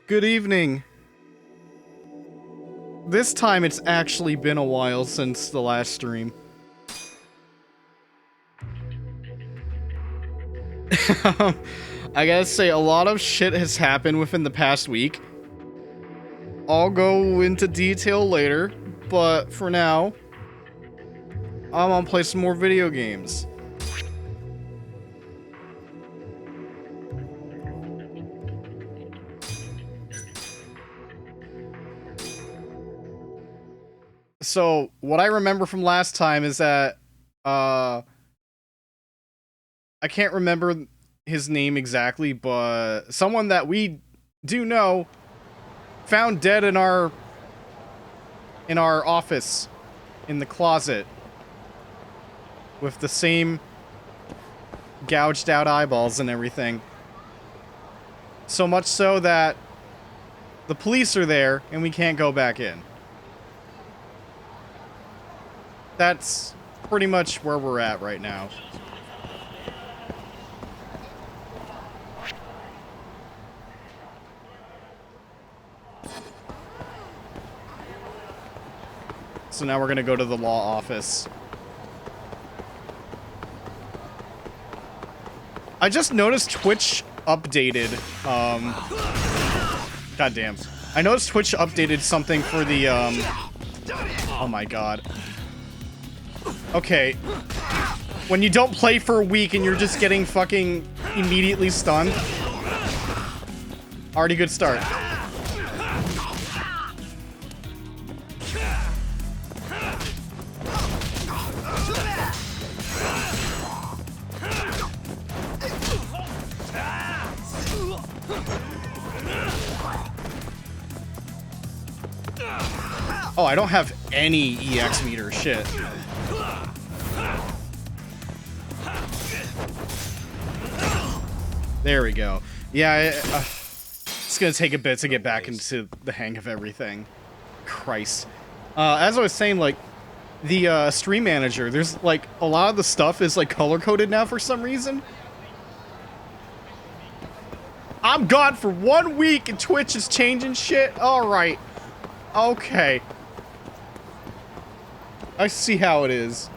Good evening. This time it's actually been a while since the last stream. I gotta say, a lot of shit has happened within the past week. I'll go into detail later, but for now, I'm gonna play some more video games. So, what I remember from last time is that, I can't remember his name exactly, but someone that we do know found dead in our office, in the closet, with the same gouged out eyeballs and everything. So much so that the police are there and we can't go back in. That's pretty much where we're at right now. So now we're gonna go to the law office. I just noticed Twitch updated, goddamn. I noticed Twitch updated something for the, oh my god. Okay. When you don't play for a week and you're just getting fucking immediately stunned. Already good start. Oh, I don't have any EX meter, shit. There we go. Yeah, it's gonna take a bit to get back into the hang of everything. Christ. As I was saying, like, the stream manager, there's, like, a lot of the stuff is, like, color-coded now for some reason. I'm gone for 1 week and Twitch is changing shit? Alright. Okay. I see how it is.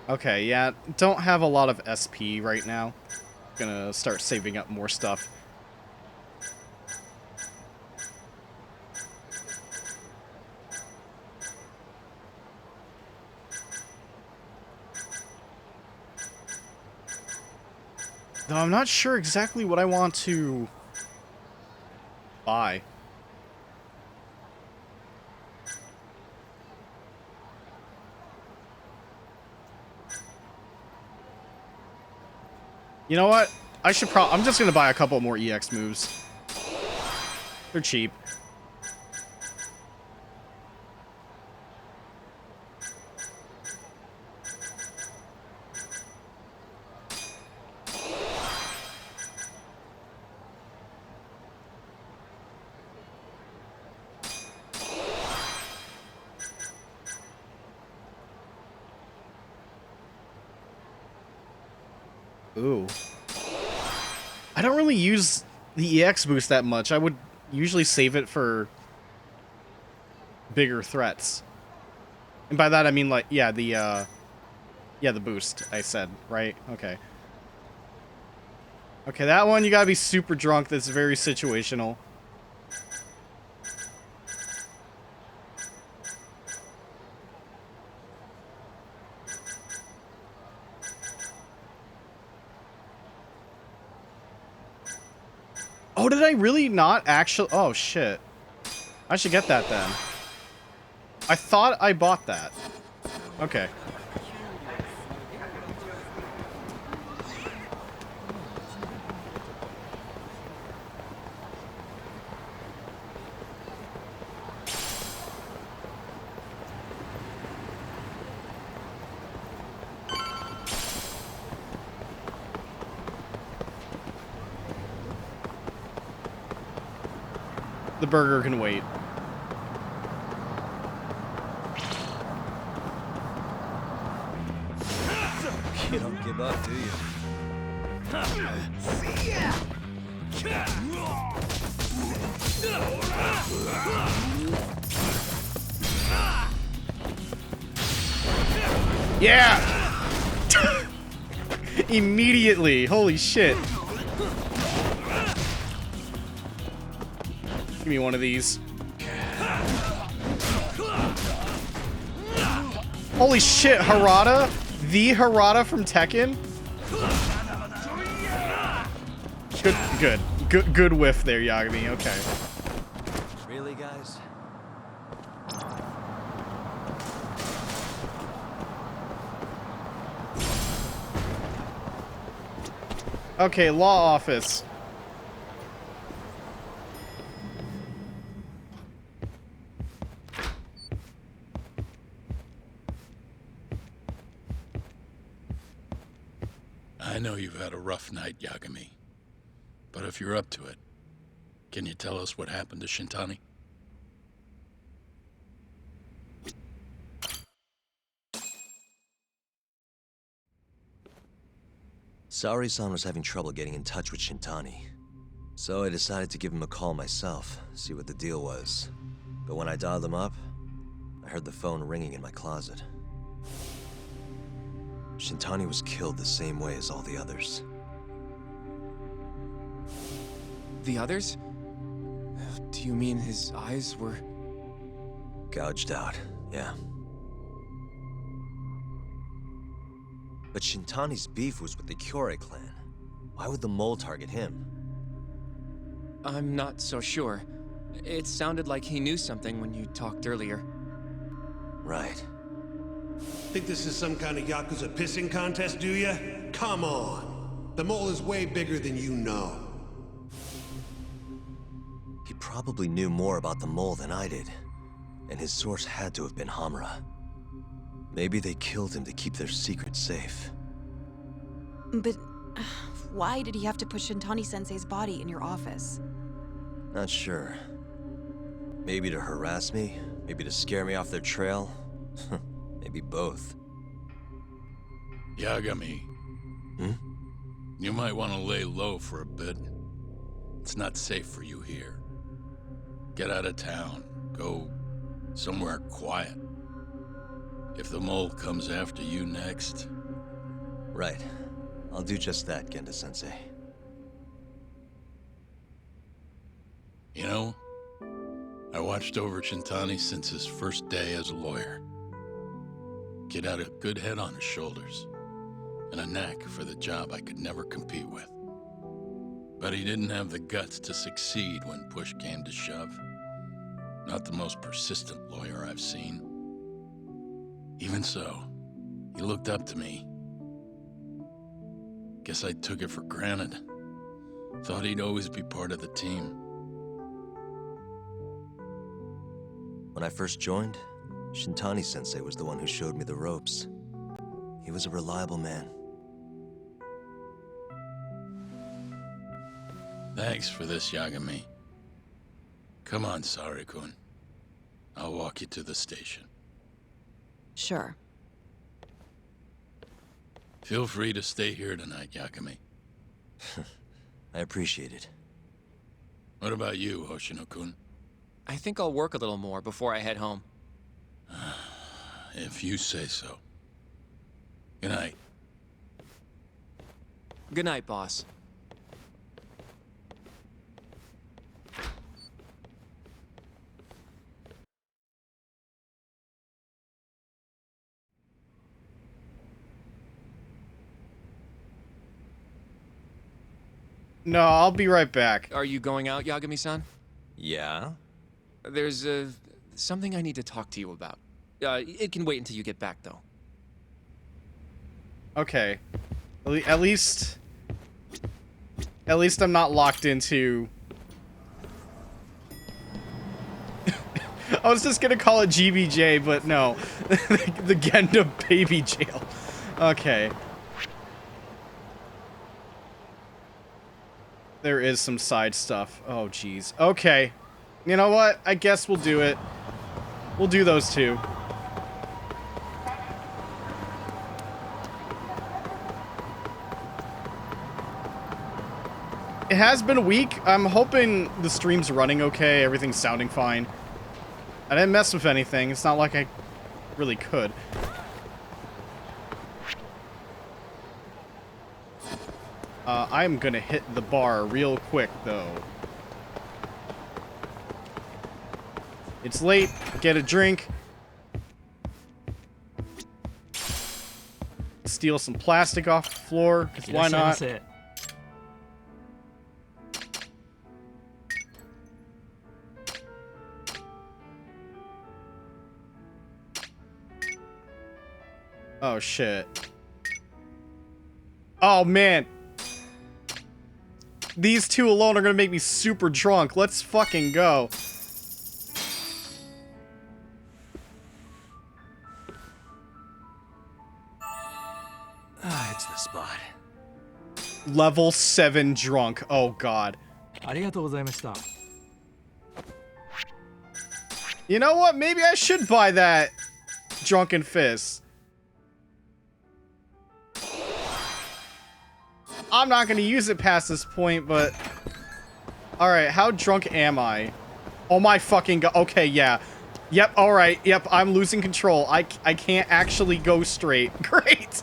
Okay, yeah, don't have a lot of SP right now. Gonna start saving up more stuff. Though I'm not sure exactly what I want to buy. You know what? I should I'm just gonna buy a couple more EX moves. They're cheap. Ooh. I don't really use the EX boost that much. I would usually save it for bigger threats. And by that I mean, like, yeah, the boost, I said, right? Okay. Okay, that one you gotta be super drunk. That's very situational. Oh, did I really not actually? Oh, shit. I should get that then. I thought I bought that. Okay. The burger can wait. You don't give up, do you? See ya! Yeah! Immediately. Holy shit. Give me one of these. Holy shit, Harada? The Harada from Tekken? Good whiff there, Yagami. Okay. Really, guys? Okay, law office. I know you've had a rough night, Yagami. But if you're up to it, can you tell us what happened to Shintani? Saori-san was having trouble getting in touch with Shintani. So I decided to give him a call myself, see what the deal was. But when I dialed him up, I heard the phone ringing in my closet. Shintani was killed the same way as all the others. The others? Do you mean his eyes were... Gouged out, yeah. But Shintani's beef was with the Kyorei clan. Why would the mole target him? I'm not so sure. It sounded like he knew something when you talked earlier. Right. Think this is some kind of Yakuza pissing contest, do ya? Come on. The mole is way bigger than you know. He probably knew more about the mole than I did. And his source had to have been Hamura. Maybe they killed him to keep their secret safe. But why did he have to put Shintani-sensei's body in your office? Not sure. Maybe to harass me? Maybe to scare me off their trail? Maybe both. Yagami. Hmm? You might want to lay low for a bit. It's not safe for you here. Get out of town. Go somewhere quiet. If the mole comes after you next... Right. I'll do just that, Genda-sensei. You know, I watched over Shintani since his first day as a lawyer. Kid had a good head on his shoulders, and a knack for the job I could never compete with. But he didn't have the guts to succeed when push came to shove. Not the most persistent lawyer I've seen. Even so, he looked up to me. Guess I took it for granted. Thought he'd always be part of the team. When I first joined, Shintani-sensei was the one who showed me the ropes. He was a reliable man. Thanks for this, Yagami. Come on, Saori-kun. I'll walk you to the station. Sure. Feel free to stay here tonight, Yagami. I appreciate it. What about you, Hoshino-kun? I think I'll work a little more before I head home. If you say so. Good night. Good night, boss. No, I'll be right back. Are you going out, Yagami-san? Yeah? There's something I need to talk to you about. It can wait until you get back, though. Okay. At least I'm not locked into... I was just gonna call it GBJ, but no. The Genda baby jail. Okay. There is some side stuff. Oh, jeez. Okay. You know what? I guess we'll do it. We'll do those two. It has been a week. I'm hoping the stream's running okay, everything's sounding fine. I didn't mess with anything. It's not like I really could. I'm gonna hit the bar real quick, though. It's late. Get a drink. Steal some plastic off the floor, 'cause why not? Oh, shit. Oh, man. These two alone are gonna make me super drunk. Let's fucking go. Ah, it's the spot. Level 7 drunk. Oh, God. ありがとうございました。 You know what? Maybe I should buy that Drunken Fist. I'm not gonna use it past this point, but... Alright, how drunk am I? Oh my fucking god. Okay, yeah. Yep, alright. Yep, I'm losing control. I can't actually go straight. Great!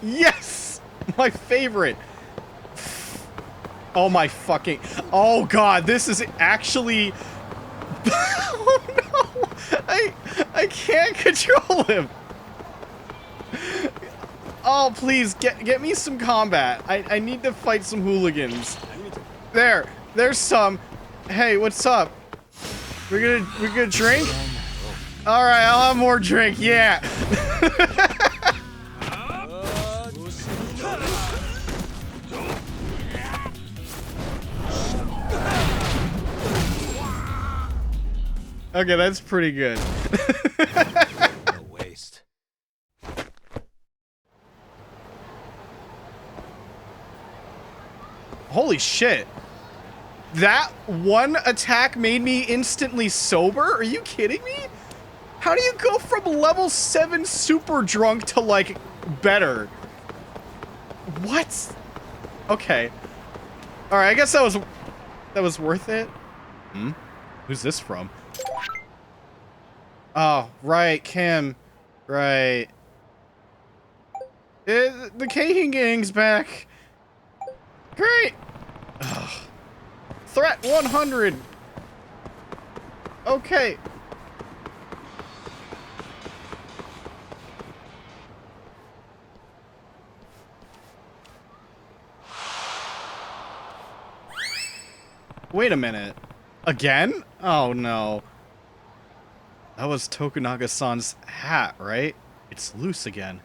Yes! My favorite. Oh my fucking... Oh god, this is actually... Oh no! I can't control him! Oh, please, get me some combat. I need to fight some hooligans. There's some. Hey, what's up? We're gonna drink? Alright, I'll have more drink, yeah. Okay, that's pretty good. No waste. Holy shit. That one attack made me instantly sober? Are you kidding me? How do you go from level 7 super drunk to, like, better? What? Okay. Alright, I guess that was worth it. Hmm? Who's this from? Oh, right, Kim. Right. The Kahin Gang's back. Great. Ugh. Threat 100. Okay. Wait a minute. Again? Oh no. That was Tokunaga-san's hat, right? It's loose again.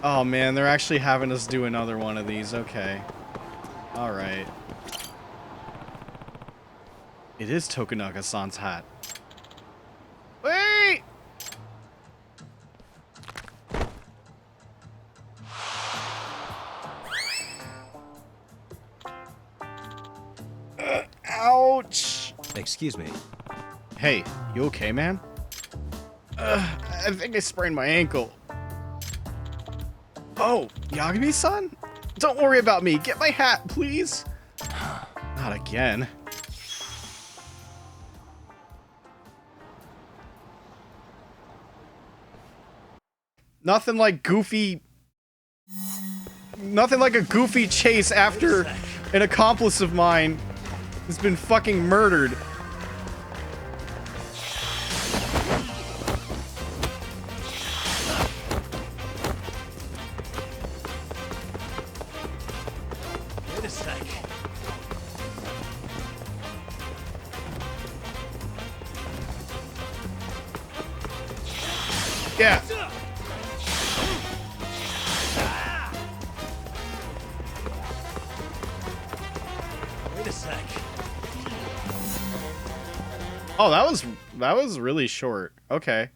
Oh man, they're actually having us do another one of these. Okay. Alright. It is Tokunaga-san's hat. Wait! Ouch! Excuse me. Hey, you okay, man? I think I sprained my ankle. Oh, Yagami-san? Don't worry about me. Get my hat, please. Not again. Nothing like a goofy chase after an accomplice of mine has been fucking murdered. Wait a sec. Yeah. Wait a sec. Oh, that was really short. Okay.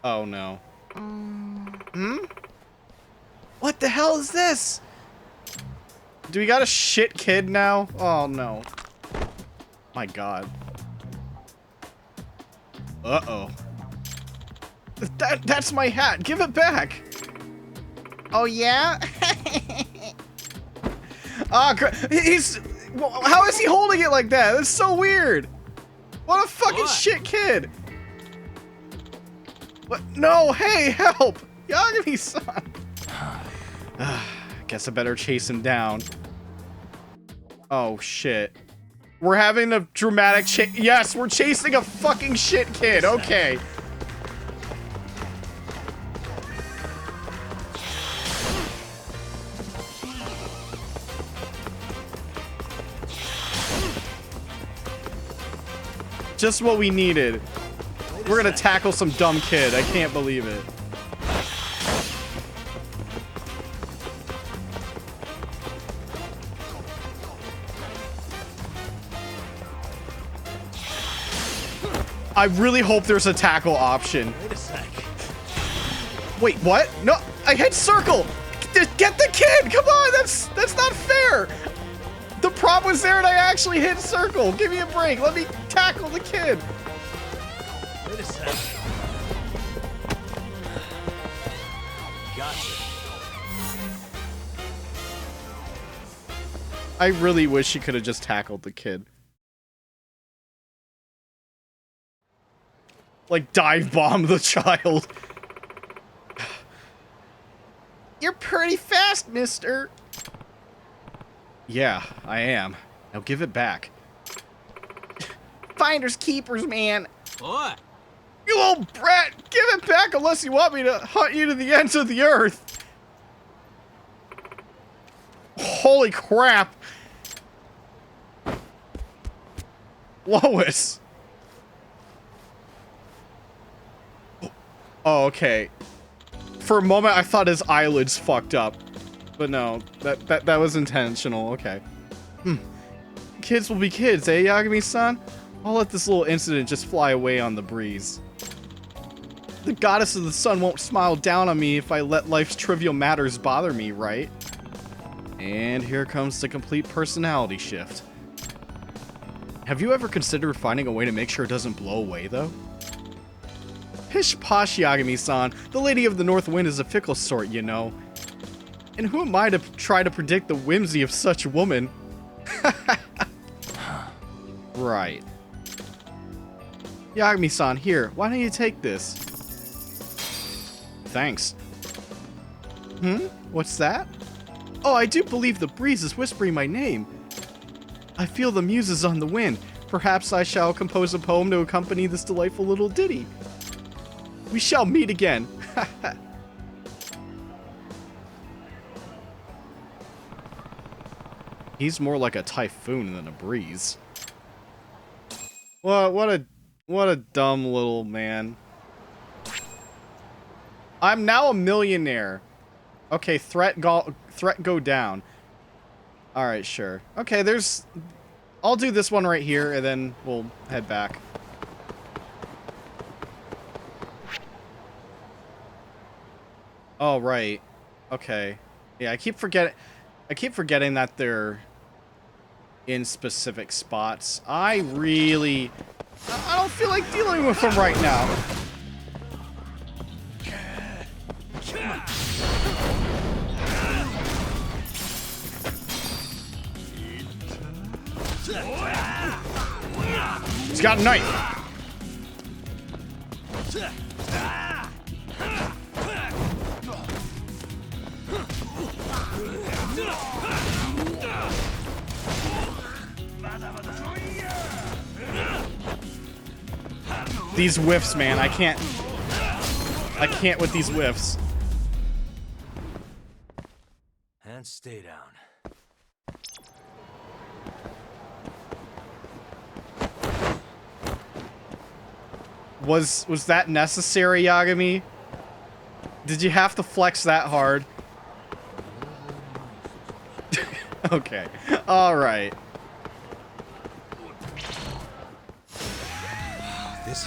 Oh no. Hmm? What the hell is this? Do we got a shit kid now? Oh no. My god. Uh-oh. That's my hat. Give it back. Oh yeah? He's... How is he holding it like that? That's so weird. What a fucking shit kid. What? No, hey, help. Yagami-san. Guess I better chase him down. Oh shit. We're having a dramatic yes, we're chasing a fucking shit kid. Okay. Just what we needed. We're gonna tackle some dumb kid. I can't believe it. I really hope there's a tackle option. Wait a sec. Wait, what? No, I hit circle. Get the kid. Come on, that's not fair. The prop was there and I actually hit circle. Give me a break. Let me tackle the kid. Wait a sec. Gotcha. I really wish he could have just tackled the kid. Like dive bomb the child. You're pretty fast, mister. Yeah, I am. Now give it back. Finders keepers, man. What? You little brat! Give it back unless you want me to hunt you to the ends of the earth. Holy crap. Lois. Oh, okay. For a moment, I thought his eyelids fucked up. But no, that was intentional. Okay. Kids will be kids, eh, Yagami-san? I'll let this little incident just fly away on the breeze. The goddess of the sun won't smile down on me if I let life's trivial matters bother me, right? And here comes the complete personality shift. Have you ever considered finding a way to make sure it doesn't blow away, though? Pish posh, Yagami-san. The Lady of the North Wind is a fickle sort, you know. And who am I to try to predict the whimsy of such a woman? Right. Yagami-san, here, why don't you take this? Thanks. What's that? Oh, I do believe the breeze is whispering my name. I feel the muses on the wind. Perhaps I shall compose a poem to accompany this delightful little ditty. We shall meet again. He's more like a typhoon than a breeze. What a dumb little man. I'm now a millionaire. Okay, threat go down. All right, sure. Okay, I'll do this one right here and then we'll head back. Oh, right. Okay. Yeah, I keep forgetting that they're in specific spots. I don't feel like dealing with them right now. He's got a knife. These whiffs, man, I can't with these whiffs. And stay down. Was that necessary, Yagami? Did you have to flex that hard? Okay. All right. This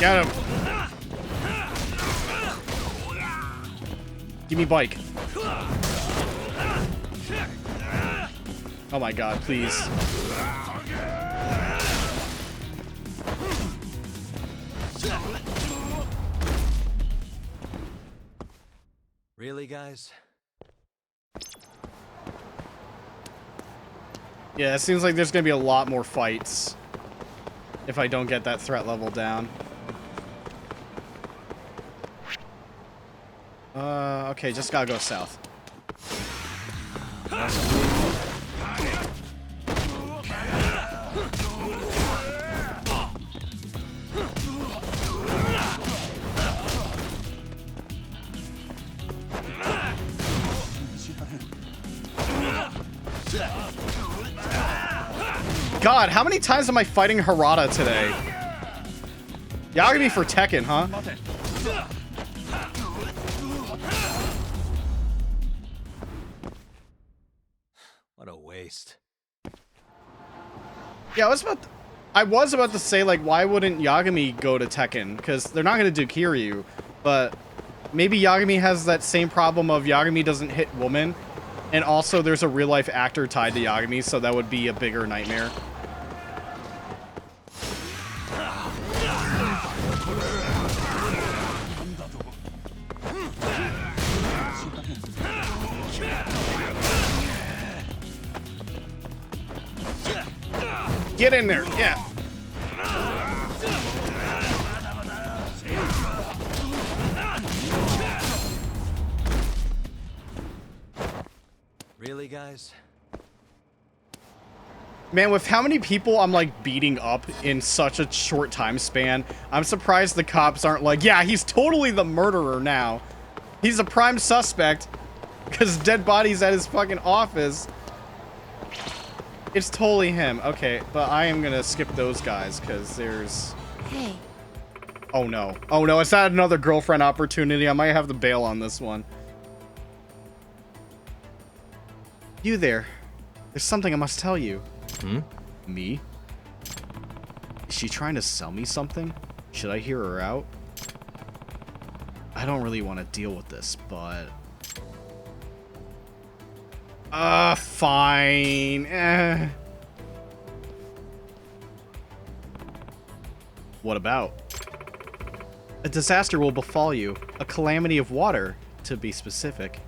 Get him. Give me bike. Oh my god, please. Really, guys? Yeah, it seems like there's gonna be a lot more fights if I don't get that threat level down. Okay, just gotta go south. God, how many times am I fighting Harada today? Yagami for Tekken, huh? What a waste. Yeah, I was about to say, like, why wouldn't Yagami go to Tekken? Because they're not going to do Kiryu, but maybe Yagami has that same problem of Yagami doesn't hit woman, and also there's a real-life actor tied to Yagami, so that would be a bigger nightmare. Get in there, yeah. Really, guys? Man, with how many people I'm, like, beating up in such a short time span, I'm surprised the cops aren't like, yeah, he's totally the murderer now. He's a prime suspect because dead bodies at his fucking office. It's totally him. Okay, but I am gonna skip those guys because there's... Hey, Oh no. Oh no, it's not another girlfriend opportunity. I might have to bail on this one. You there. There's something I must tell you. Me? Is she trying to sell me something? Should I hear her out? I don't really want to deal with this, but... fine. What about? A disaster will befall you. A calamity of water, to be specific.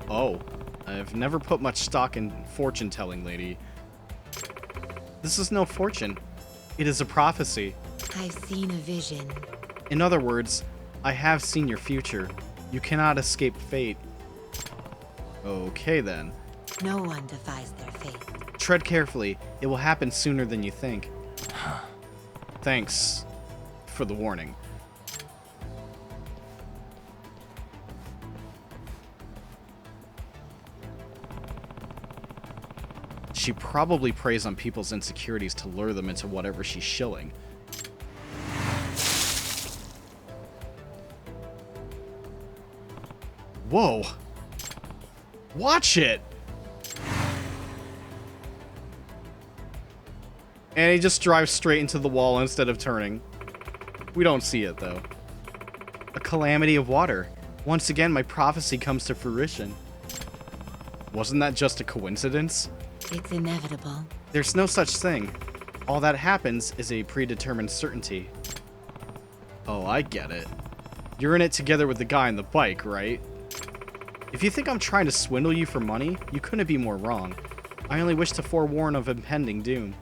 Oh. I've never put much stock in fortune-telling, lady. This is no fortune. It is a prophecy. I've seen a vision. In other words, I have seen your future. You cannot escape fate. Okay, then. No one defies their fate. Tread carefully. It will happen sooner than you think. Thanks for the warning. She probably preys on people's insecurities to lure them into whatever she's shilling. Whoa. Watch it! And he just drives straight into the wall instead of turning. We don't see it, though. A calamity of water. Once again, my prophecy comes to fruition. Wasn't that just a coincidence? It's inevitable. There's no such thing. All that happens is a predetermined certainty. Oh, I get it. You're in it together with the guy on the bike, right? If you think I'm trying to swindle you for money, you couldn't be more wrong. I only wish to forewarn of impending doom.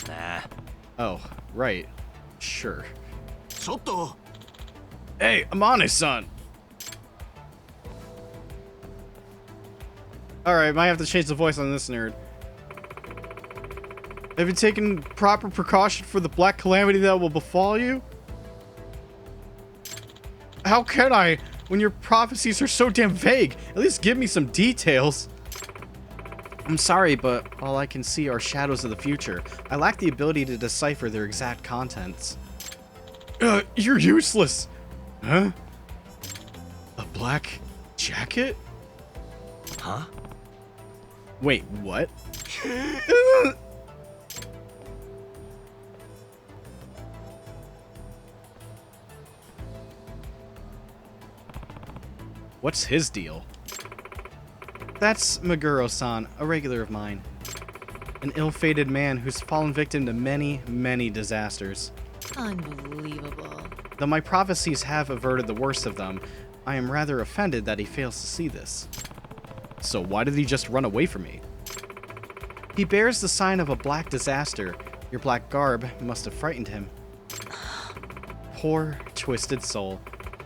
Nah. Oh, right. Sure. Soto! Hey, Amane-san! Alright, might have to change the voice on this nerd. Have you taken proper precaution for the black calamity that will befall you? How can I, when your prophecies are so damn vague? At least give me some details. I'm sorry, but all I can see are shadows of the future. I lack the ability to decipher their exact contents. You're useless! Huh? A black jacket? Huh? Wait, what? What's his deal? That's Meguro-san, a regular of mine. An ill-fated man who's fallen victim to many, many disasters. Unbelievable. Though my prophecies have averted the worst of them, I am rather offended that he fails to see this. So why did he just run away from me? He bears the sign of a black disaster. Your black garb must have frightened him. Poor, twisted soul.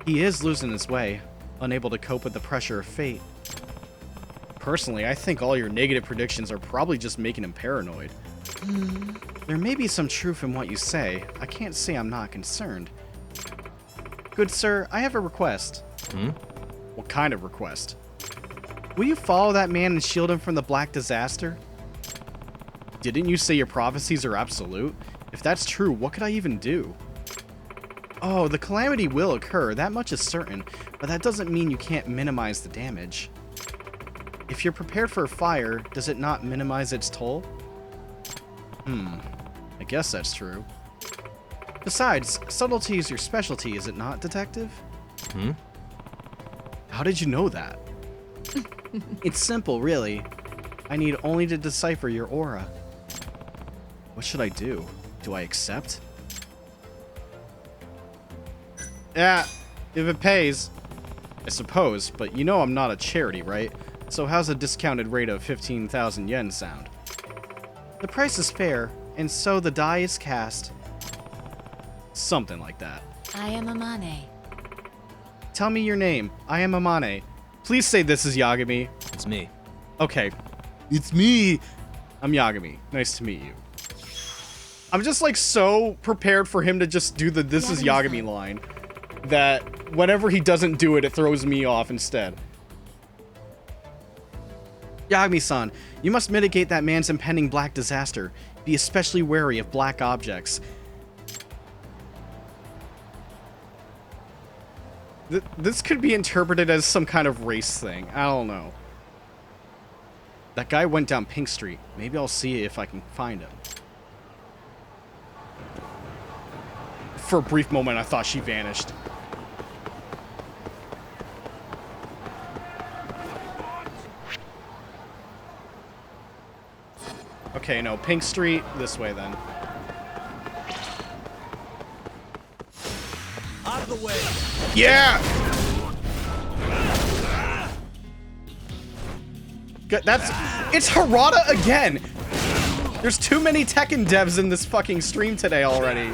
He is losing his way, unable to cope with the pressure of fate. Personally, I think all your negative predictions are probably just making him paranoid. There may be some truth in what you say. I can't say I'm not concerned. Good sir, I have a request. What kind of request? Will you follow that man and shield him from the black disaster? Didn't you say your prophecies are absolute? If that's true, what could I even do? Oh, the calamity will occur, that much is certain, but that doesn't mean you can't minimize the damage. If you're prepared for a fire, does it not minimize its toll? I guess that's true. Besides, subtlety is your specialty, is it not, detective? How did you know that? It's simple, really. I need only to decipher your aura. What should I do? Do I accept? Yeah, if it pays. I suppose, but you know I'm not a charity, right? So how's a discounted rate of 15,000 yen sound? The price is fair, and so the die is cast. Something like that. I am Amane. Tell me your name. I am Amane. Please say this is Yagami. It's me. Okay. It's me. I'm Yagami. Nice to meet you. I'm just like so prepared for him to just do the "this is Yagami" line that whenever he doesn't do it, it throws me off instead. Yagami-san, you must mitigate that man's impending black disaster. Be especially wary of black objects. This could be interpreted as some kind of race thing. I don't know. That guy went down Pink Street. Maybe I'll see if I can find him. For a brief moment, I thought she vanished. Okay, no, Pink Street, this way then. Out of the way! Yeah! Good, it's Harada again! There's too many Tekken devs in this fucking stream today already.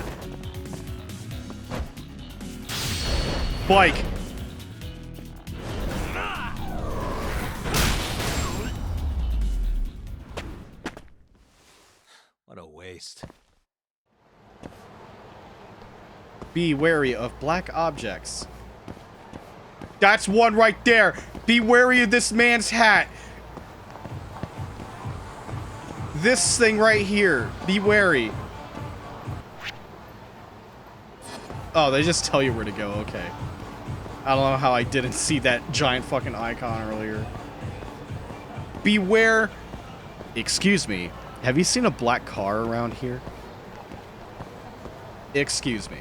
Bike. What a waste. Be wary of black objects. That's one right there. Be wary of this man's hat. This thing right here. Be wary. Oh, they just tell you where to go. Okay. I don't know how I didn't see that giant fucking icon earlier. Beware. Excuse me. Have you seen a black car around here? Excuse me.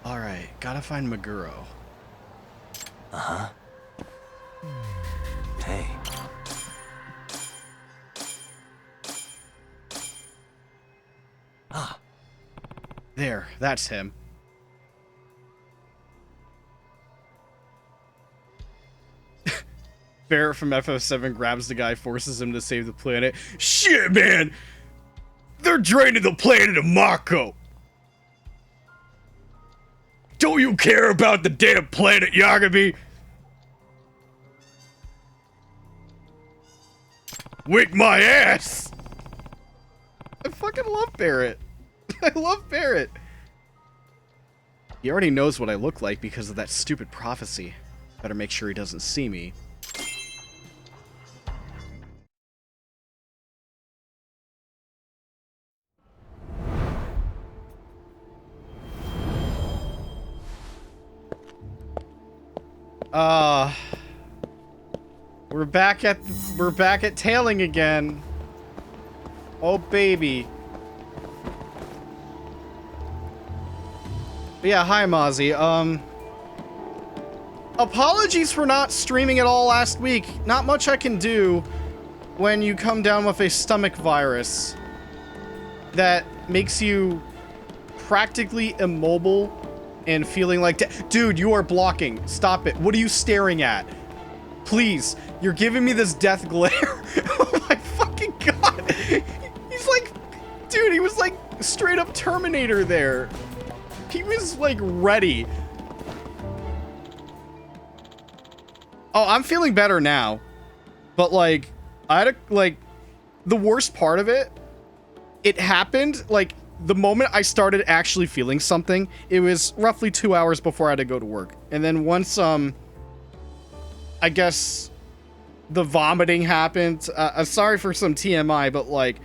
Alright, gotta find Meguro. Uh-huh. Hey. Ah. There, that's him. Barrett from FF7 grabs the guy, forces him to save the planet. Shit, man! They're draining the planet of Mako! Don't you care about the damn planet, Yagami? Wake my ass! I fucking love Barrett. I love Barrett. He already knows what I look like because of that stupid prophecy. Better make sure he doesn't see me. We're back at tailing again. Oh baby. But yeah, hi Mozzie. apologies for not streaming at all last week. Not much I can do when you come down with a stomach virus that makes you practically immobile and feeling like, dude, you are blocking. Stop it. What are you staring at? Please, you're giving me this death glare. Oh my fucking god. He's like, dude, he was like straight up Terminator there. He was like ready. Oh, I'm feeling better now. But like, I had the worst part of it, it happened like the moment I started actually feeling something. It was roughly 2 hours before I had to go to work. And then once, I guess the vomiting happened. I'm sorry for some TMI, but like,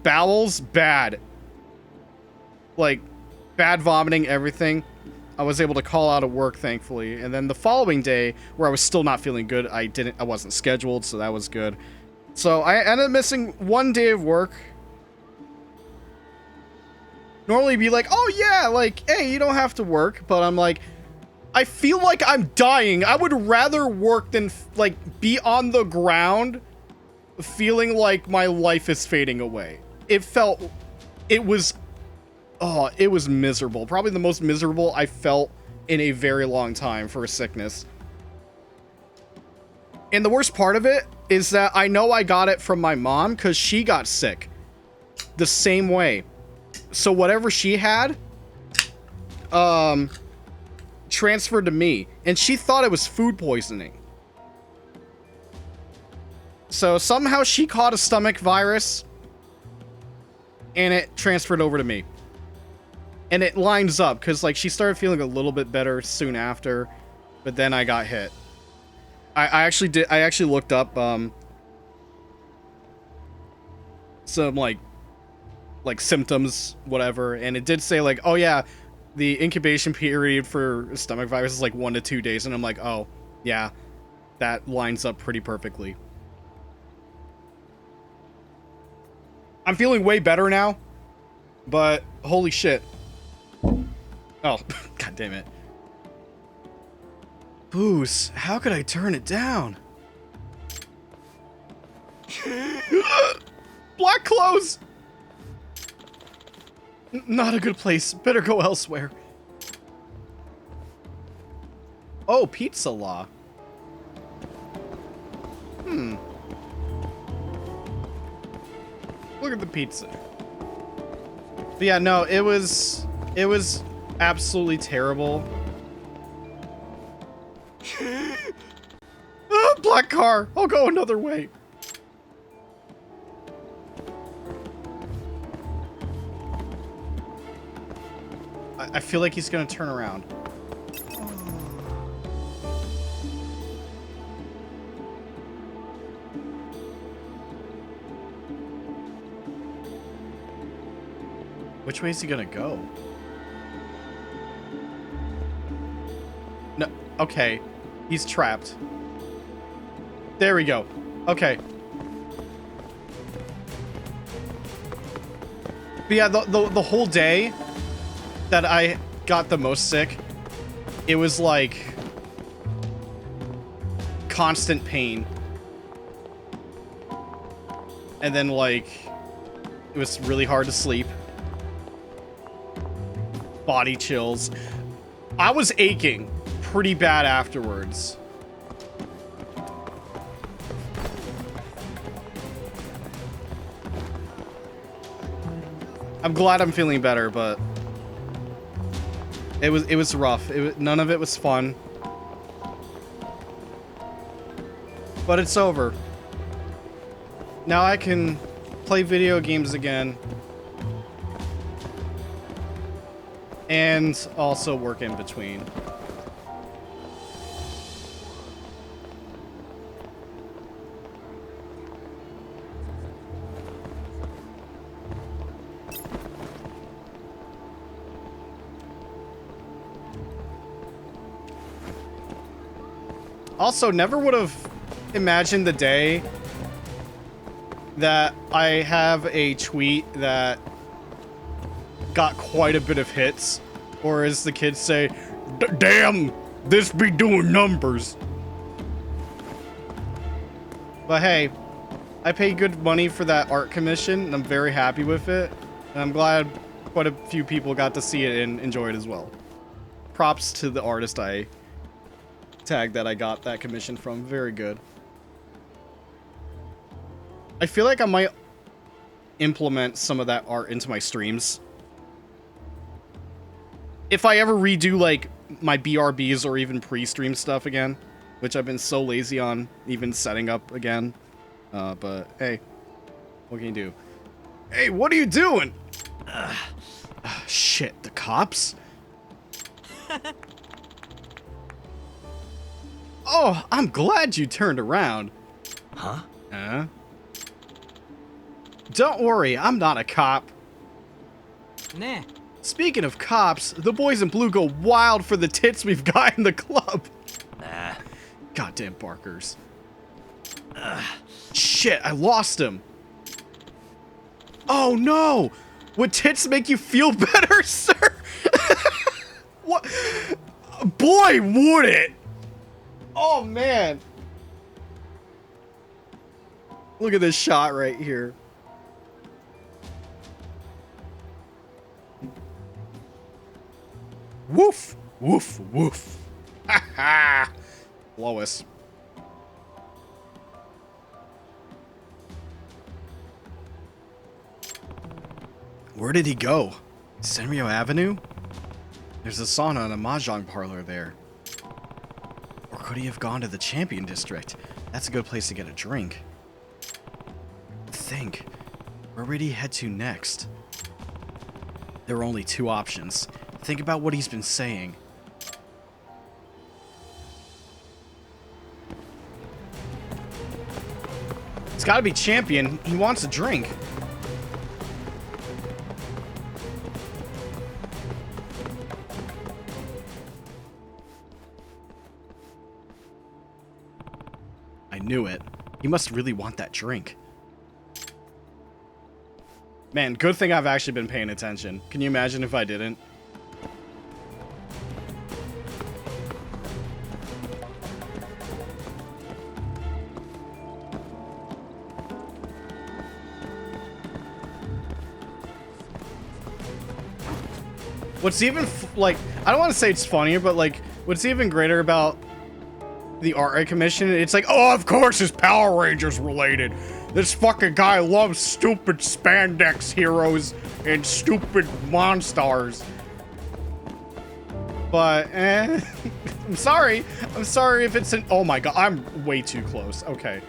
bowels, bad. Like, bad vomiting, everything. I was able to call out of work, thankfully. And then the following day, where I was still not feeling good, I wasn't scheduled, so that was good. So I ended up missing 1 day of work. Normally be like, oh yeah, like, hey, you don't have to work. But I'm like, I feel like I'm dying. I would rather work than, like, be on the ground feeling like my life is fading away. It was miserable. Probably the most miserable I felt in a very long time for a sickness. And the worst part of it is that I know I got it from my mom because she got sick the same way. So whatever she had, transferred to me, and she thought it was food poisoning. So somehow she caught a stomach virus and it transferred over to me. And it lines up because like she started feeling a little bit better soon after, but then I got hit. I actually looked up some like symptoms, whatever, and it did say like, oh yeah, the incubation period for stomach virus is like 1 to 2 days, and I'm like, oh yeah, that lines up pretty perfectly. I'm feeling way better now, but holy shit. Oh, god damn it. Booze, how could I turn it down? Black clothes! Not a good place. Better go elsewhere. Oh, pizza law. Look at the pizza. But yeah, no, it was absolutely terrible. Ah, black car. I'll go another way. I feel like he's gonna turn around. Which way is he gonna go? No, okay. He's trapped. There we go. Okay. But yeah, the whole day that I got the most sick, it was like constant pain. And then like it was really hard to sleep. Body chills. I was aching pretty bad afterwards. I'm glad I'm feeling better, but it was rough. None of it was fun. But it's over. Now I can play video games again. And also work in between. Also, never would have imagined the day that I have a tweet that got quite a bit of hits, or as the kids say, damn, This be doing numbers. But hey, I paid good money for that art commission, and I'm very happy with it. And I'm glad quite a few people got to see it and enjoy it as well. Props to the artist I tagged that I got that commission from. Very good. I feel like I might implement some of that art into my streams. If I ever redo, like, my BRBs or even pre-stream stuff again, which I've been so lazy on even setting up again. But, hey, what can you do? Hey, what are you doing? Shit, the cops? Oh, I'm glad you turned around. Huh? Huh? Don't worry, I'm not a cop. Nah. Speaking of cops, the boys in blue go wild for the tits we've got in the club. Nah. Goddamn barkers. Shit, I lost him. Oh no! Would tits make you feel better, sir? What? Boy, would it! Oh man. Look at this shot right here. Woof, woof, woof. Ha ha. Lois. Where did he go? Senryo Avenue? There's a sauna and a mahjong parlor there. Or could he have gone to the Champion District? That's a good place to get a drink. Think. Where would he head to next? There are only two options. Think about what he's been saying. It's gotta be Champion. He wants a drink. I knew it. He must really want that drink. Man, good thing I've actually been paying attention. Can you imagine if I didn't? What's even, like, I don't want to say it's funnier, but, like, what's even greater about the art commission, it's like, oh, of course it's Power Rangers related. This fucking guy loves stupid spandex heroes and stupid monsters. But, I'm sorry. I'm sorry if it's an, oh my god, I'm way too close. Okay.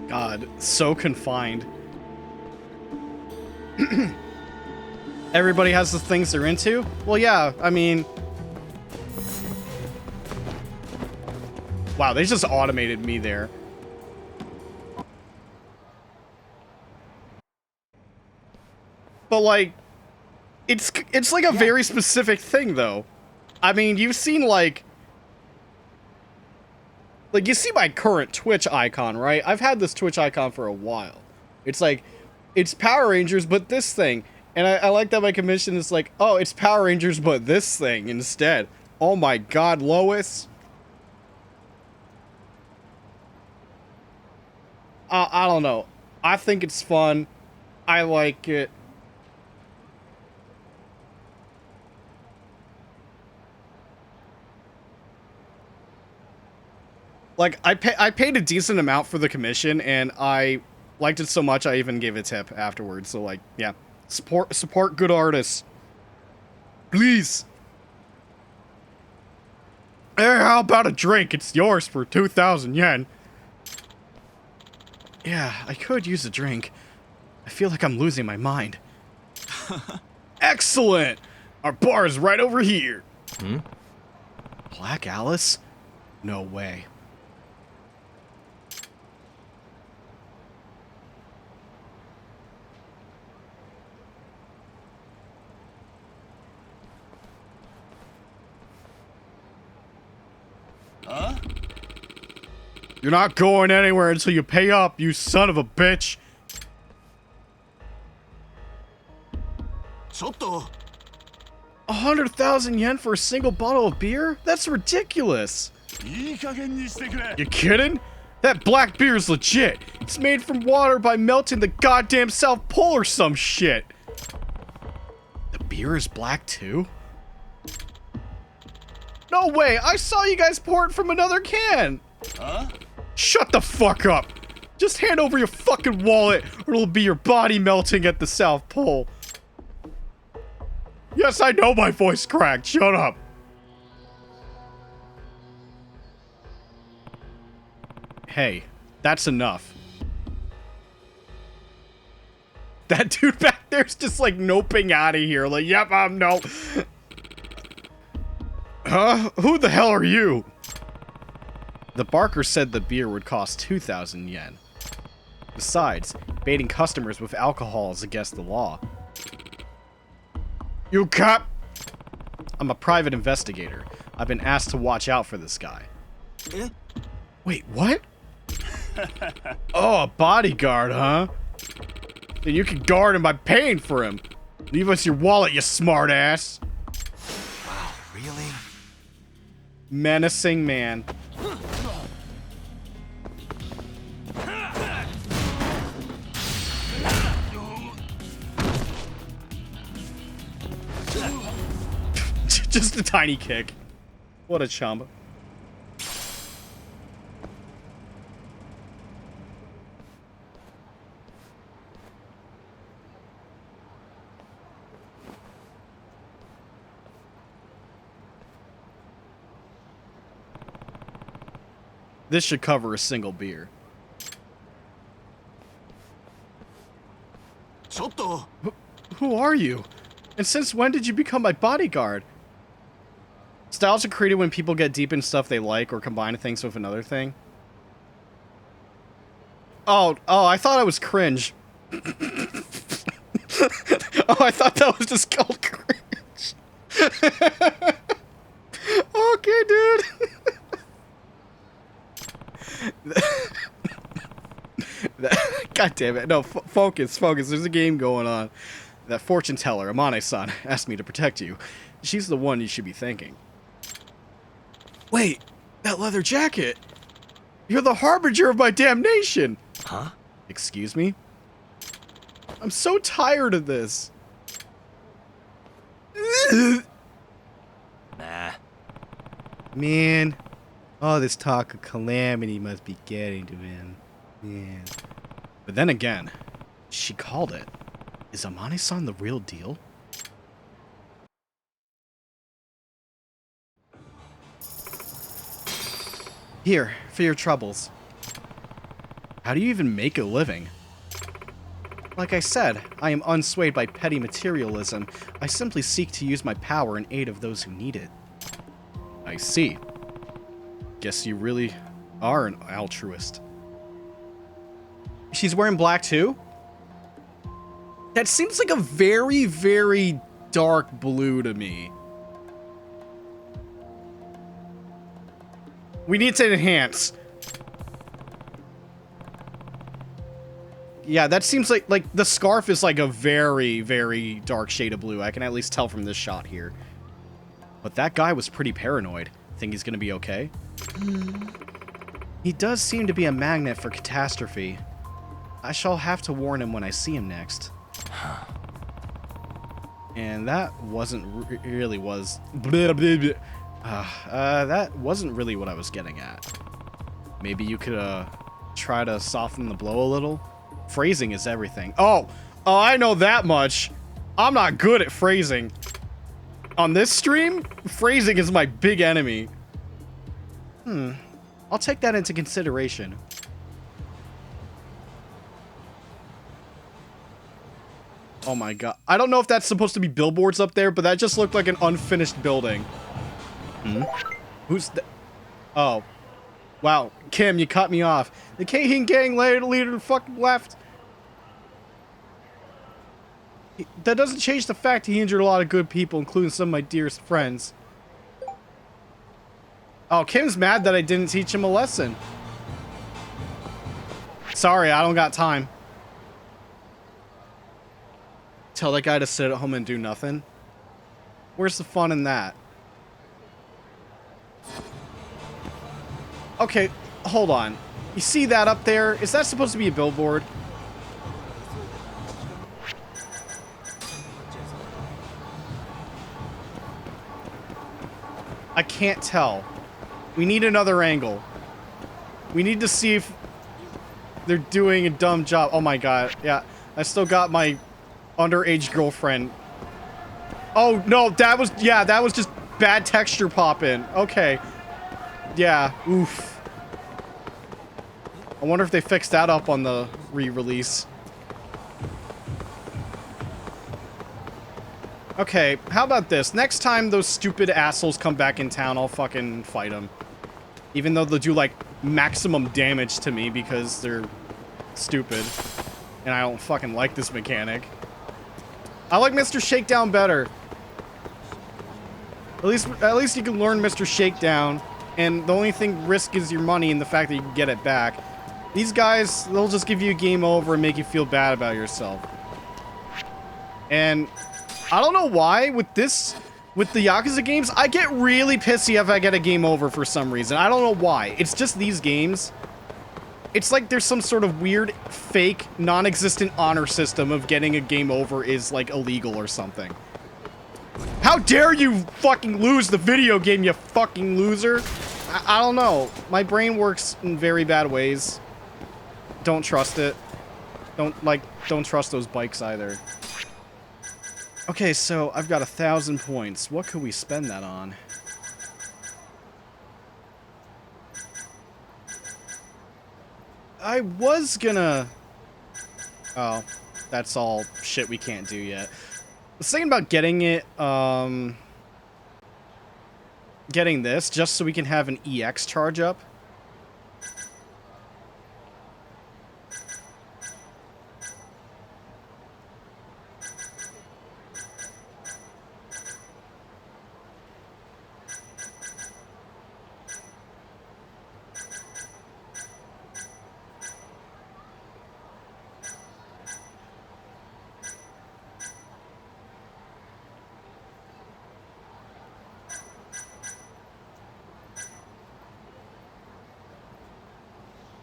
God, so confined. Everybody has the things they're into? Well, yeah, I mean... Wow, they just automated me there. But, like, it's like a very specific thing, though. I mean, you've seen, like, you see my current Twitch icon, right? I've had this Twitch icon for a while. It's like, it's Power Rangers, but this thing. And I like that my commission is like, oh, it's Power Rangers, but this thing instead. Oh my god, Lois. I don't know. I think it's fun. I like it. Like, I paid a decent amount for the commission, and I liked it so much I even gave a tip afterwards. So, like, yeah. Support good artists. Please. Hey, how about a drink? It's yours for 2,000 yen. Yeah, I could use a drink. I feel like I'm losing my mind. Excellent! Our bar is right over here. Black Alice? No way. Huh? You're not going anywhere until you pay up, you son of a bitch. ちょっと 100,000 yen for a single bottle of beer? That's ridiculous. いい加減にしてくれ You kidding? That black beer's legit. It's made from water by melting the goddamn South Pole or some shit. The beer is black too? No way! I saw you guys pour it from another can! Huh? Shut the fuck up! Just hand over your fucking wallet or it'll be your body melting at the South Pole. Yes, I know my voice cracked. Shut up. Hey, that's enough. That dude back there's just like noping out of here. Like, yep, no. Huh? Who the hell are you? The barker said the beer would cost 2,000 yen. Besides, baiting customers with alcohol is against the law. You cop! I'm a private investigator. I've been asked to watch out for this guy. Eh? Wait, what? Oh, a bodyguard, huh? Then you can guard him by paying for him. Leave us your wallet, you smartass. Wow, really? Menacing man. Just a tiny kick. What a chump. This should cover a single beer. ちょっと Who are you? And since when did you become my bodyguard? Styles are created when people get deep in stuff they like or combine things with another thing. Oh, I thought I was cringe. Oh, I thought that was just called cringe. Okay, dude. God damn it. No, focus. There's a game going on. That fortune teller, Amane-san, asked me to protect you. She's the one you should be thanking. Wait, that leather jacket. You're the harbinger of my damnation. Huh? Excuse me? I'm so tired of this. Nah. Man. All this talk of calamity must be getting to him. Yeah. But then again, she called it. Is Amane-san the real deal? Here, for your troubles. How do you even make a living? Like I said, I am unswayed by petty materialism. I simply seek to use my power in aid of those who need it. I see. Guess you really are an altruist. She's wearing black too? That seems like a very, very dark blue to me. We need to enhance. Yeah, that seems like the scarf is like a very, very dark shade of blue. I can at least tell from this shot here. But that guy was pretty paranoid. Think he's gonna be okay? He does seem to be a magnet for catastrophe. I shall have to warn him when I see him next. And that wasn't really was. That wasn't really what I was getting at. Maybe you could try to soften the blow a little. Phrasing is everything. Oh, I know that much. I'm not good at phrasing. On this stream, phrasing is my big enemy. I'll take that into consideration. Oh my god. I don't know if that's supposed to be billboards up there, but that just looked like an unfinished building. Who's the... Oh. Wow. Kim, you cut me off. The Kahin gang leader fucking left. That doesn't change the fact he injured a lot of good people, including some of my dearest friends. Oh, Kim's mad that I didn't teach him a lesson. Sorry, I don't got time. Tell that guy to sit at home and do nothing. Where's the fun in that? Okay, hold on. You see that up there? Is that supposed to be a billboard? I can't tell. We need another angle. We need to see if they're doing a dumb job. Oh my god. Yeah, I still got my underage girlfriend. Oh no, that was, yeah, that was just bad texture pop-in. Okay. Yeah, oof. I wonder if they fixed that up on the re-release. Okay, how about this? Next time those stupid assholes come back in town, I'll fucking fight them. Even though they'll do, like, maximum damage to me because they're stupid. And I don't fucking like this mechanic. I like Mr. Shakedown better. At least you can learn Mr. Shakedown. And the only thing risk is your money and the fact that you can get it back. These guys, they'll just give you a game over and make you feel bad about yourself. And I don't know why with the Yakuza games, I get really pissy if I get a game over for some reason. I don't know why. It's just these games. It's like there's some sort of weird, fake, non-existent honor system of getting a game over is like illegal or something. How dare you fucking lose the video game, you fucking loser? I don't know. My brain works in very bad ways. Don't trust it. Don't trust those bikes either. Okay, so I've got 1,000 points. What could we spend that on? I was gonna... Oh, that's all shit we can't do yet. I was thinking about getting it, getting this, just so we can have an EX charge up.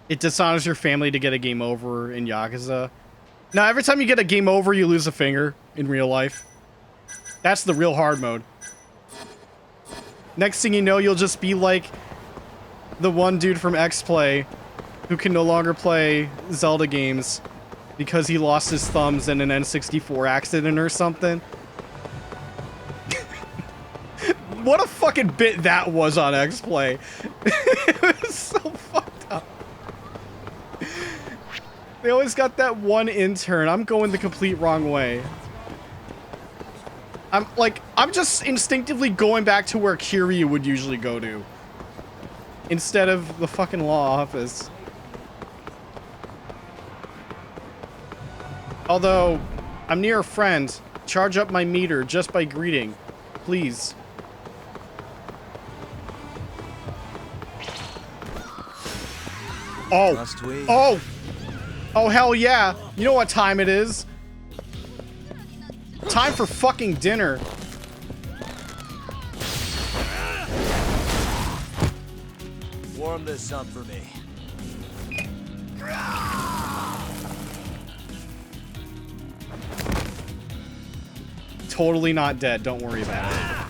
It dishonors your family to get a game over in Yakuza. Now, every time you get a game over, you lose a finger in real life. That's the real hard mode. Next thing you know, you'll just be like the one dude from X-Play who can no longer play Zelda games because he lost his thumbs in an N64 accident or something. What a fucking bit that was on X-Play. It was so fucked up. They always got that one intern. I'm going the complete wrong way. I'm just instinctively going back to where Kiryu would usually go to. Instead of the fucking law office. Although, I'm near a friend. Charge up my meter just by greeting. Please. Oh. Oh! Oh, hell yeah. You know what time it is. Time for fucking dinner. Warm this up for me. Totally not dead. Don't worry about it.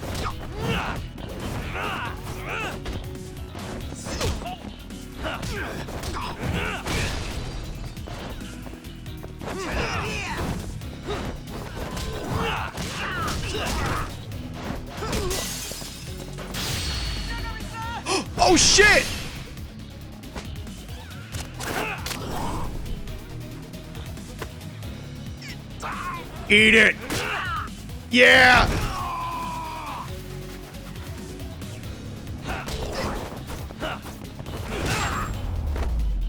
Oh shit! Eat it! Yeah!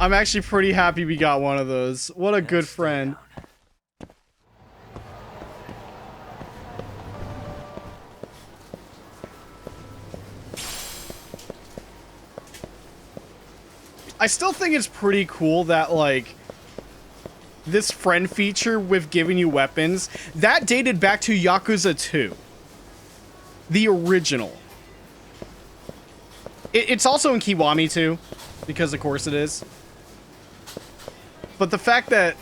I'm actually pretty happy we got one of those. What a good friend. I still think it's pretty cool that, like, this friend feature with giving you weapons, that dated back to Yakuza 2. The original. It's also in Kiwami too, because of course it is. But the fact that...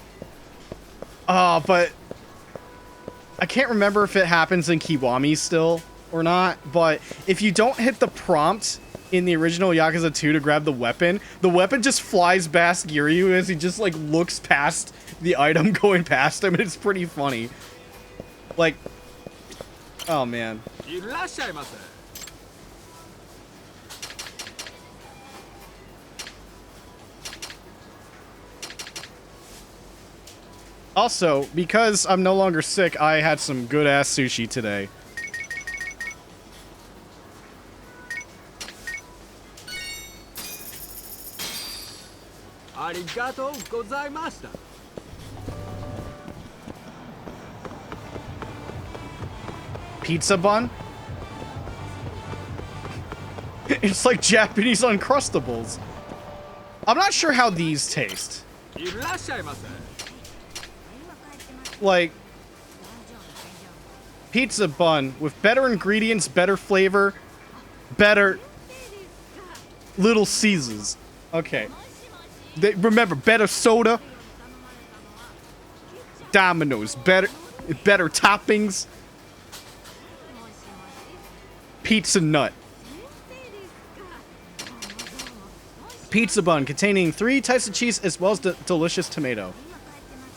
but... I can't remember if it happens in Kiwami still or not, but if you don't hit the prompt in the original Yakuza 2 to grab the weapon just flies past Giryu as he just, like, looks past the item going past him, and it's pretty funny. Like... Oh, man. Also, because I'm no longer sick, I had some good-ass sushi today. Arigatou gozaimashita. Pizza bun? It's like Japanese Uncrustables. I'm not sure how these taste. Like, pizza bun with better ingredients, better flavor, better Little Caesars. Okay. Remember, better soda, Domino's, better toppings, pizza nut. Pizza bun containing 3 types of cheese as well as delicious tomato.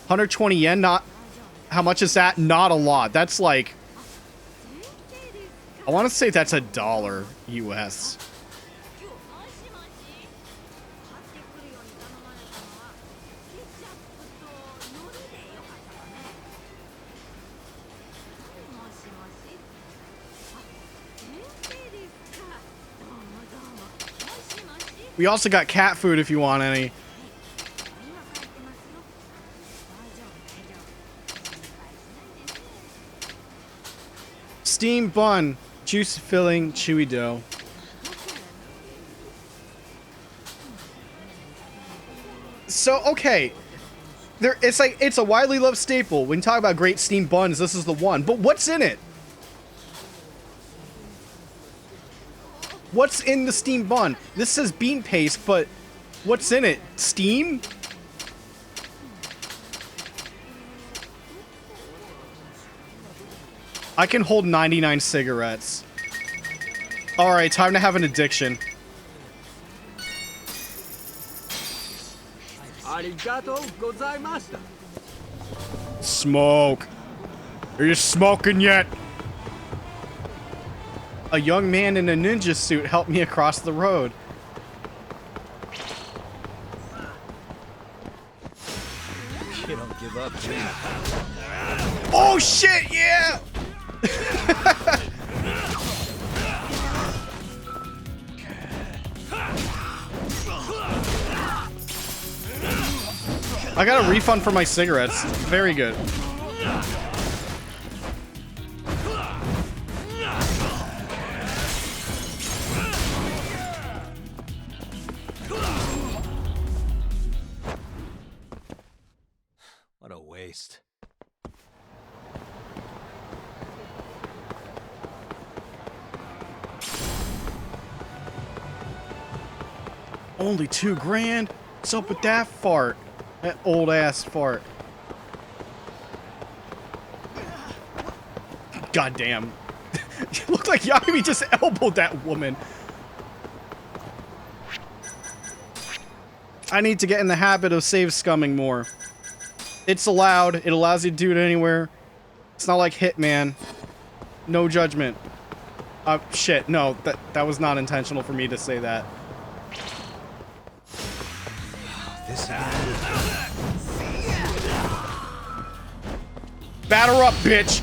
120 yen, not... How much is that? Not a lot. That's like... I want to say that's $1 US. We also got cat food if you want any. Steamed bun, juice filling, chewy dough. So, okay. It's a widely loved staple. When you talk about great steamed buns, this is the one. But what's in it? What's in the steamed bun? This says bean paste, but what's in it? Steam? I can hold 99 cigarettes. Alright, time to have an addiction. Arigatou gozaimashita. Smoke. Are you smoking yet? A young man in a ninja suit helped me across the road. You don't give up, do you? Oh shit, yeah! I got a refund for my cigarettes. Very good. What a waste. Only $2,000? What's up with that fart? That old ass fart. God damn. It looked like Yagami just elbowed that woman. I need to get in the habit of save scumming more. It's allowed. It allows you to do it anywhere. It's not like Hitman. No judgment. Shit. No, that was not intentional for me to say that. This Batter up, bitch!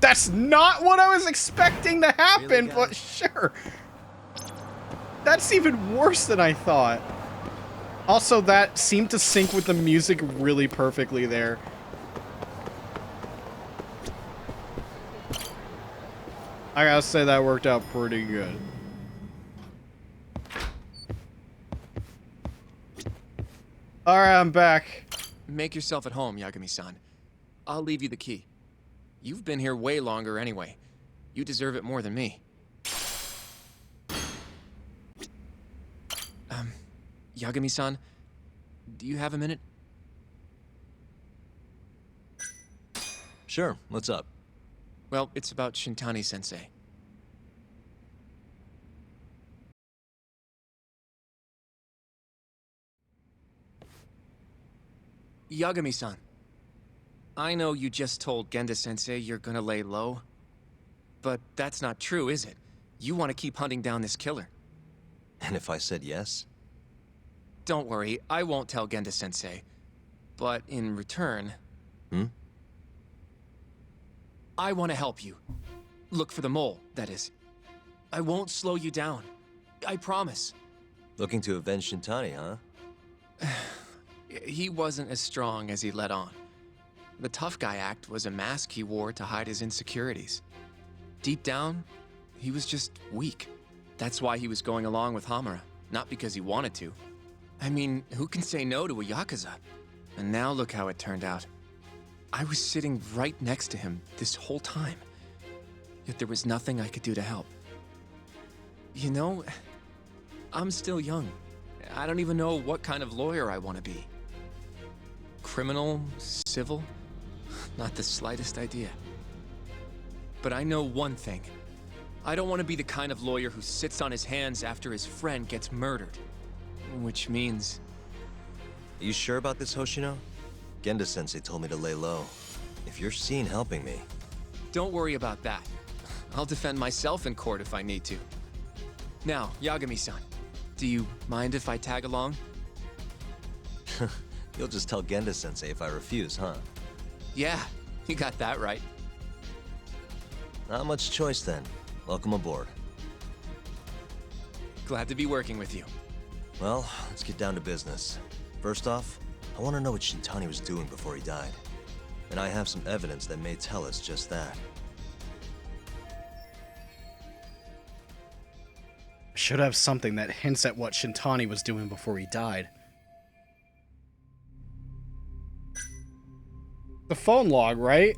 That's not what I was expecting to happen, Really, but guys? sure. That's even worse than I thought. Also, that seemed to sync with the music really perfectly there. I gotta say that worked out pretty good. Alright, I'm back. Make yourself at home, Yagami-san. I'll leave you the key. You've been here way longer anyway. You deserve it more than me. Yagami-san, do you have a minute? Sure, what's up? Well, it's about Shintani-sensei. Yagami-san, I know you just told Genda-sensei you're gonna lay low, but that's not true, is it? You want to keep hunting down this killer. And if I said yes? Don't worry, I won't tell Genda-sensei. But in return... I want to help you. Look for the mole, that is. I won't slow you down. I promise. Looking to avenge Shintani, huh? He wasn't as strong as he let on. The tough guy act was a mask he wore to hide his insecurities. Deep down, he was just weak. That's why he was going along with Hamura, not because he wanted to. I mean, who can say no to a Yakuza? And now look how it turned out. I was sitting right next to him this whole time. Yet there was nothing I could do to help. You know, I'm still young. I don't even know what kind of lawyer I want to be. Criminal? Civil? Not the slightest idea. But I know one thing. I don't want to be the kind of lawyer who sits on his hands after his friend gets murdered. Which means... Are you sure about this, Hoshino? Genda-sensei told me to lay low. If you're seen helping me... Don't worry about that. I'll defend myself in court if I need to. Now, Yagami-san, do you mind if I tag along? You'll just tell Genda-sensei if I refuse, huh? Yeah, you got that right. Not much choice then. Welcome aboard. Glad to be working with you. Well, let's get down to business. First off, I want to know what Shintani was doing before he died. And I have some evidence that may tell us just that. I should have something that hints at what Shintani was doing before he died. The phone log, right?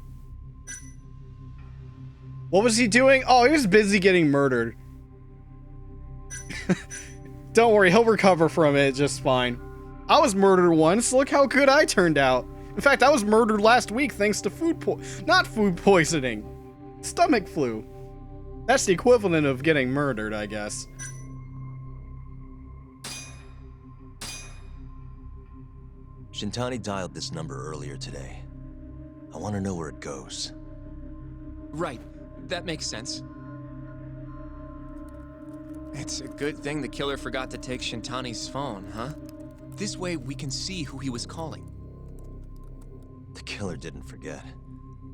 What was he doing? Oh, he was busy getting murdered. Don't worry, he'll recover from it just fine. I was murdered once. Look how good I turned out. In fact, I was murdered last week thanks to not food poisoning. Stomach flu. That's the equivalent of getting murdered, I guess. Shintani dialed this number earlier today. I want to know where it goes. Right, that makes sense. It's a good thing the killer forgot to take Shintani's phone, huh? This way we can see who he was calling. The killer didn't forget.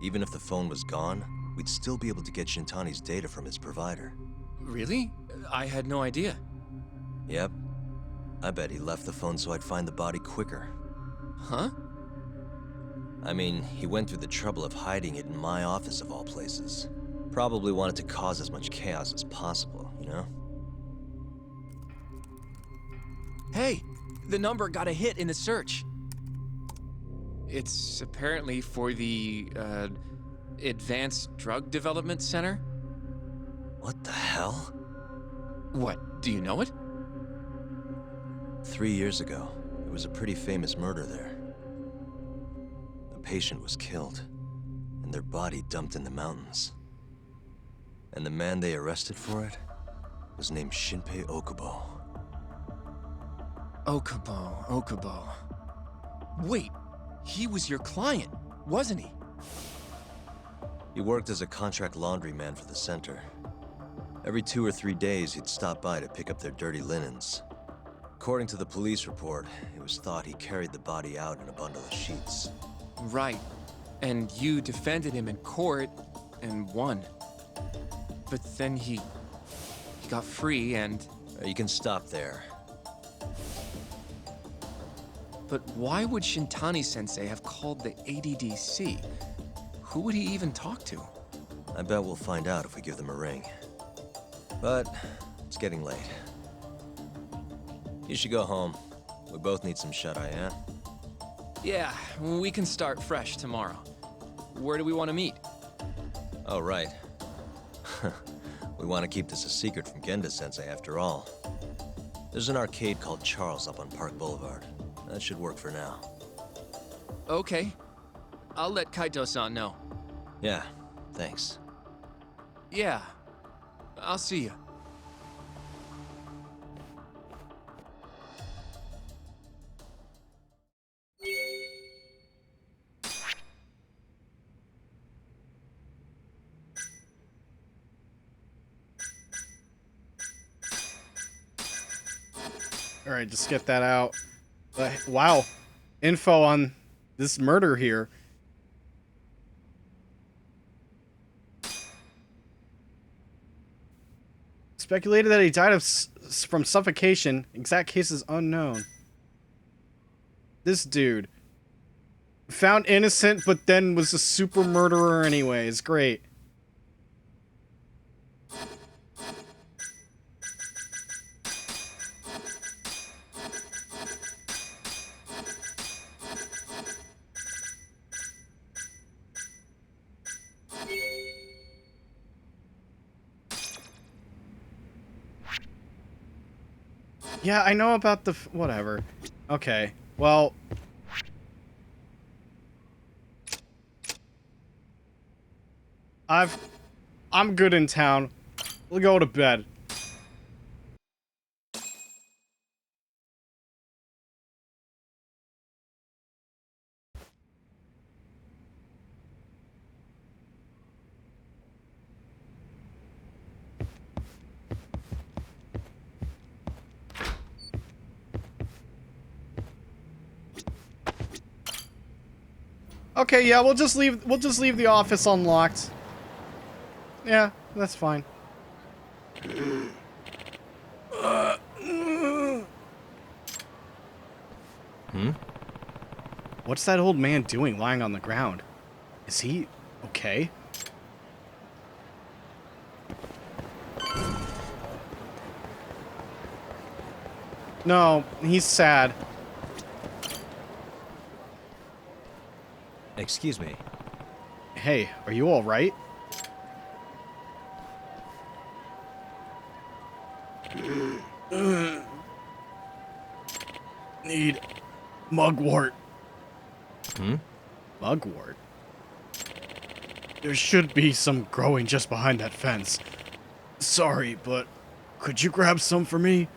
Even if the phone was gone, we'd still be able to get Shintani's data from his provider. Really? I had no idea. Yep. I bet he left the phone so I'd find the body quicker. Huh? I mean, he went through the trouble of hiding it in my office of all places. Probably wanted to cause as much chaos as possible, you know? Hey, the number got a hit in the search. It's apparently for the, Advanced Drug Development Center? What the hell? What, do you know it? 3 years ago, there was a pretty famous murder there. A patient was killed, and their body dumped in the mountains. And the man they arrested for it was named Shinpei Okubo. Okubo. Wait, he was your client, wasn't he? He worked as a contract laundryman for the center. Every 2 or 3 days, he'd stop by to pick up their dirty linens. According to the police report, it was thought he carried the body out in a bundle of sheets. Right. And you defended him in court and won. But then he got free and You can stop there. But why would Shintani-sensei have called the ADDC? Who would he even talk to? I bet we'll find out if we give them a ring. But it's getting late. You should go home. We both need some shut-eye, yeah? Yeah, we can start fresh tomorrow. Where do we want to meet? Oh, right. We want to keep this a secret from Genda-sensei after all. There's an arcade called Charles up on Park Boulevard. That should work for now. Okay. I'll let Kaito-san know. Yeah, thanks. Yeah. I'll see you. All right, just get that out. Wow, info on this murder here. Speculated that he died of from suffocation. Exact case is unknown. This dude. Found innocent, but then was a super murderer anyways. Great. Yeah, I know about the whatever. Okay, well... I'm good in town. We'll go to bed. Okay, yeah, we'll just leave the office unlocked. Yeah, that's fine. What's that old man doing lying on the ground? Is he okay? No, he's sad. Excuse me. Hey, are you all right? Need mugwort. Mugwort? There should be some growing just behind that fence. Sorry, but could you grab some for me?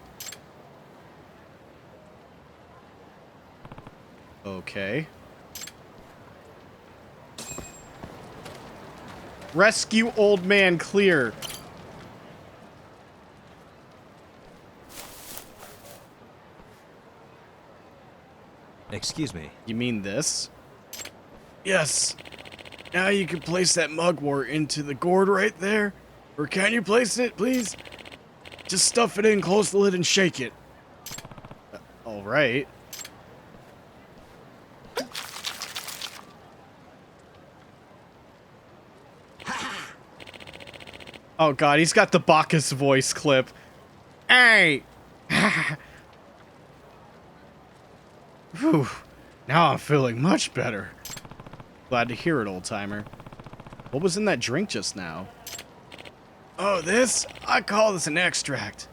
Okay. Rescue old man clear. Excuse me. You mean this? Yes. Now you can place that mugwort into the gourd right there. Or can you place it, please? Just stuff it in, close the lid, and shake it. All right. Oh god, he's got the Bacchus voice clip. Hey! Whew. Now I'm feeling much better. Glad to hear it, old-timer. What was in that drink just now? Oh, this? I call this an extract.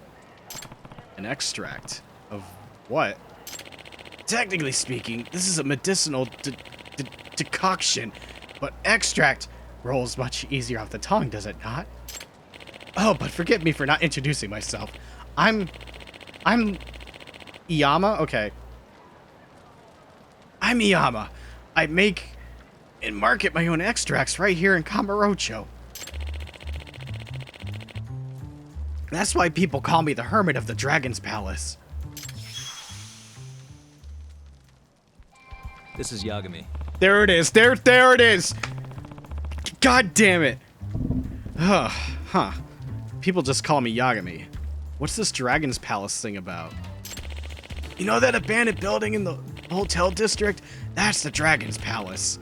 An extract? Of what? Technically speaking, this is a medicinal decoction, but extract rolls much easier off the tongue, does it not? Oh, but forgive me for not introducing myself. I'm Iyama? Okay. I'm Iyama. I make and market my own extracts right here in Kamurocho. That's why people call me the Hermit of the Dragon's Palace. This is Yagami. There it is. There it is. God damn it. Huh. People just call me Yagami. What's this Dragon's Palace thing about? You know that abandoned building in the hotel district? That's the Dragon's Palace.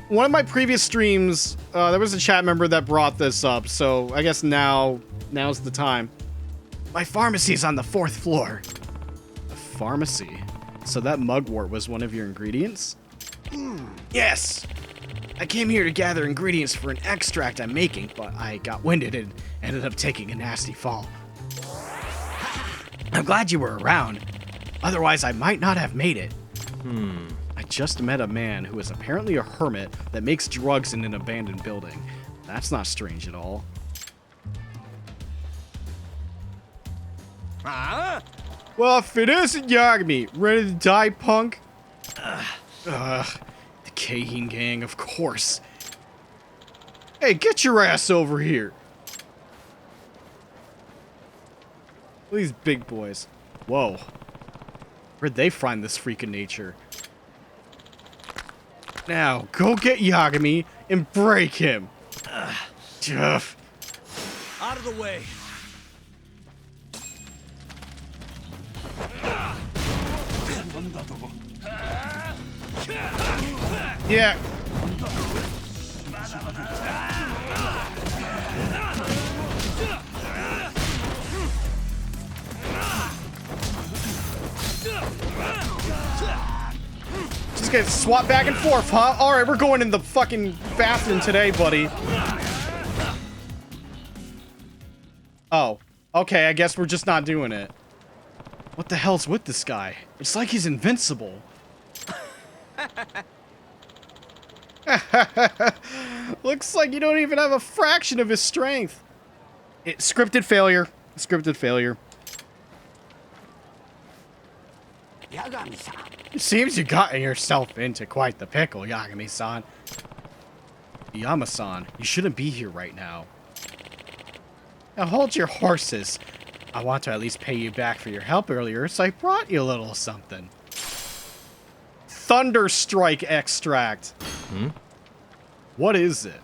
One of my previous streams, there was a chat member that brought this up, so I guess now's the time. My pharmacy's on the 4th floor. A pharmacy? So that mugwort was one of your ingredients? Yes! I came here to gather ingredients for an extract I'm making, but I got winded and ended up taking a nasty fall. I'm glad you were around. Otherwise, I might not have made it. I just met a man who is apparently a hermit that makes drugs in an abandoned building. That's not strange at all. Well, if it isn't Yagami, ready to die, punk? The Keihin gang, of course. Hey, get your ass over here. These big boys. Whoa. Where'd they find this freak of nature? Now, go get Yagami and break him. Jeff. Out of the way. Yeah. Just get swapped back and forth, huh? Alright, we're going in the fucking bathroom today, buddy. Oh. Okay, I guess we're just not doing it. What the hell's with this guy? It's like he's invincible. Looks like you don't even have a fraction of his strength. Scripted failure. Scripted failure. It seems you got yourself into quite the pickle, Yagami-san. Yama-san, you shouldn't be here right now. Now hold your horses. I want to at least pay you back for your help earlier, so I brought you a little something. Thunderstrike extract. What is it?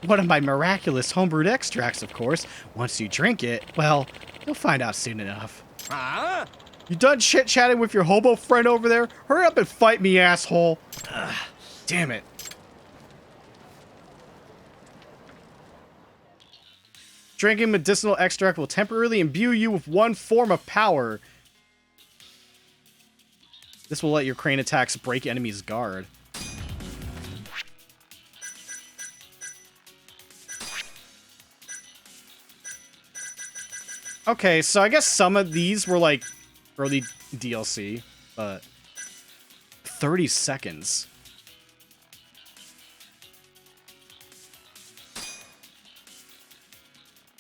One of my miraculous homebrewed extracts, of course. Once you drink it, well, you'll find out soon enough. You done chit-chatting with your hobo friend over there? Hurry up and fight me, asshole. Damn it. Drinking medicinal extract will temporarily imbue you with one form of power. This will let your crane attacks break enemies' guard. Okay, so I guess some of these were like early DLC, but 30 seconds.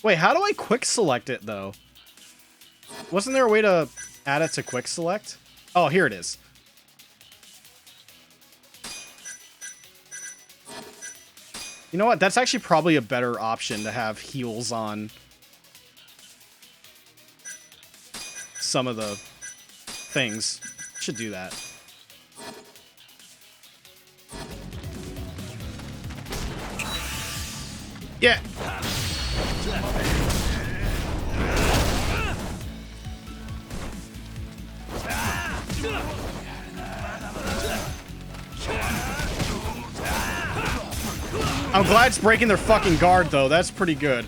Wait, how do I quick select it though? Wasn't there a way to add it to quick select? Oh, here it is. You know what? That's actually probably a better option to have heals on some of the things. Should do that. Yeah. I'm glad it's breaking their fucking guard, though. That's pretty good.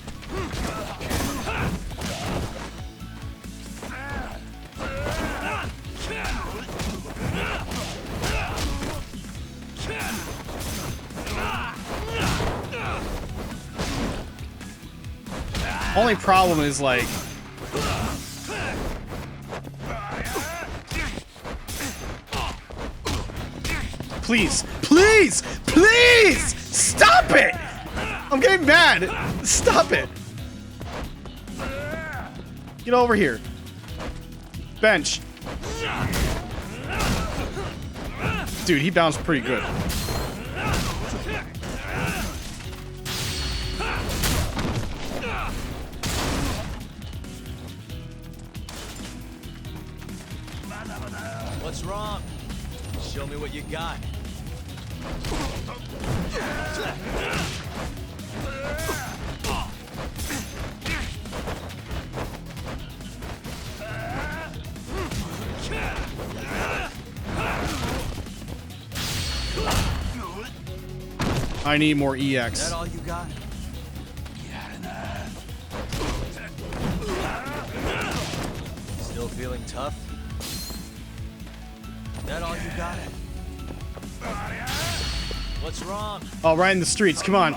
Only problem is, like... Please! Please! Please! Stop it! I'm getting mad! Stop it! Get over here. Bench. Dude, he bounced pretty good. What's wrong? Show me what you got. I need more EX. That all you got? Still feeling tough? That all you got? What's wrong? Oh, right in the streets. Come on.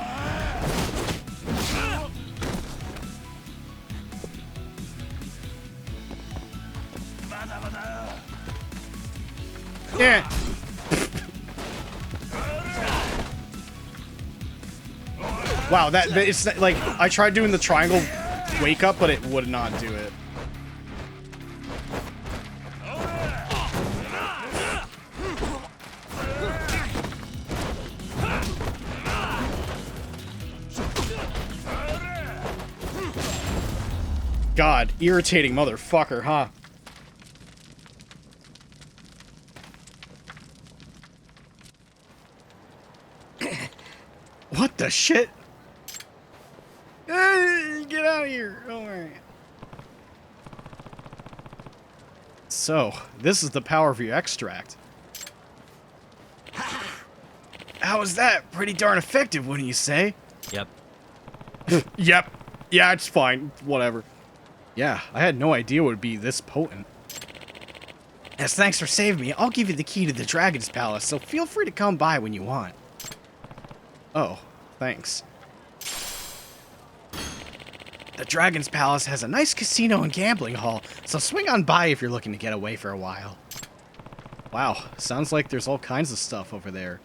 Yeah. Wow, that it's like I tried doing the triangle wake up, but it would not do it. God, irritating motherfucker, huh? What the shit? Get out of here. Don't worry. So, this is the power of your extract. How was that? Pretty darn effective, wouldn't you say? Yep. Yep. Yeah, it's fine. Whatever. Yeah, I had no idea it would be this potent. As thanks for saving me, I'll give you the key to the Dragon's Palace, so feel free to come by when you want. Oh, thanks. The Dragon's Palace has a nice casino and gambling hall, so swing on by if you're looking to get away for a while. Wow, sounds like there's all kinds of stuff over there.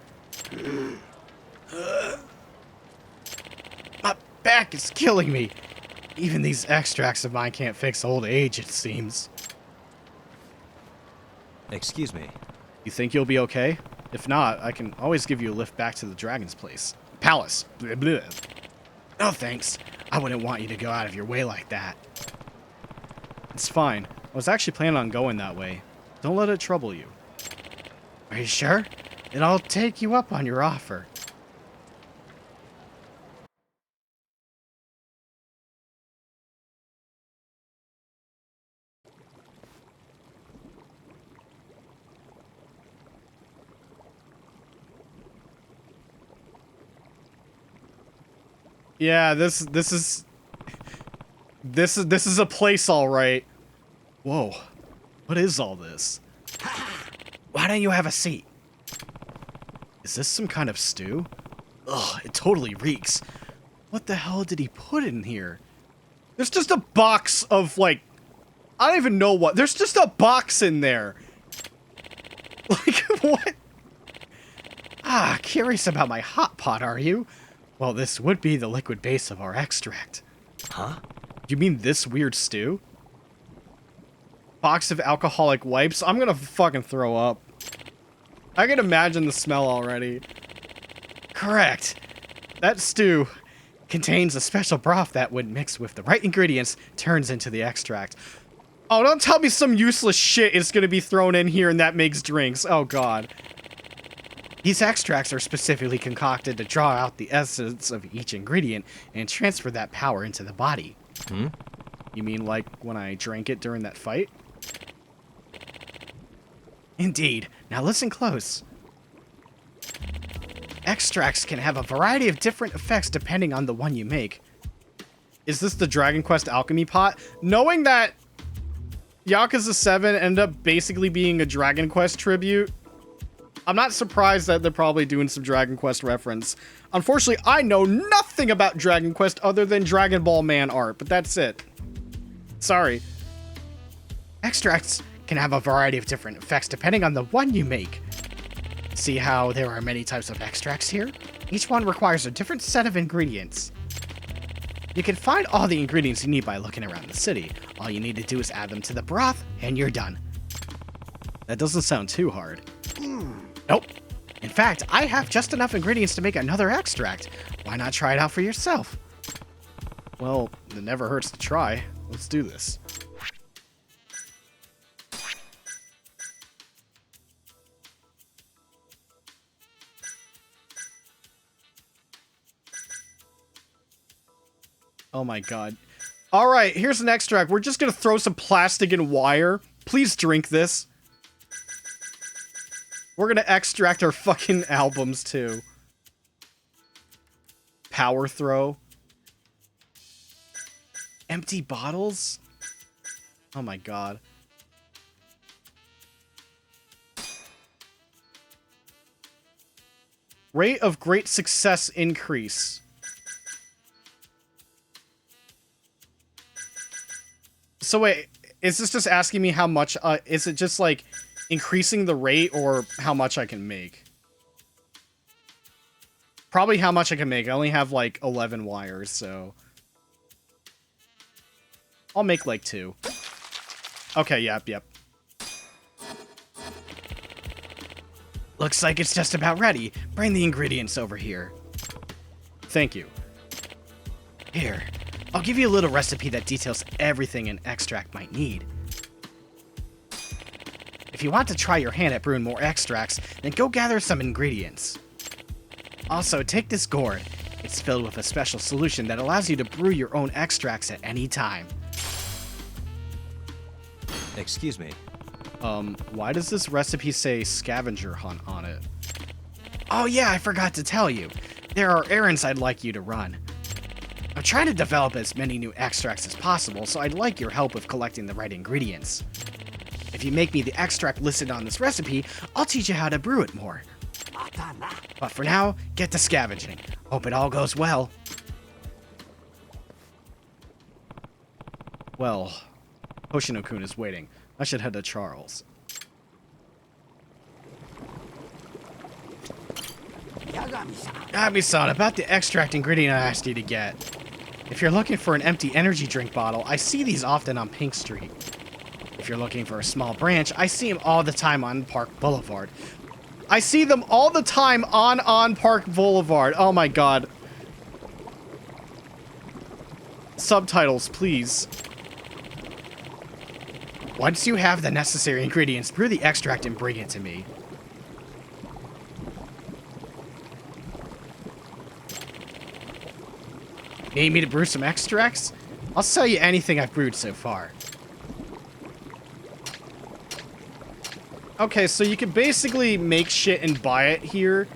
My back is killing me. Even these extracts of mine can't fix old age, it seems. Excuse me. You think you'll be okay? If not, I can always give you a lift back to the Dragon's Place. Palace. Blah, blah. No thanks. I wouldn't want you to go out of your way like that. It's fine. I was actually planning on going that way. Don't let it trouble you. Are you sure? Then I'll take you up on your offer. Yeah, this is a place, all right. Whoa, what is all this? Why don't you have a seat? Is this some kind of stew? Ugh, it totally reeks. What the hell did he put in here? There's just a box of, like, I don't even know what. There's just a box in there. Like, what? Ah, curious about my hot pot, are you? Well, this would be the liquid base of our extract. Huh? You mean this weird stew? Box of alcoholic wipes? I'm gonna fucking throw up. I can imagine the smell already. Correct. That stew contains a special broth that, when mixed with the right ingredients, turns into the extract. Oh, don't tell me some useless shit is gonna be thrown in here and that makes drinks. Oh, God. These extracts are specifically concocted to draw out the essence of each ingredient and transfer that power into the body. Hmm? You mean like when I drank it during that fight? Indeed. Now listen close. Extracts can have a variety of different effects depending on the one you make. Is this the Dragon Quest alchemy pot? Knowing that Yakuza 7 ended up basically being a Dragon Quest tribute, I'm not surprised that they're probably doing some Dragon Quest reference. Unfortunately, I know nothing about Dragon Quest other than Dragon Ball Man art, but that's it. Sorry. Extracts can have a variety of different effects depending on the one you make. See how there are many types of extracts here? Each one requires a different set of ingredients. You can find all the ingredients you need by looking around the city. All you need to do is add them to the broth, and you're done. That doesn't sound too hard. Nope. In fact, I have just enough ingredients to make another extract. Why not try it out for yourself? Well, it never hurts to try. Let's do this. Oh my god. Alright, here's an extract. We're just gonna throw some plastic and wire. Please drink this. We're gonna extract our fucking albums, too. Power throw. Empty bottles? Oh my god. Rate of great success increase. So wait, is this just asking me how much, is it just like increasing the rate or how much I can make? Probably how much I can make. I only have like 11 wires, so I'll make like 2. Okay, yep. Looks like it's just about ready. Bring the ingredients over here. Thank you. Here, I'll give you a little recipe that details everything an extract might need. If you want to try your hand at brewing more extracts, then go gather some ingredients. Also, take this gourd. It's filled with a special solution that allows you to brew your own extracts at any time. Excuse me. Why does this recipe say scavenger hunt on it? Oh yeah, I forgot to tell you. There are errands I'd like you to run. I'm trying to develop as many new extracts as possible, so I'd like your help with collecting the right ingredients. If you make me the extract listed on this recipe, I'll teach you how to brew it more. But for now, get to scavenging. Hope it all goes well. Well, Hoshino-kun is waiting. I should head to Charles. Yagami-san, about the extract ingredient I asked you to get. If you're looking for an empty energy drink bottle, I see these often on Pink Street. If you're looking for a small branch, I see them all the time on Park Boulevard. I see them all the time on Park Boulevard. Oh my god. Subtitles, please. Once you have the necessary ingredients, brew the extract and bring it to me. Need me to brew some extracts? I'll sell you anything I've brewed so far. Okay, so you can basically make shit and buy it here,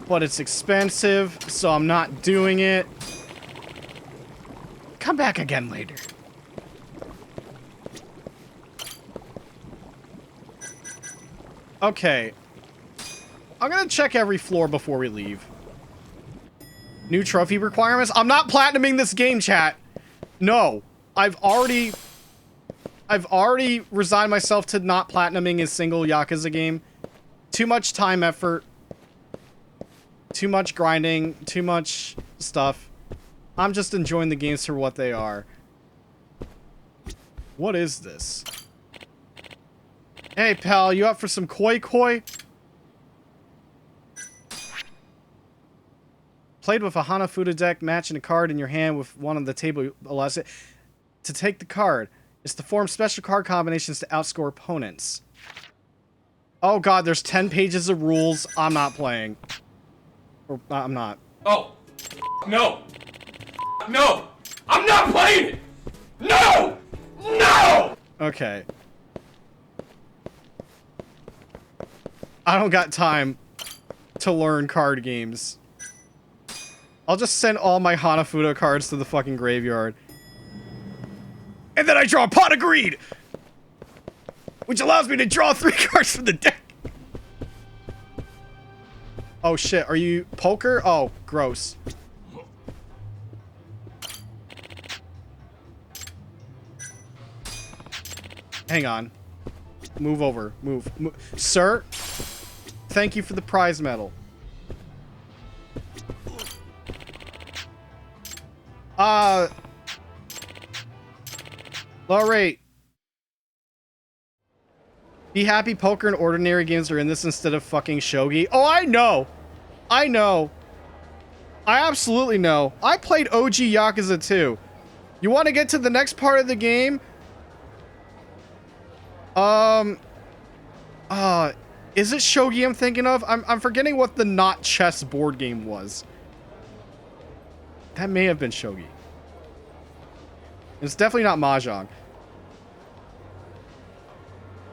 but it's expensive, so I'm not doing it. Come back again later. Okay. I'm gonna check every floor before we leave. New trophy requirements? I'm not platinuming this game, chat. No. I've already resigned myself to not platinuming a single Yakuza game. Too much time effort. Too much grinding. Too much stuff. I'm just enjoying the games for what they are. What is this? Hey, pal, you up for some koi koi? Played with a Hanafuda deck, matching a card in your hand with one on the table allows it to take the card. It's to form special card combinations to outscore opponents. Oh god, there's 10 pages of rules. I'm not playing. Or, I'm not. Oh. No. No. I'm not playing it. No. No. Okay. I don't got time to learn card games. I'll just send all my Hanafuda cards to the fucking graveyard. And then I draw a Pot of Greed! Which allows me to draw 3 cards from the deck. Oh shit, are you poker? Oh, gross. Hang on. Move over. Move. Sir? Thank you for the prize medal. Low rate. Be happy poker and ordinary games are in this instead of fucking shogi. Oh, I know. I know. I absolutely know. I played OG Yakuza 2. You want to get to the next part of the game? Is it shogi I'm thinking of? I'm forgetting what the not chess board game was. That may have been shogi. It's definitely not Mahjong.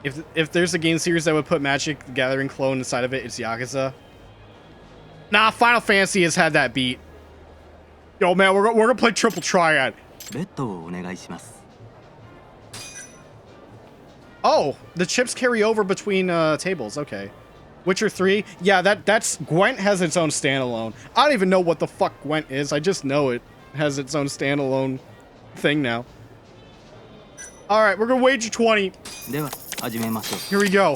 If there's a game series that would put Magic the Gathering clone inside of it, it's Yakuza. Nah, Final Fantasy has had that beat. Yo, man, we're gonna play triple triad. ベッドをお願いします。 Oh, the chips carry over between tables. Okay. Witcher 3? Yeah, that's Gwent has its own standalone. I don't even know what the fuck Gwent is. I just know it has its own standalone thing now. Alright, we're gonna wager 20. では始めましょう。 Here we go.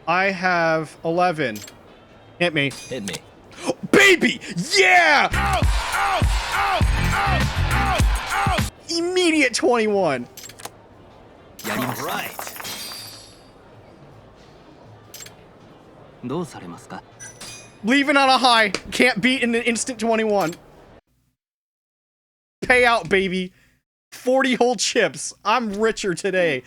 I have 11. Hit me. Hit me. Baby! Yeah! Immediate 21. やりました。 Right. どうされますか？ Leaving on a high. Can't beat in an instant 21. Payout, baby. 40 whole chips. I'm richer today.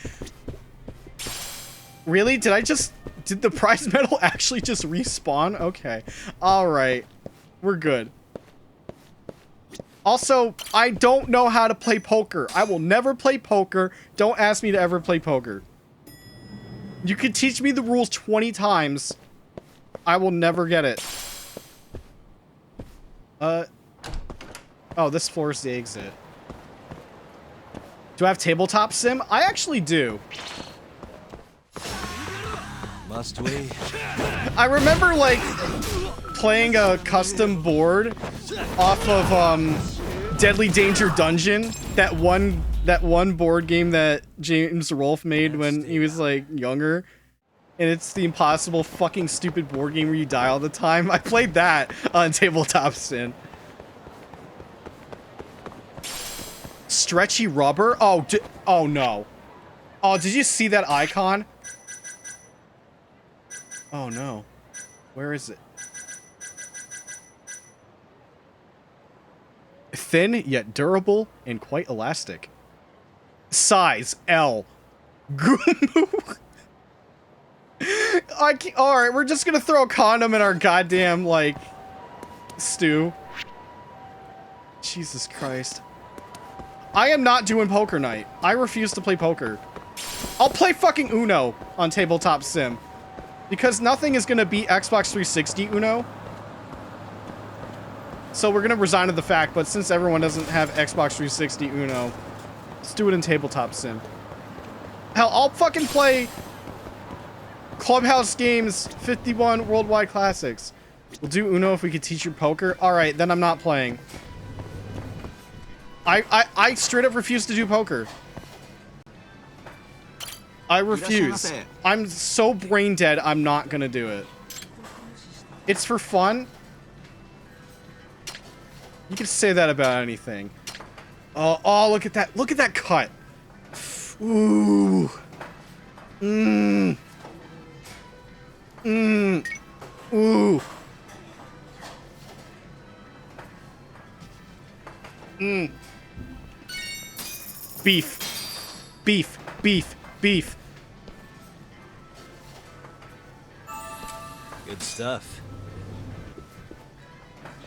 Really? Did the prize medal actually just respawn? Okay. Alright. We're good. Also, I don't know how to play poker. I will never play poker. Don't ask me to ever play poker. You could teach me the rules 20 times. I will never get it. Oh, this floor is the exit. Do I have tabletop sim? I actually do. Must we? I remember, like, playing a custom board off of, Deadly Danger Dungeon. That one board game that James Rolfe made when he was, like, younger. And it's the impossible fucking stupid board game where you die all the time. I played that on Tabletop Sim. Stretchy rubber? Oh, oh no. Oh, did you see that icon? Oh no. Where is it? Thin, yet durable, and quite elastic. Size, L. Alright, we're just gonna throw a condom in our goddamn, like, stew. Jesus Christ. I am not doing poker night. I refuse to play poker. I'll play fucking Uno on Tabletop Sim. Because nothing is gonna beat Xbox 360 Uno. So we're gonna resign to the fact, but since everyone doesn't have Xbox 360 Uno, let's do it in Tabletop Sim. Hell, I'll fucking play Clubhouse Games 51 Worldwide Classics. We'll do Uno if we could teach you poker. Alright, then I'm not playing. I straight up refuse to do poker. I refuse. I'm so brain dead, I'm not gonna do it. It's for fun. You can say that about anything. Oh, look at that. Look at that cut. Ooh. Mmm. Mmm. Ooh. Mmm. Beef. Beef. Beef. Beef. Good stuff.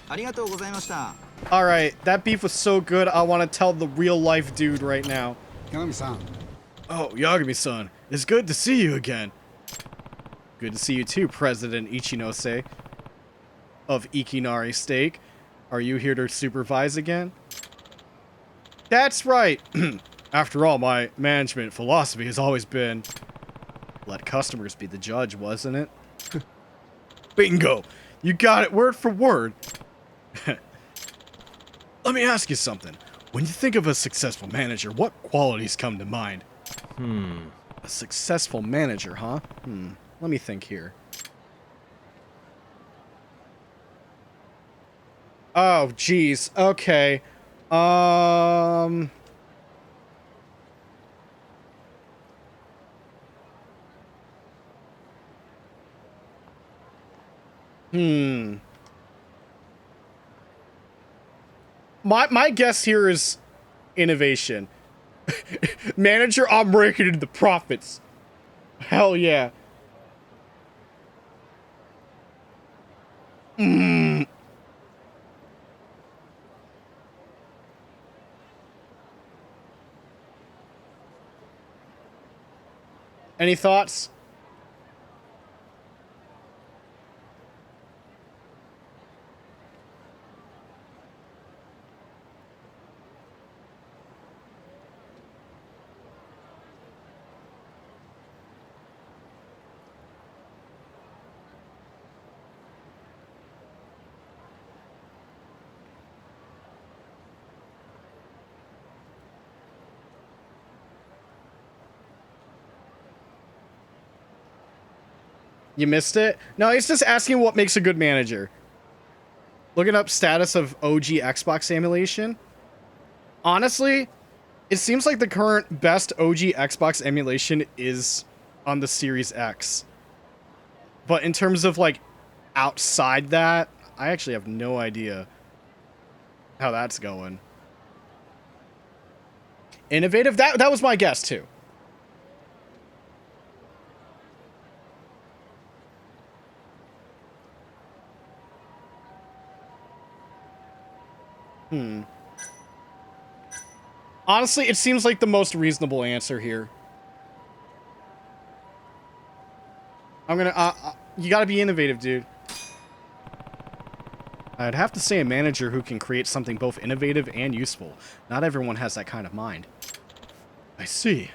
ありがとうございました。 Alright, that beef was so good, I want to tell the real life dude right now. Yagami-san. Oh, Yagami-san. It's good to see you again. Good to see you too, President Ichinose of Ikinari Steak. Are you here to supervise again? That's right. After all, my management philosophy has always been let customers be the judge, wasn't it? Bingo! You got it word for word. Let me ask you something. When you think of a successful manager, what qualities come to mind? A successful manager, huh? Let me think here. Oh, geez. Okay. My guess here is innovation. Manager, I'm raking in the profits. Hell yeah. Any thoughts? You missed it? No, it's just asking what makes a good manager. Looking up status of OG Xbox emulation. Honestly, it seems like the current best OG Xbox emulation is on the Series X. But in terms of, like, outside that, I actually have no idea how that's going. Innovative? That was my guess, too. Honestly, it seems like the most reasonable answer here. I'm gonna, you gotta be innovative, dude. I'd have to say a manager who can create something both innovative and useful. Not everyone has that kind of mind. I see.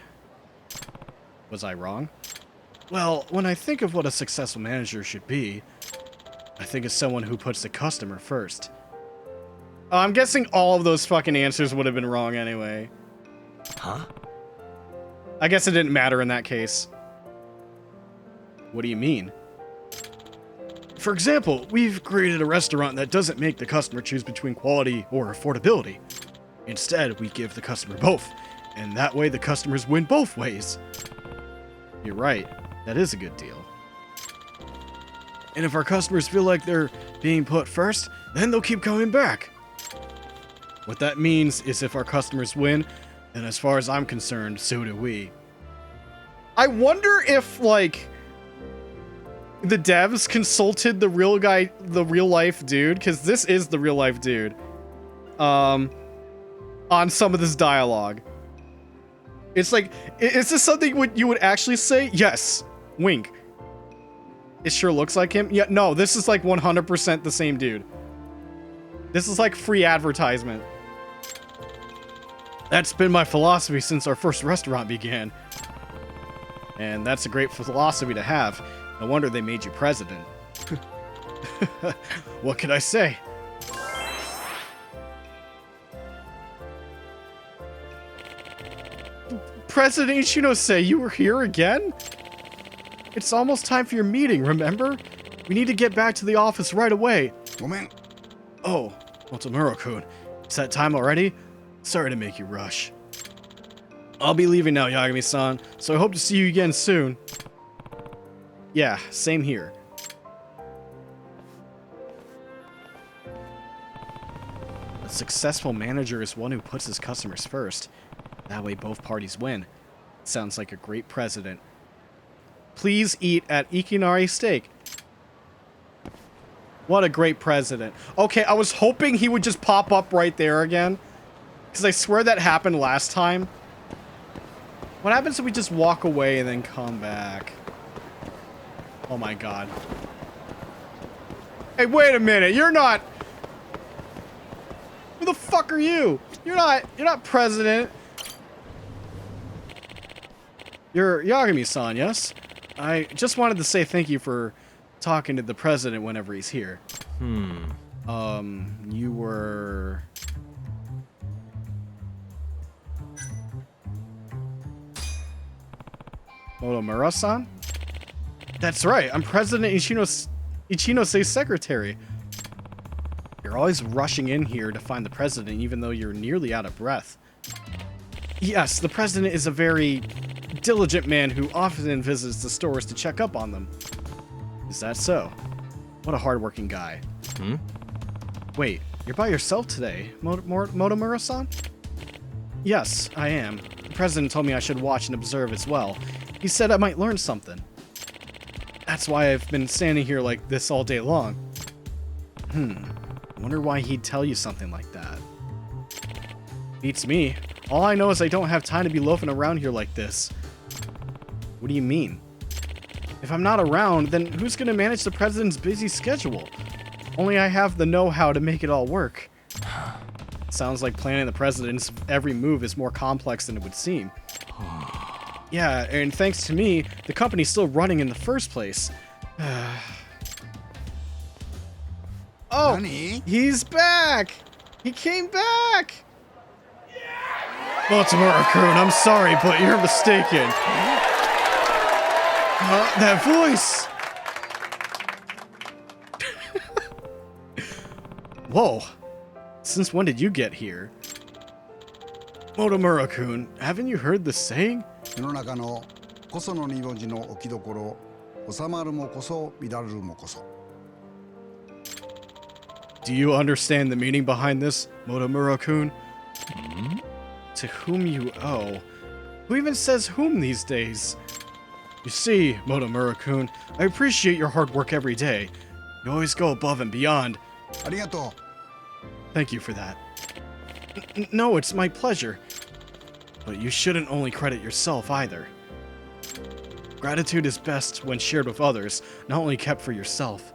Was I wrong? Well, when I think of what a successful manager should be, I think of someone who puts the customer first. I'm guessing all of those fucking answers would have been wrong anyway. Huh? I guess it didn't matter in that case. What do you mean? For example, we've created a restaurant that doesn't make the customer choose between quality or affordability. Instead, we give the customer both, and that way the customers win both ways. You're right, that is a good deal. And if our customers feel like they're being put first, then they'll keep coming back. What that means is if our customers win, then as far as I'm concerned, so do we. I wonder if, like, the devs consulted the real life dude, because this is the real life dude, on some of this dialogue. It's like, is this something you would actually say? Yes. Wink. It sure looks like him. Yeah, no, this is like 100% the same dude. This is like free advertisement. That's been my philosophy since our first restaurant began. And that's a great philosophy to have. No wonder they made you president. What can I say? President Ichinose, you were here again? It's almost time for your meeting, remember? We need to get back to the office right away. Oh, Motomura-kun. It's that time already? Sorry to make you rush. I'll be leaving now, Yagami-san, so I hope to see you again soon. Yeah, same here. A successful manager is one who puts his customers first. That way both parties win. Sounds like a great president. Please eat at Ikinari Steak. What a great president. Okay, I was hoping he would just pop up right there again. Because I swear that happened last time. What happens if we just walk away and then come back? Oh my god. Hey, wait a minute. You're not... Who the fuck are you? You're not president. You're Yagami-san, yes? I just wanted to say thank you for talking to the president whenever he's here. You were... Motomura-san? That's right, I'm President Ichinose's secretary. You're always rushing in here to find the president even though you're nearly out of breath. Yes, the president is a very diligent man who often visits the stores to check up on them. Is that so? What a hardworking guy. Wait, you're by yourself today, Motomura-san? Yes, I am. The president told me I should watch and observe as well. He said I might learn something. That's why I've been standing here like this all day long. Wonder why he'd tell you something like that. Beats me. All I know is I don't have time to be loafing around here like this. What do you mean? If I'm not around, then who's gonna manage the president's busy schedule? Only I have the know-how to make it all work. Sounds like planning the president's every move is more complex than it would seem. Yeah, and thanks to me, the company's still running in the first place. Oh, he's back! He came back! Motomura-kun, I'm sorry, but you're mistaken. That voice! Whoa. Since when did you get here? Motomura-kun, haven't you heard the saying? 世の中のこその二文字の置きどころ、収まるもこそ、乱るるもこそ。Do you understand the meaning behind this, Motomura-kun? To whom you owe. Who even says whom these days? You see, Motomura-kun, I appreciate your hard work every day. You always go above and beyond. ありがとう。 Thank you for that. No, it's my pleasure. But you shouldn't only credit yourself either. Gratitude is best when shared with others, not only kept for yourself.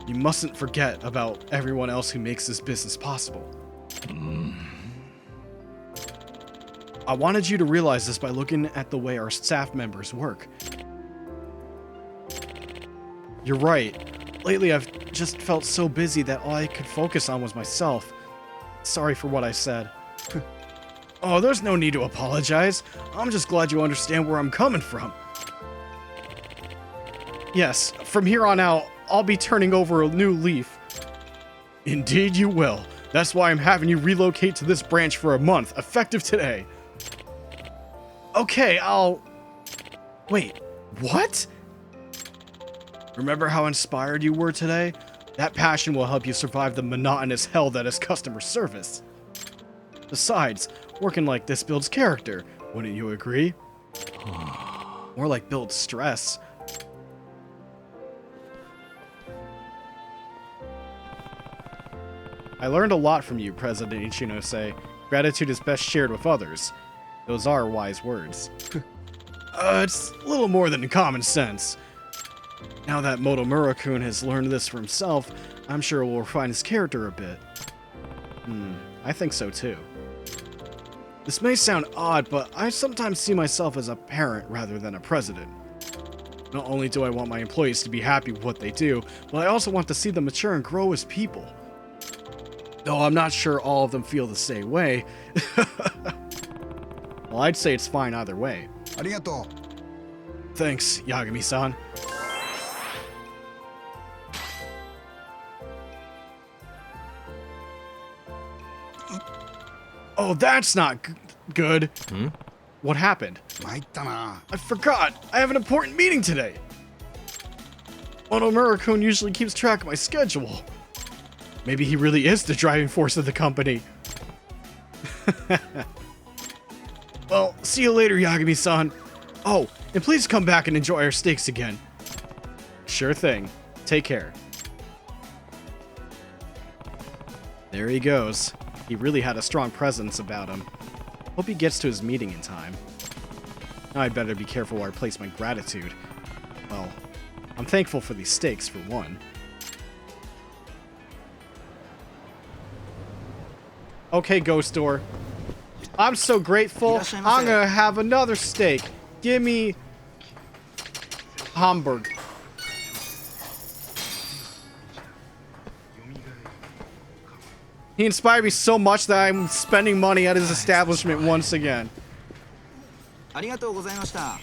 You mustn't forget about everyone else who makes this business possible. I wanted you to realize this by looking at the way our staff members work. You're right. Lately, I've just felt so busy that all I could focus on was myself. Sorry for what I said. Oh, there's no need to apologize. I'm just glad you understand where I'm coming from. Yes, from here on out, I'll be turning over a new leaf. Indeed you will. That's why I'm having you relocate to this branch for a month, effective today. Okay, Wait, what? Remember how inspired you were today? That passion will help you survive the monotonous hell that is customer service. Besides, working like this builds character, wouldn't you agree? More like builds stress. I learned a lot from you, President Ichinose. Gratitude is best shared with others. Those are wise words. It's a little more than common sense. Now that Motomura-kun has learned this for himself, I'm sure it will refine his character a bit. I think so too. This may sound odd, but I sometimes see myself as a parent rather than a president. Not only do I want my employees to be happy with what they do, but I also want to see them mature and grow as people. Though I'm not sure all of them feel the same way. Well, I'd say it's fine either way. ありがとう。 Thanks, Yagami-san. Oh, that's not good. What happened? 参ったな。 I forgot. I have an important meeting today. Motomura-kun usually keeps track of my schedule. Maybe he really is the driving force of the company. Well, see you later, Yagami-san. Oh, and please come back and enjoy our steaks again. Sure thing. Take care. There he goes. He really had a strong presence about him. Hope he gets to his meeting in time. Now I better be careful where I place my gratitude. Well, I'm thankful for these steaks, for one. Okay, Ghost Door. I'm so grateful. I'm gonna have another steak. Give me Hamburg. He inspired me so much that I'm spending money at his establishment once again. ありがとうございました。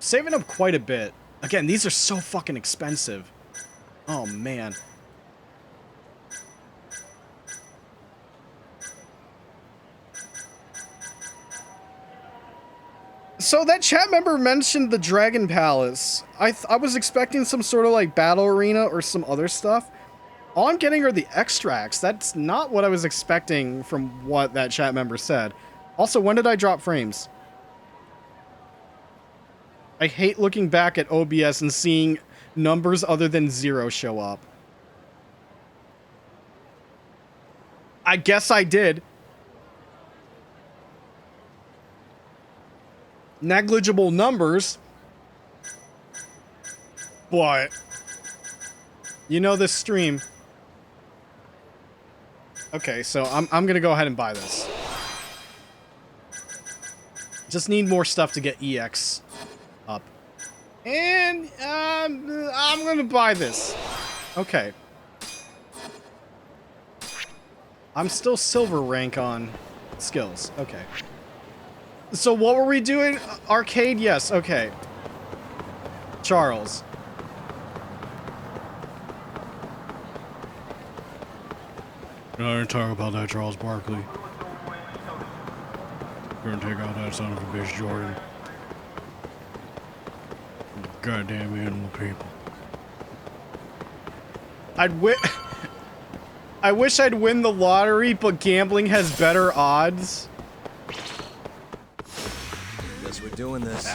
Saving up quite a bit. Again, these are so fucking expensive. Oh, man. So that chat member mentioned the Dragon Palace. I was expecting some sort of like battle arena or some other stuff. All I'm getting are the extracts. That's not what I was expecting from what that chat member said. Also, when did I drop frames? I hate looking back at OBS and seeing numbers other than 0 show up. I guess I did. Negligible numbers. But you know this stream. Okay, so I'm gonna go ahead and buy this. Just need more stuff to get EX up. And I'm gonna buy this. Okay. I'm still silver rank on skills. Okay. So what were we doing? Arcade? Yes, okay. Charles. I didn't talk about that, Charles Barkley. You're gonna take out that son of a bitch, Jordan. Goddamn animal people. I wish I'd win the lottery, but gambling has better odds. Guess we're doing this.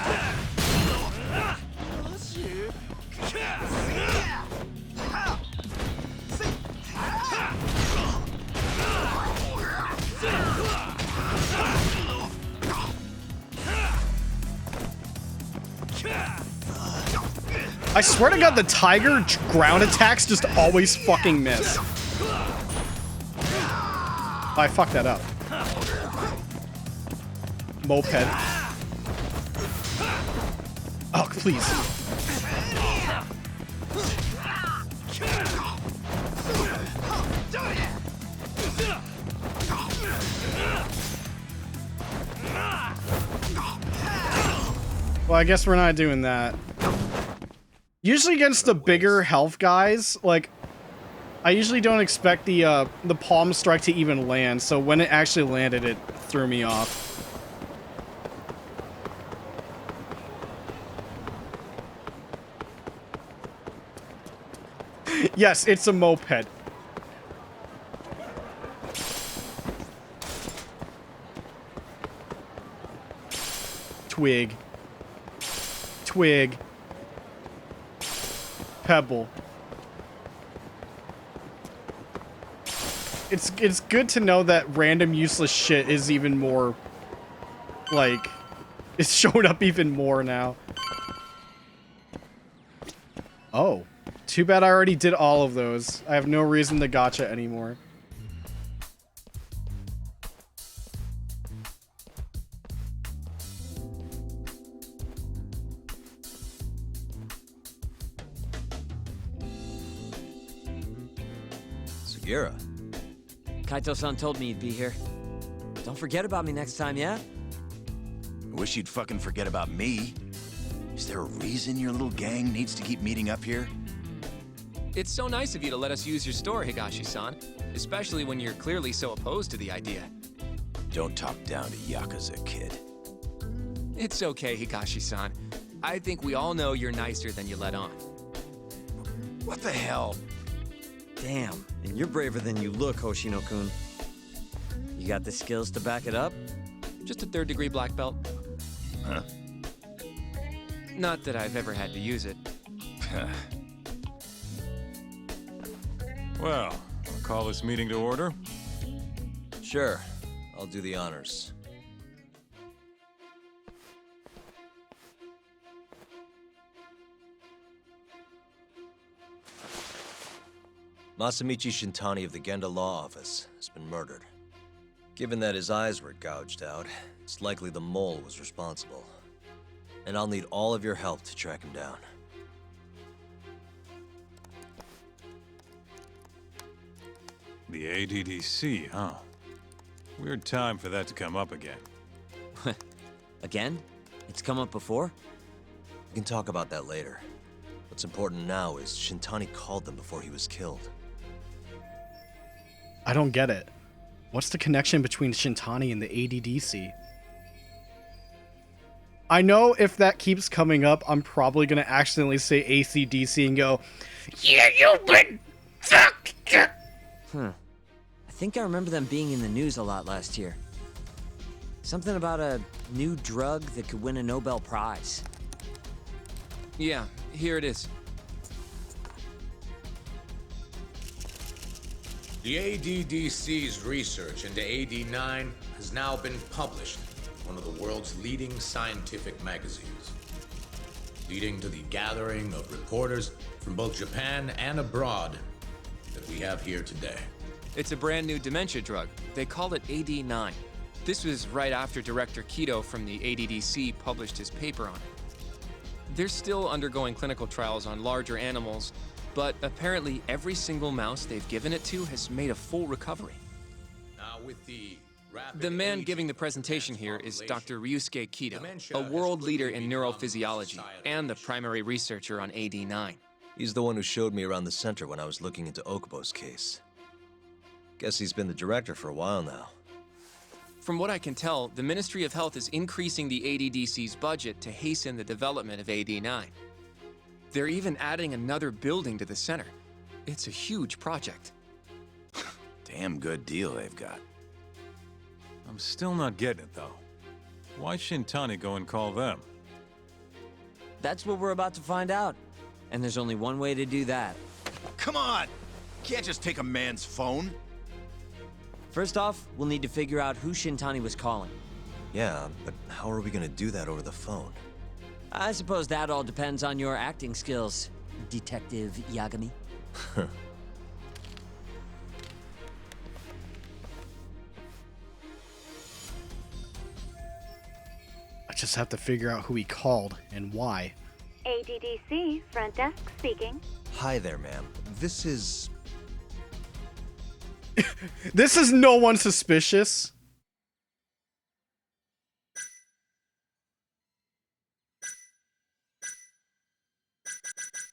I swear to God, the tiger ground attacks just always fucking miss. I fucked that up. Moped. Oh, please. Well, I guess we're not doing that. Usually against the bigger health guys, like, I usually don't expect the palm strike to even land, so when it actually landed, it threw me off. Yes, it's a moped. Twig. Twig. Pebble. It's good to know that random useless shit is even more, like, it's showing up even more now. Oh. Too bad I already did all of those. I have no reason to gotcha anymore. Sugira. Kaito-san told me you'd be here. Don't forget about me next time, yeah? I wish you'd fucking forget about me. Is there a reason your little gang needs to keep meeting up here? It's so nice of you to let us use your store, Higashi-san. Especially when you're clearly so opposed to the idea. Don't talk down to Yakuza, kid. It's okay, Higashi-san. I think we all know you're nicer than you let on. What the hell? Damn, and you're braver than you look, Hoshino-kun. You got the skills to back it up? Just a 3rd degree black belt. Huh? Not that I've ever had to use it. Well, I'll call this meeting to order. Sure, I'll do the honors. Masamichi Shintani of the Genda Law Office has been murdered. Given that his eyes were gouged out, it's likely the mole was responsible. And I'll need all of your help to track him down. The ADDC, huh? Weird time for that to come up again. Again? It's come up before? We can talk about that later. What's important now is Shintani called them before he was killed. I don't get it. What's the connection between Shintani and the ADDC? I know if that keeps coming up, I'm probably gonna accidentally say ACDC and go, yeah, you've been fucked. I think I remember them being in the news a lot last year. Something about a new drug that could win a Nobel Prize. Yeah, here it is. The ADDC's research into AD9 has now been published in one of the world's leading scientific magazines, leading to the gathering of reporters from both Japan and abroad that we have here today. It's a brand new dementia drug. They call it AD9. This was right after Director Kido from the ADDC published his paper on it. They're still undergoing clinical trials on larger animals, but apparently every single mouse they've given it to has made a full recovery. Now, with the The man giving the presentation here is Dr. Ryusuke Kido, a world leader in neurophysiology and the primary researcher on AD9. He's the one who showed me around the center when I was looking into Okubo's case. Guess he's been the director for a while now. From what I can tell, the Ministry of Health is increasing the ADDC's budget to hasten the development of AD9. They're even adding another building to the center. It's a huge project. Damn good deal they've got. I'm still not getting it, though. Why Shintani go and call them? That's what we're about to find out. And there's only one way to do that. Come on! Can't just take a man's phone. First off, we'll need to figure out who Shintani was calling. Yeah, but how are we gonna do that over the phone? I suppose that all depends on your acting skills, Detective Yagami. I just have to figure out who he called and why. ADDC, front desk speaking. Hi there, ma'am. This is... This is no one suspicious.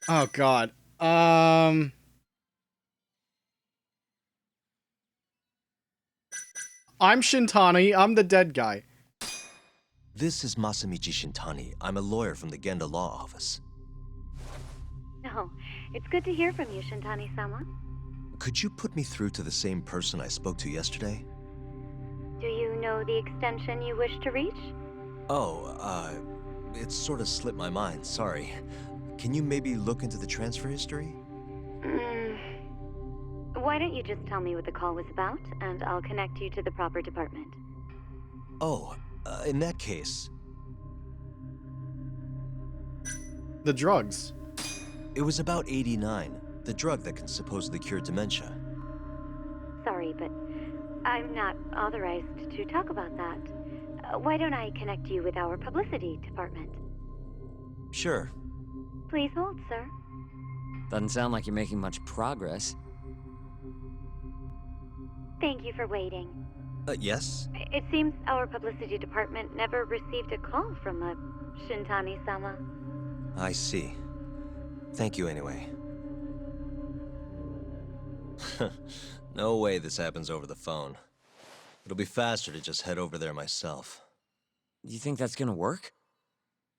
Oh god. I'm Shintani. I'm the dead guy. This is Masamichi Shintani. I'm a lawyer from the Genda Law Office. No, it's good to hear from you, Shintani-sama. Could you put me through to the same person I spoke to yesterday? Do you know the extension you wish to reach? Oh, it sort of slipped my mind, sorry. Can you maybe look into the transfer history? Why don't you just tell me what the call was about, and I'll connect you to the proper department. Oh, in that case... The drugs. It was about 89, the drug that can supposedly cure dementia. Sorry, but I'm not authorized to talk about that. Why don't I connect you with our publicity department? Sure. Please hold, sir. Doesn't sound like you're making much progress. Thank you for waiting. Yes? It seems our publicity department never received a call from a Shintani-sama. I see. Thank you anyway. No way this happens over the phone. It'll be faster to just head over there myself. You think that's gonna work?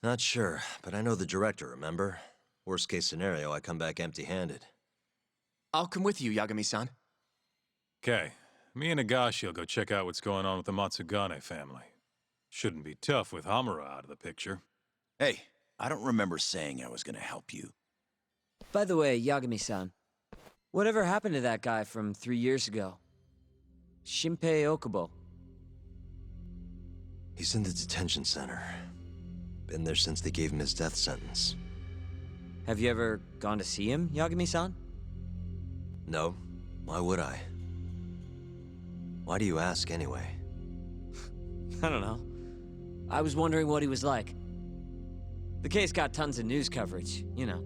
Not sure, but I know the director, remember? Worst case scenario, I come back empty-handed. I'll come with you, Yagami-san. Okay, me and Nagashi will go check out what's going on with the Matsugane family. Shouldn't be tough with Hamura out of the picture. Hey, I don't remember saying I was gonna help you. By the way, Yagami-san, whatever happened to that guy from 3 years ago? Shinpei Okubo. He's in the detention center. Been there since they gave him his death sentence. Have you ever gone to see him, Yagami-san? No. Why would I? Why do you ask anyway? I don't know. I was wondering what he was like. The case got tons of news coverage, you know.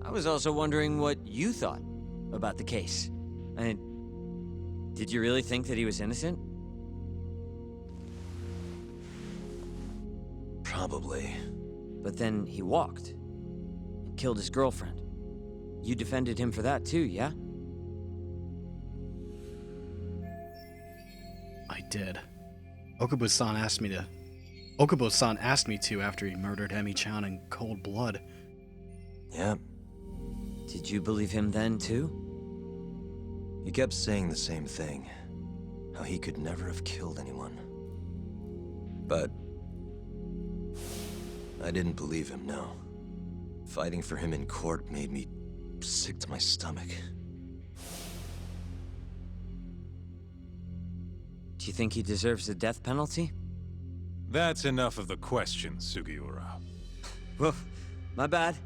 I was also wondering what you thought about the case. I mean, did you really think that he was innocent? Probably. But then he walked and killed his girlfriend. You defended him for that too, yeah? I did. Okubo-san asked me to. Okubo-san asked me to after he murdered Emi-chan in cold blood. Yeah. Did you believe him then too? He kept saying the same thing. How he could never have killed anyone. But I didn't believe him, no. Fighting for him in court made me sick to my stomach. Do you think he deserves the death penalty? That's enough of the questions, Sugiura. Whoa, my bad.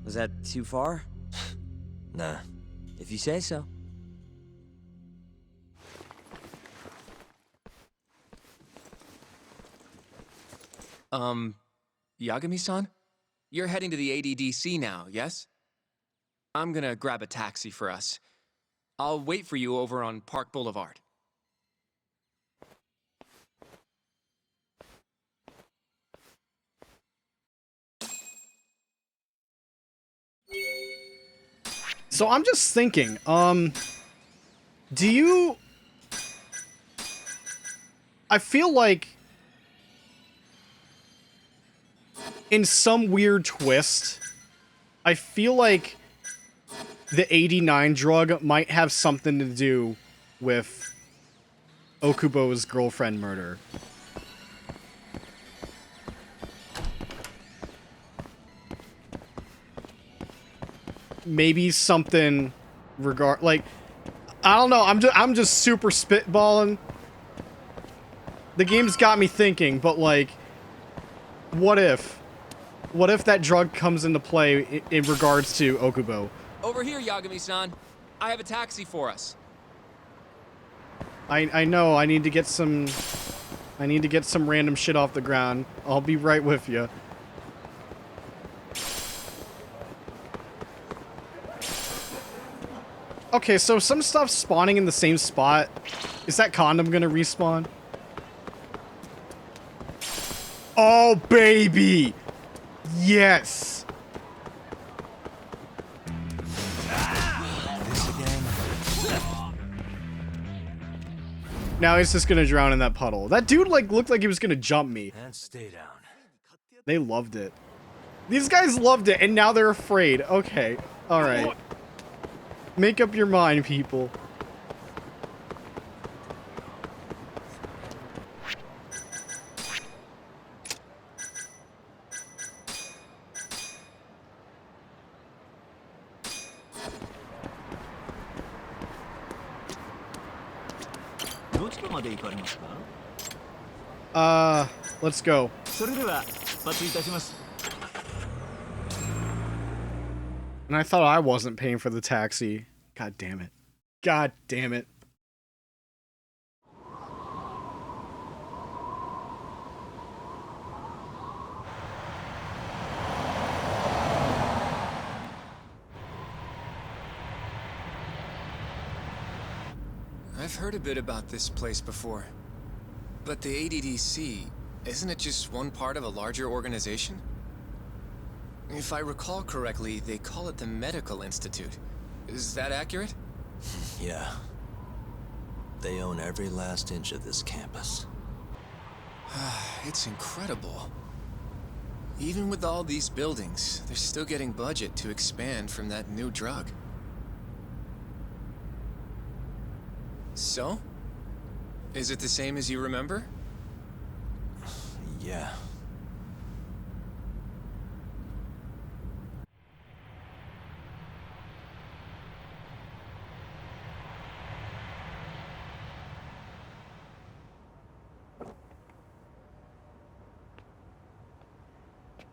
Was that too far? Nah. If you say so. Yagami-san? You're heading to the ADDC now, yes? I'm gonna grab a taxi for us. I'll wait for you over on Park Boulevard. So I'm just thinking, do you... I feel like in some weird twist, I feel like the 89 drug might have something to do with Okubo's girlfriend murder. Maybe something like, I don't know, I'm just super spitballing. The game's got me thinking, but like, what if that drug comes into play in regards to Okubo? Over here, Yagami-san. I have a taxi for us. I know, I need to get some random shit off the ground. I'll be right with you. Okay, so some stuff spawning in the same spot. Is that condom gonna respawn? Oh, baby! Yes! Now he's just gonna drown in that puddle. That dude, like, looked like he was gonna jump me. And stay down. They loved it. These guys loved it, and now they're afraid. Okay. Alright. Make up your mind, people. Let's go. And I thought I wasn't paying for the taxi. God damn it. God damn it. I've heard a bit about this place before. But the ADDC, isn't it just one part of a larger organization? If I recall correctly, they call it the Medical Institute. Is that accurate? Yeah. They own every last inch of this campus. It's incredible. Even with all these buildings, they're still getting budget to expand from that new drug. So? Is it the same as you remember? Yeah.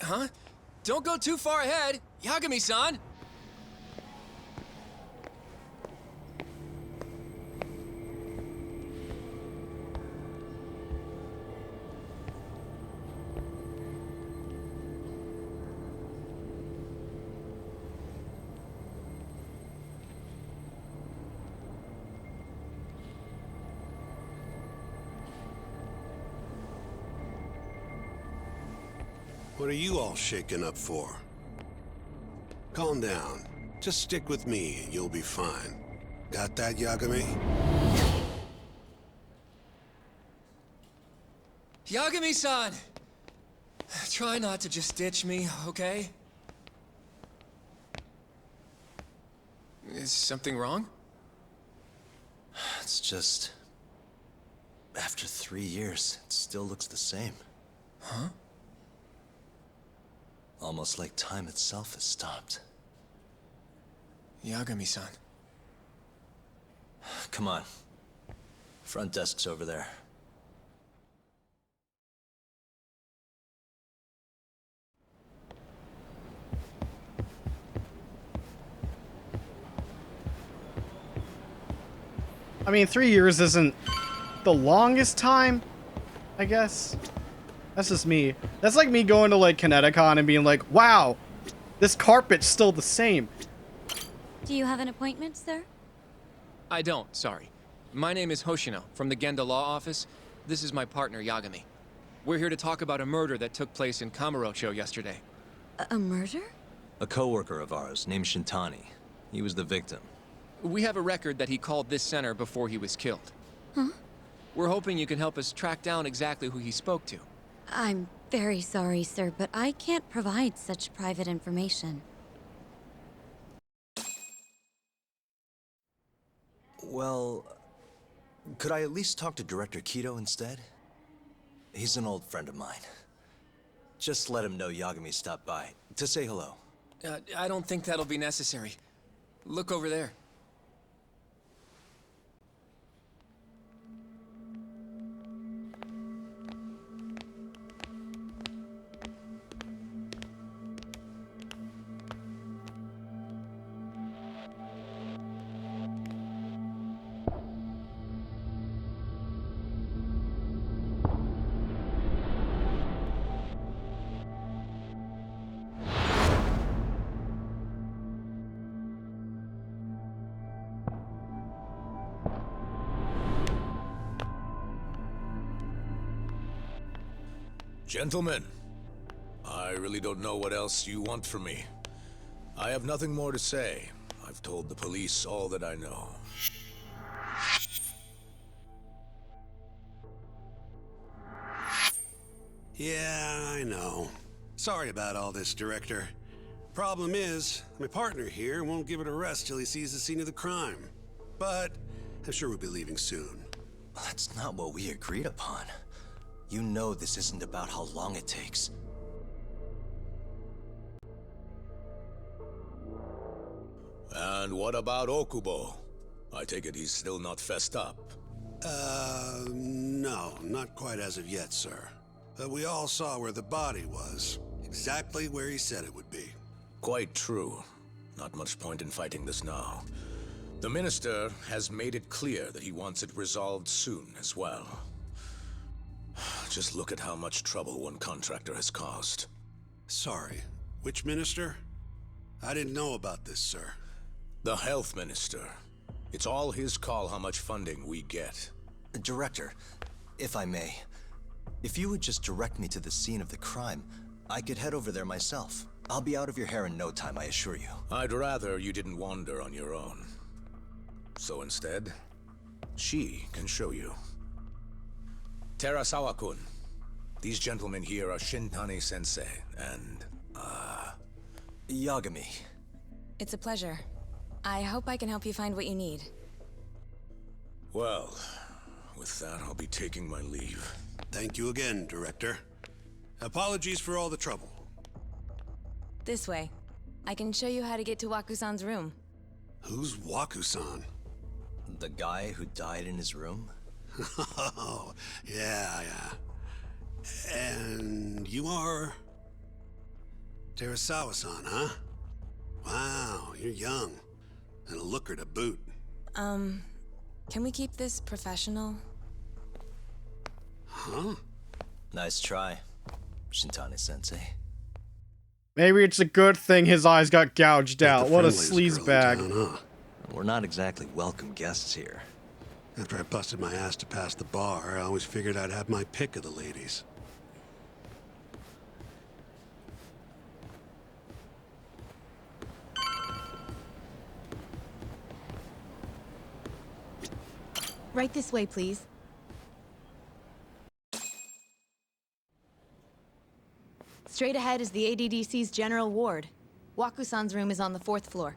Huh? Don't go too far ahead, Yagami-san! What are you all shaken up for? Calm down. Just stick with me and you'll be fine. Got that, Yagami? Yagami-san! Try not to just ditch me, okay? Is something wrong? It's just... after 3 years, it still looks the same. Huh? Almost like time itself has stopped. Yagami-san. Come on. Front desk's over there. I mean, 3 years isn't the longest time, I guess. That's just me. That's like me going to, like, Kineticon and being like, wow, this carpet's still the same. Do you have an appointment, sir? I don't, sorry. My name is Hoshino, from the Genda Law Office. This is my partner, Yagami. We're here to talk about a murder that took place in Kamurocho yesterday. A murder? A coworker of ours named Shintani. He was the victim. We have a record that he called this center before he was killed. Huh? We're hoping you can help us track down exactly who he spoke to. I'm very sorry, sir, but I can't provide such private information. Well, could I at least talk to Director Kido instead? He's an old friend of mine. Just let him know Yagami stopped by, to say hello. I don't think that'll be necessary. Look over there. Gentlemen, I really don't know what else you want from me. I have nothing more to say. I've told the police all that I know. Yeah, I know. Sorry about all this, Director. Problem is, my partner here won't give it a rest till he sees the scene of the crime. But I'm sure we'll be leaving soon. That's not what we agreed upon. You know this isn't about how long it takes. And what about Okubo? I take it he's still not fessed up. No, not quite as of yet, sir. But we all saw where the body was. Exactly where he said it would be. Quite true. Not much point in fighting this now. The Minister has made it clear that he wants it resolved soon as well. Just look at how much trouble one contractor has caused. Sorry, which minister? I didn't know about this, sir. The Health Minister. It's all his call how much funding we get. Director, if I may, if you would just direct me to the scene of the crime, I could head over there myself. I'll be out of your hair in no time, I assure you. I'd rather you didn't wander on your own. So instead, she can show you. Terasawa-kun, these gentlemen here are Shintani-sensei and, Yagami. It's a pleasure. I hope I can help you find what you need. Well, with that, I'll be taking my leave. Thank you again, Director. Apologies for all the trouble. This way. I can show you how to get to Waku-san's room. Who's Waku-san? The guy who died in his room? Oh, yeah. And you are... Terasawa-san, huh? Wow, you're young. And a looker to boot. Can we keep this professional? Huh? Nice try, Shintani-sensei. Maybe it's a good thing his eyes got gouged out. What a sleazebag. Huh? We're not exactly welcome guests here. After I busted my ass to pass the bar, I always figured I'd have my pick of the ladies. Right this way, please. Straight ahead is the ADDC's general ward. Waku-san's room is on the 4th floor.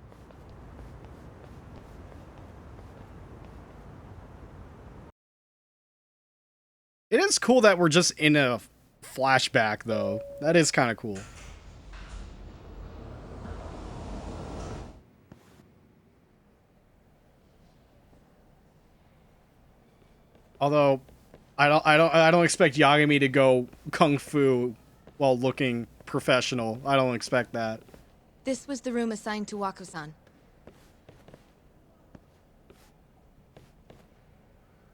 It is cool that we're just in a flashback, though. That is kind of cool. Although, I don't expect Yagami to go kung fu while looking professional. I don't expect that. This was the room assigned to Waku-san.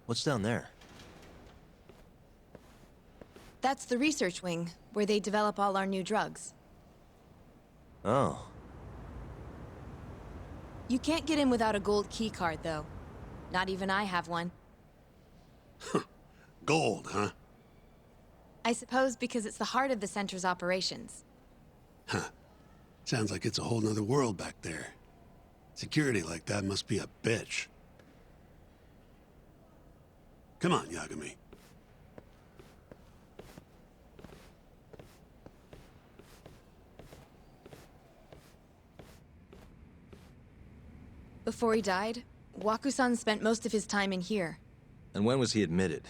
What's down there? That's the research wing, where they develop all our new drugs. Oh. You can't get in without a gold key card, though. Not even I have one. Gold, huh? I suppose because it's the heart of the center's operations. Huh. Sounds like it's a whole nother world back there. Security like that must be a bitch. Come on, Yagami. Before he died, Waku-san spent most of his time in here. And when was he admitted?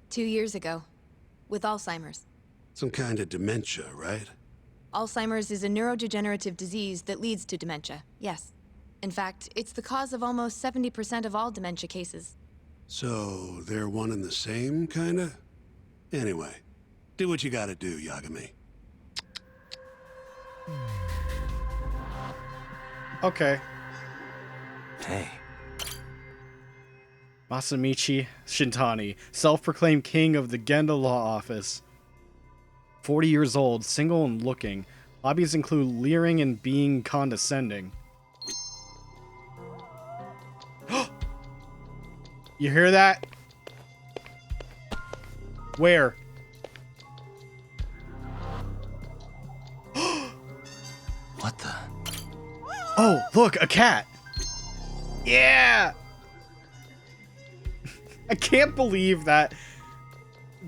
2 years ago. With Alzheimer's. Some kind of dementia, right? Alzheimer's is a neurodegenerative disease that leads to dementia, yes. In fact, it's the cause of almost 70% of all dementia cases. So, they're one and the same, kinda? Anyway, do what you gotta do, Yagami. Okay. Hey. Masamichi Shintani, self-proclaimed king of the Genda Law Office. 40 years old, single and looking. Hobbies include leering and being condescending. You hear that? Where? What the? Oh, look, a cat. Yeah! I can't believe that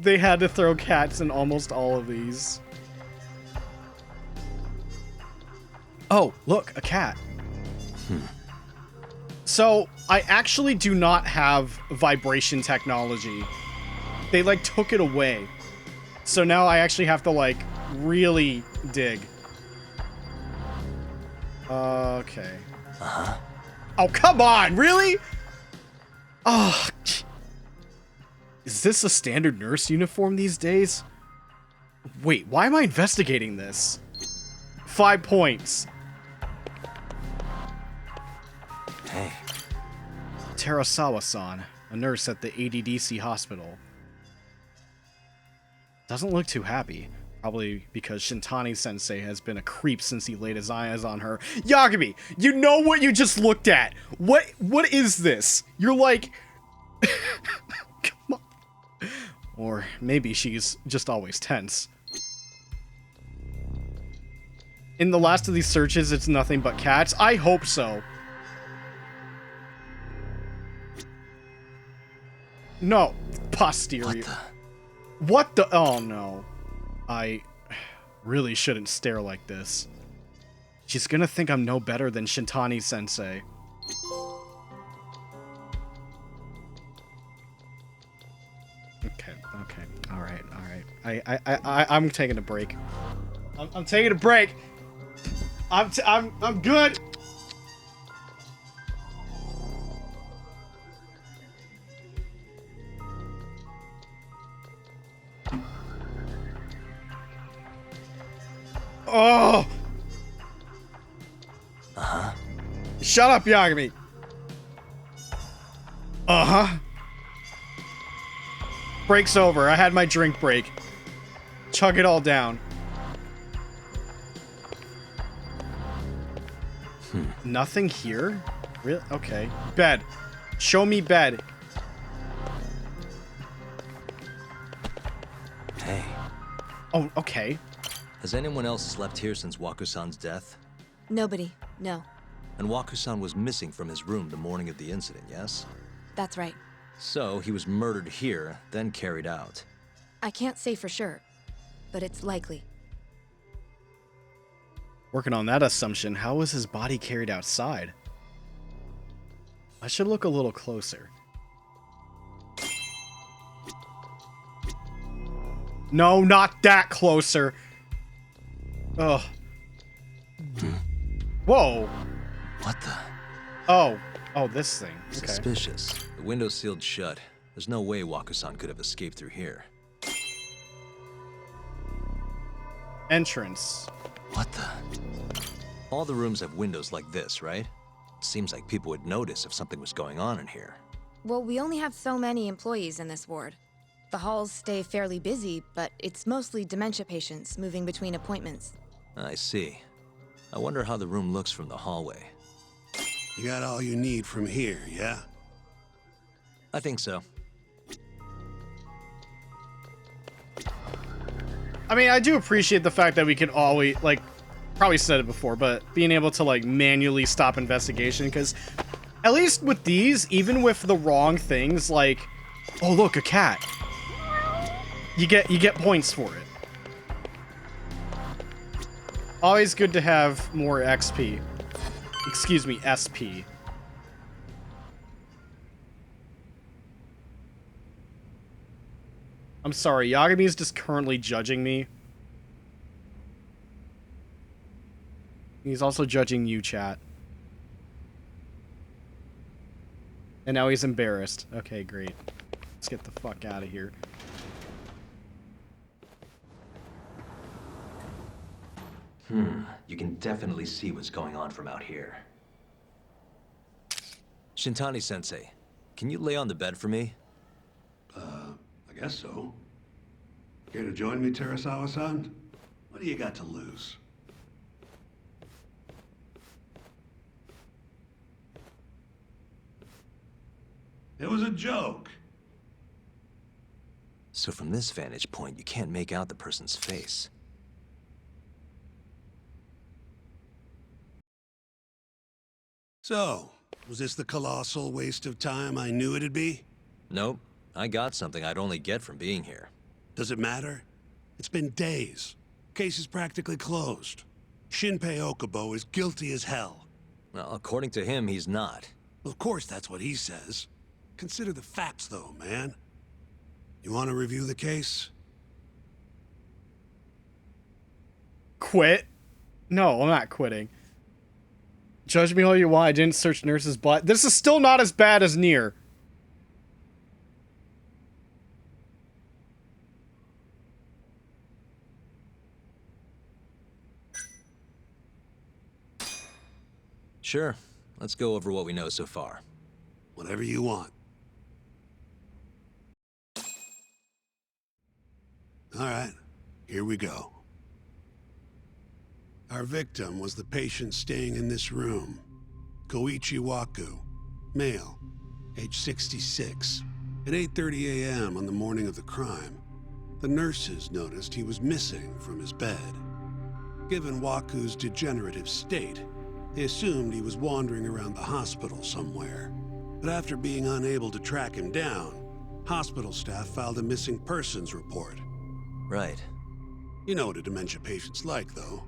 they had to throw cats in almost all of these. Oh, look, a cat. So, I actually do not have vibration technology. They, like, took it away. So now I actually have to, like, really dig. Okay. Uh-huh. Oh, come on! Really? Oh, is this a standard nurse uniform these days? Wait, why am I investigating this? 5 points. Hey. Terasawa-san, a nurse at the ADDC hospital. Doesn't look too happy. Probably because Shintani-sensei has been a creep since he laid his eyes on her. Yagami, you know what you just looked at? What is this? You're like... Come on. Or maybe she's just always tense. In the last of these searches, it's nothing but cats. I hope so. No. Posterior. What the? Oh, no. I really shouldn't stare like this. She's gonna think I'm no better than Shintani-sensei. Okay. All right. I'm taking a break. I'm taking a break. I'm good. Oh! Uh-huh. Shut up, Yagami! Uh-huh. Break's over. I had my drink break. Chug it all down. Nothing here? Really? Okay. Bed. Show me bed. Hey. Oh, okay. Has anyone else slept here since Waku-san's death? Nobody, no. And Waku-san was missing from his room the morning of the incident, yes? That's right. So, he was murdered here, then carried out. I can't say for sure, but it's likely. Working on that assumption, how was his body carried outside? I should look a little closer. No, not that closer. Ugh. Whoa. What the? Oh, this thing. Okay. Suspicious. The window's sealed shut. There's no way Waku-san could have escaped through here. Entrance. What the? All the rooms have windows like this, right? It seems like people would notice if something was going on in here. Well, we only have so many employees in this ward. The halls stay fairly busy, but it's mostly dementia patients moving between appointments. I see. I wonder how the room looks from the hallway. You got all you need from here, yeah? I think so. I mean, I do appreciate the fact that we can always, like, probably said it before, but being able to, like, manually stop investigation, because at least with these, even with the wrong things, like, oh, look, a cat. You get points for it. Always good to have more XP. Excuse me, SP. I'm sorry, Yagami's just currently judging me. He's also judging you, chat. And now he's embarrassed. Okay, great. Let's get the fuck out of here. You can definitely see what's going on from out here. Shintani-sensei, can you lay on the bed for me? I guess so. Care to join me, Terasawa-san? What do you got to lose? It was a joke. So from this vantage point, you can't make out the person's face. So, was this the colossal waste of time I knew it'd be? Nope. I got something I'd only get from being here. Does it matter? It's been days. Case is practically closed. Shinpei Okubo is guilty as hell. Well, according to him, he's not. Of course that's what he says. Consider the facts, though, man. You want to review the case? Quit? No, I'm not quitting. Judge me all you want, I didn't search Nurse's butt. This is still not as bad as Nier. Sure. Let's go over what we know so far. Whatever you want. All right, here we go. Our victim was the patient staying in this room. Koichi Waku, male, age 66. At 8:30 a.m. on the morning of the crime, the nurses noticed he was missing from his bed. Given Waku's degenerative state, they assumed he was wandering around the hospital somewhere. But after being unable to track him down, hospital staff filed a missing persons report. Right. You know what a dementia patient's like, though.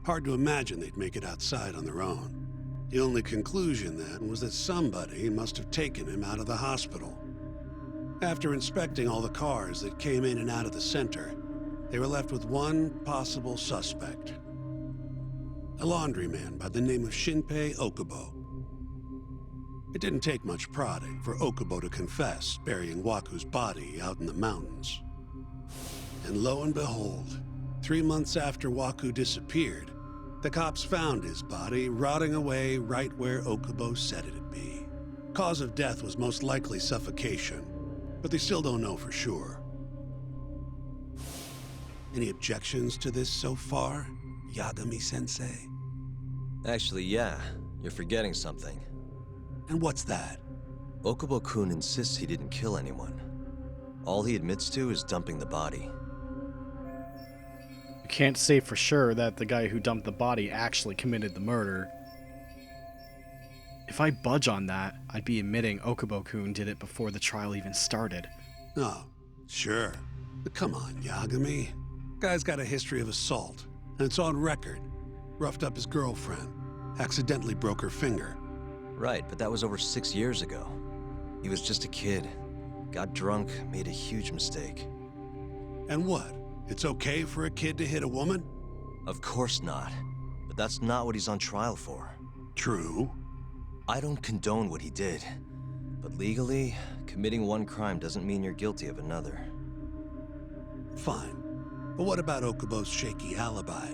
Hard to imagine they'd make it outside on their own. The only conclusion then was that somebody must have taken him out of the hospital. After inspecting all the cars that came in and out of the center, they were left with one possible suspect. A laundryman by the name of Shinpei Okubo. It didn't take much prodding for Okubo to confess burying Waku's body out in the mountains. And lo and behold, 3 months after Waku disappeared, the cops found his body rotting away right where Okubo said it'd be. Cause of death was most likely suffocation, but they still don't know for sure. Any objections to this so far, Yagami-sensei? Actually, yeah. You're forgetting something. And what's that? Okubo-kun insists he didn't kill anyone. All he admits to is dumping the body. You can't say for sure that the guy who dumped the body actually committed the murder. If I budge on that, I'd be admitting Okubo-kun did it before the trial even started. Oh, sure. But come on, Yagami. Guy's got a history of assault, and it's on record. Roughed up his girlfriend. Accidentally broke her finger. Right, but that was over 6 years ago. He was just a kid. Got drunk, made a huge mistake. And what? It's okay for a kid to hit a woman? Of course not. But that's not what he's on trial for. True. I don't condone what he did. But legally, committing one crime doesn't mean you're guilty of another. Fine. But what about Okubo's shaky alibi?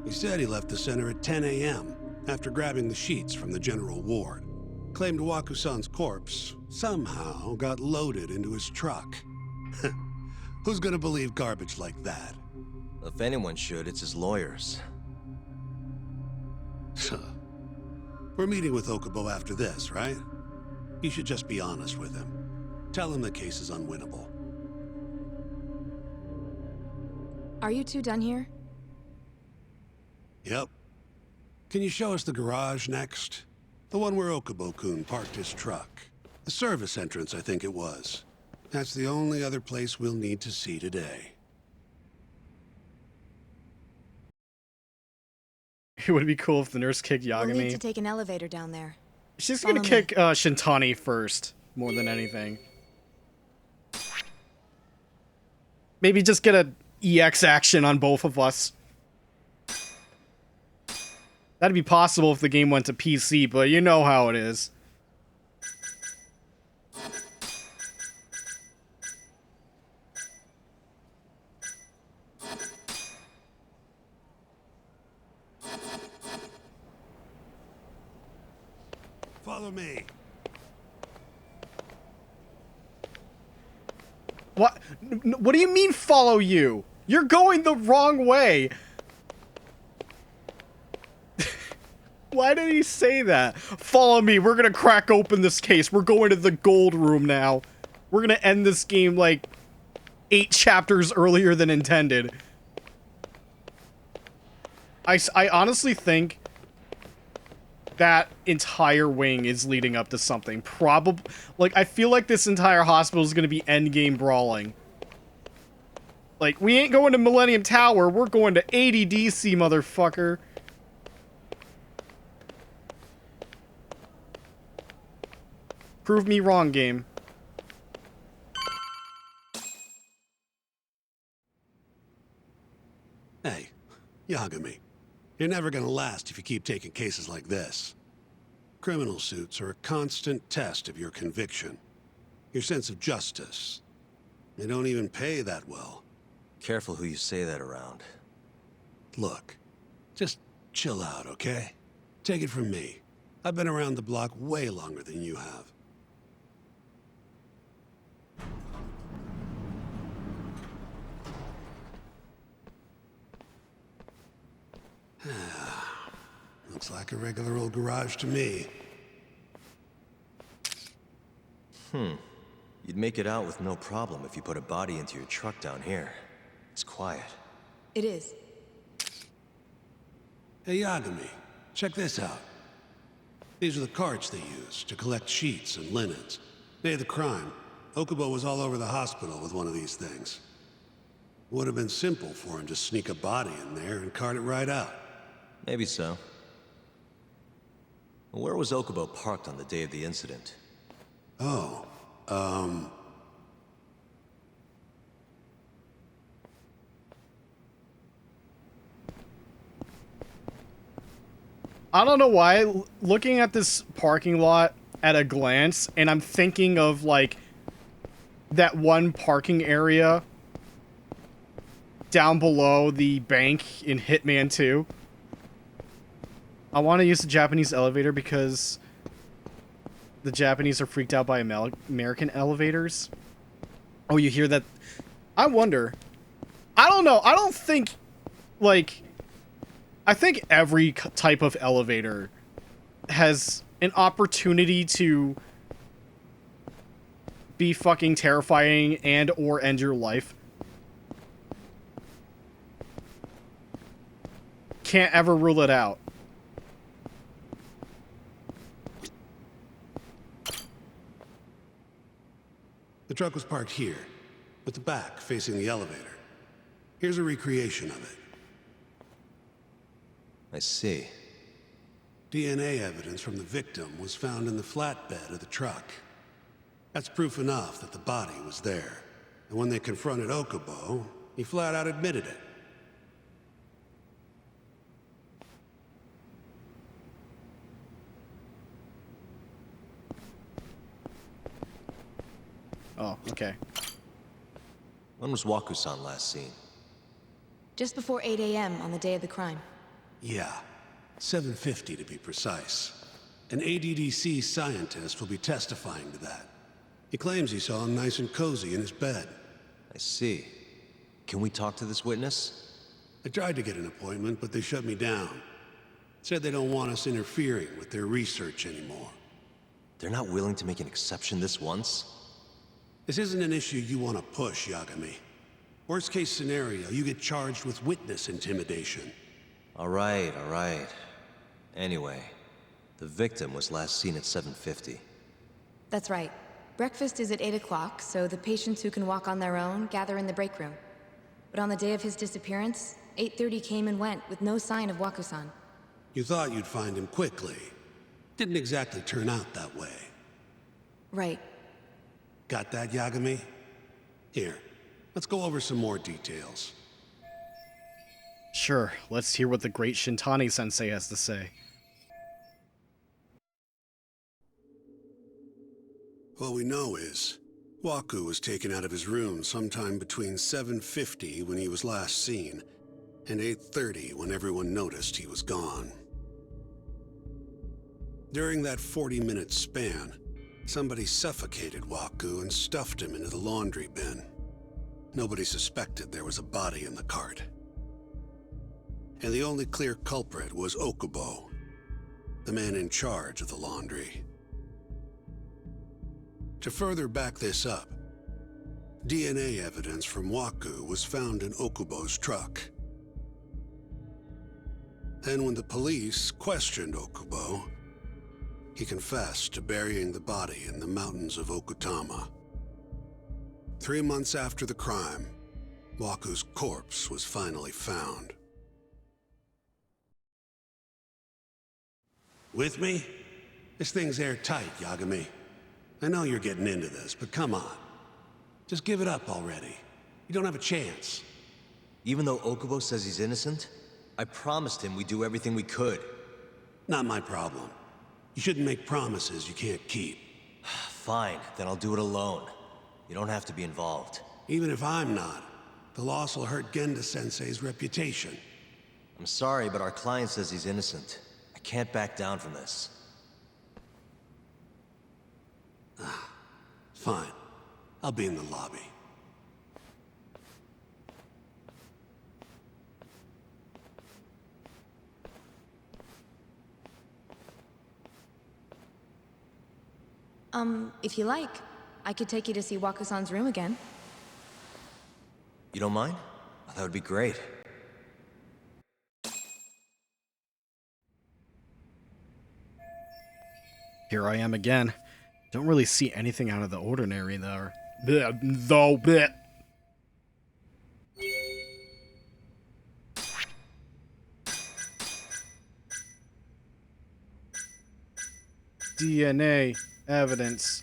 He said he left the center at 10 a.m. after grabbing the sheets from the general ward. Claimed Waku-san's corpse somehow got loaded into his truck. Who's gonna believe garbage like that? If anyone should, it's his lawyers. We're meeting with Okubo after this, right? You should just be honest with him. Tell him the case is unwinnable. Are you two done here? Yep. Can you show us the garage next? The one where Okubo-kun parked his truck. The service entrance, I think it was. That's the only other place we'll need to see today. It would be cool if the nurse kicked We'll Yagami. need to take an elevator down there. She's Follow gonna me. kick Shintani first, more than anything. Maybe just get a EX action on both of us. That'd be possible if the game went to PC, but you know how it is. Follow me. What? What do you mean follow you? You're going the wrong way. Why did he say that? Follow me. We're gonna crack open this case. We're going to the gold room now. We're gonna end this game like 8 chapters earlier than intended. I honestly think that entire wing is leading up to something. Probably, like, I feel like this entire hospital is gonna be endgame brawling. Like, we ain't going to Millennium Tower. We're going to ADDC, motherfucker. Prove me wrong, game. Hey, Yagami. You're never gonna last if you keep taking cases like this. Criminal suits are a constant test of your conviction. Your sense of justice. They don't even pay that well. Careful who you say that around. Look, just chill out, okay? Take it from me. I've been around the block way longer than you have. Looks like a regular old garage to me. You'd make it out with no problem if you put a body into your truck down here. It's quiet. It is. Hey, Yagami, check this out. These are the carts they used to collect sheets and linens. Day of the crime, Okubo was all over the hospital with one of these things. Would have been simple for him to sneak a body in there and cart it right out. Maybe so. Where was Okubo parked on the day of the incident? Oh, I don't know why, looking at this parking lot at a glance, and I'm thinking of, like, that one parking area down below the bank in Hitman 2. I want to use the Japanese elevator because the Japanese are freaked out by American elevators. Oh, you hear that? I wonder. I don't know. I don't think, like... I think every type of elevator has an opportunity to be fucking terrifying and or end your life. Can't ever rule it out. the truck was parked here, with the back facing the elevator. Here's a recreation of it. I see. DNA evidence from the victim was found in the flatbed of the truck. That's proof enough that the body was there. And when they confronted Okubo, he flat out admitted it. Oh, okay. When was Waku-san last seen? Just before 8 a.m. on the day of the crime. Yeah, 7:50 to be precise. An ADDC scientist will be testifying to that. He claims he saw him nice and cozy in his bed. I see. Can we talk to this witness? I tried to get an appointment, but they shut me down. Said they don't want us interfering with their research anymore. They're not willing to make an exception this once? This isn't an issue you want to push, Yagami. Worst case scenario, you get charged with witness intimidation. All right. Anyway, the victim was last seen at 7:50. That's right. Breakfast is at 8 o'clock, so the patients who can walk on their own gather in the break room. But on the day of his disappearance, 8:30 came and went with no sign of Waku-san. You thought you'd find him quickly. Didn't exactly turn out that way. Right. Got that, Yagami? Here, let's go over some more details. Sure, let's hear what the great Shintani-sensei has to say. All we know is, Waku was taken out of his room sometime between 7:50 when he was last seen, and 8:30 when everyone noticed he was gone. During that 40-minute span, somebody suffocated Waku and stuffed him into the laundry bin. Nobody suspected there was a body in the cart. And the only clear culprit was Okubo, the man in charge of the laundry. To further back this up, DNA evidence from Waku was found in Okubo's truck. Then when the police questioned Okubo, he confessed to burying the body in the mountains of Okutama. 3 months after the crime, Waku's corpse was finally found. With me? This thing's airtight, Yagami. I know you're getting into this, but come on. Just give it up already. You don't have a chance. Even though Okubo says he's innocent, I promised him we'd do everything we could. Not my problem. You shouldn't make promises you can't keep. Fine, then I'll do it alone. You don't have to be involved. Even if I'm not, the loss will hurt Genda-sensei's reputation. I'm sorry, but our client says he's innocent. I can't back down from this. Fine. I'll be in the lobby. If you like, I could take you to see Waku-san's room again. You don't mind? That would be great. Here I am again. Don't really see anything out of the ordinary there. Though, bleh. DNA evidence.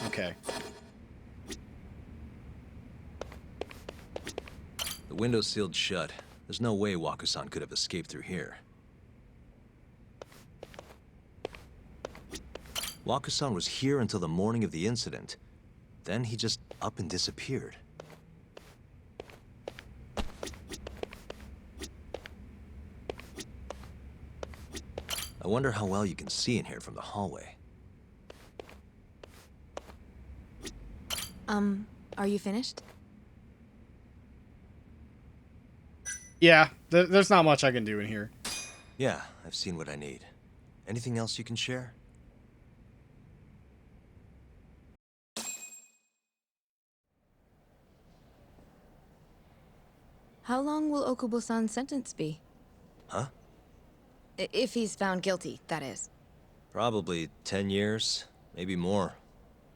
Okay. The window's sealed shut. There's no way Waku-san could have escaped through here. Waku-san was here until the morning of the incident. Then he just up and disappeared. I wonder how well you can see in here from the hallway. Are you finished? Yeah, there's not much I can do in here. Yeah, I've seen what I need. Anything else you can share? How long will Okubo-san's sentence be? Huh? If he's found guilty, that is. Probably 10 years, maybe more.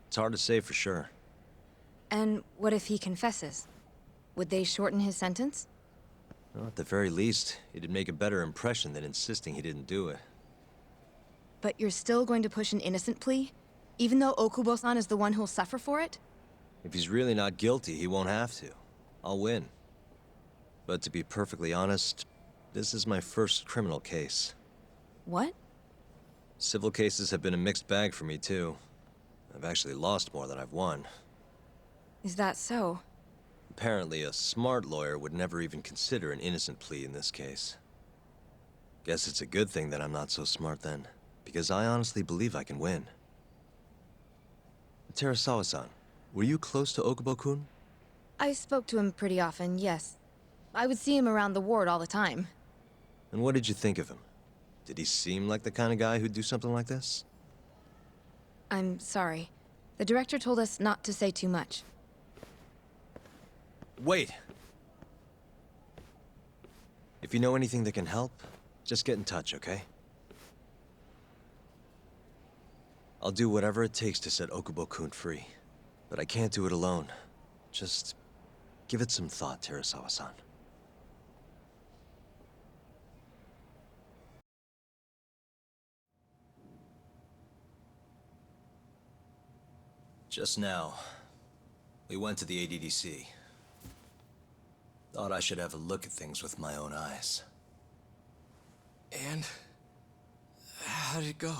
It's hard to say for sure. And what if he confesses? Would they shorten his sentence? Well, at the very least, it'd make a better impression than insisting he didn't do it. But you're still going to push an innocent plea? Even though Okubo-san is the one who'll suffer for it? If he's really not guilty, he won't have to. I'll win. But to be perfectly honest, this is my first criminal case. What? Civil cases have been a mixed bag for me, too. I've actually lost more than I've won. Is that so? Apparently, a smart lawyer would never even consider an innocent plea in this case. Guess it's a good thing that I'm not so smart then, because I honestly believe I can win. Terasawa-san, were you close to Okubo-kun? I spoke to him pretty often, yes. I would see him around the ward all the time. And what did you think of him? Did he seem like the kind of guy who'd do something like this? I'm sorry. The director told us not to say too much. Wait! If you know anything that can help, just get in touch, okay? I'll do whatever it takes to set Okubo-kun free. But I can't do it alone. Just give it some thought, Terasawa-san. Just now, we went to the ADDC. Thought I should have a look at things with my own eyes. And? How did it go?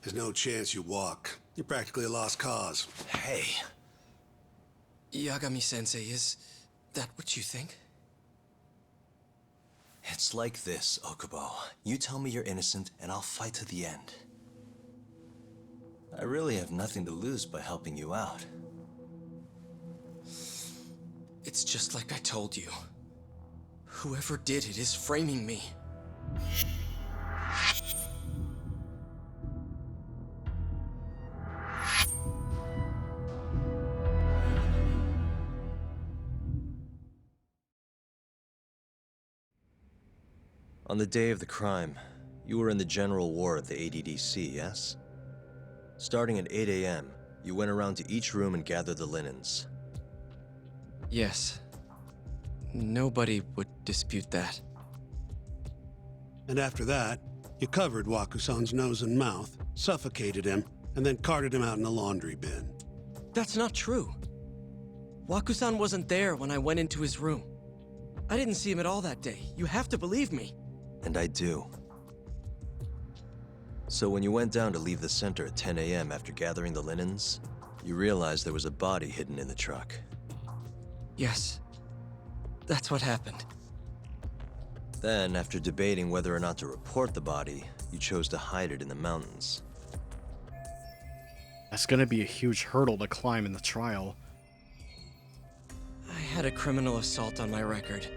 There's no chance you walk. You're practically a lost cause. Hey! Yagami-sensei, is that what you think? It's like this, Okubo. You tell me you're innocent, and I'll fight to the end. I really have nothing to lose by helping you out. It's just like I told you. Whoever did it is framing me. On the day of the crime, you were in the general ward at the ADDC, yes? Starting at 8 a.m., you went around to each room and gathered the linens. Yes. Nobody would dispute that. And after that, you covered Wakusan's nose and mouth, suffocated him, and then carted him out in a laundry bin. That's not true. Wakusan wasn't there when I went into his room. I didn't see him at all that day. You have to believe me. And I do. So when you went down to leave the center at 10 a.m. after gathering the linens, you realized there was a body hidden in the truck. Yes. That's what happened. Then, after debating whether or not to report the body, you chose to hide it in the mountains. That's gonna be a huge hurdle to climb in the trial. I had a criminal assault on my record.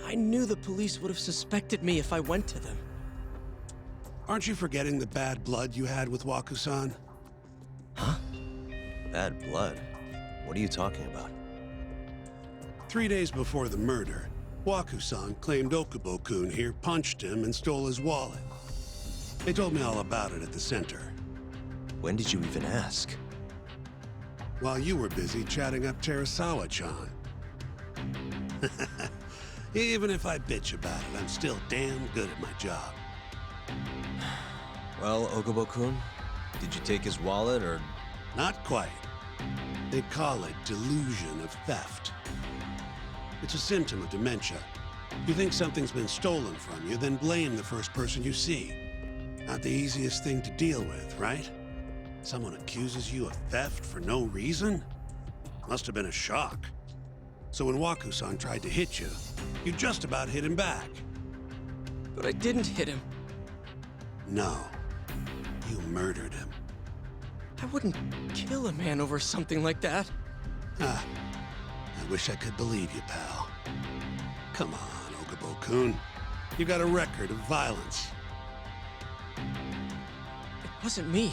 I knew the police would have suspected me if I went to them. Aren't you forgetting the bad blood you had with Wakusan? Huh? Bad blood? What are you talking about? 3 days before the murder, Wakusan claimed Okubo-kun here punched him and stole his wallet. They told me all about it at the center. When did you even ask? While you were busy chatting up Terasawa-chan. Even if I bitch about it, I'm still damn good at my job. Well, Okubo-kun, did you take his wallet, or...? Not quite. They call it delusion of theft. It's a symptom of dementia. You think something's been stolen from you, then blame the first person you see. Not the easiest thing to deal with, right? Someone accuses you of theft for no reason? Must have been a shock. So when Wakusan tried to hit you, you just about hit him back. But I didn't hit him. No. You murdered him. I wouldn't kill a man over something like that. Ah, I wish I could believe you, pal. Come on, Okubo-kun. You got a record of violence. It wasn't me.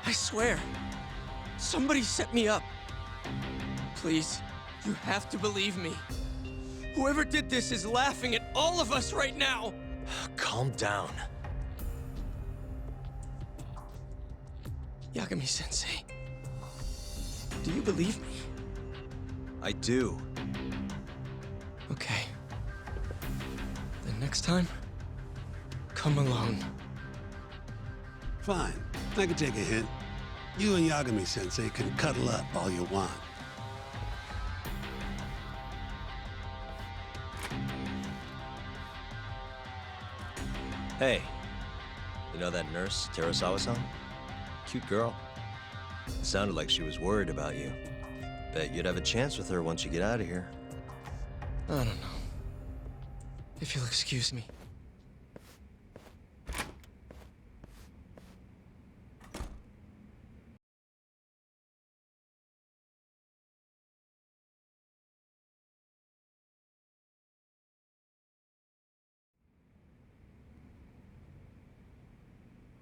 I swear. Somebody set me up. Please, you have to believe me. Whoever did this is laughing at all of us right now. Calm down. Yagami-sensei, do you believe me? I do. Okay. Then next time, come alone. Fine. I can take a hint. You and Yagami-sensei can cuddle up all you want. Hey, you know that nurse, Terasawa-san? Cute girl. It sounded like she was worried about you. Bet you'd have a chance with her once you get out of here. I don't know. If you'll excuse me.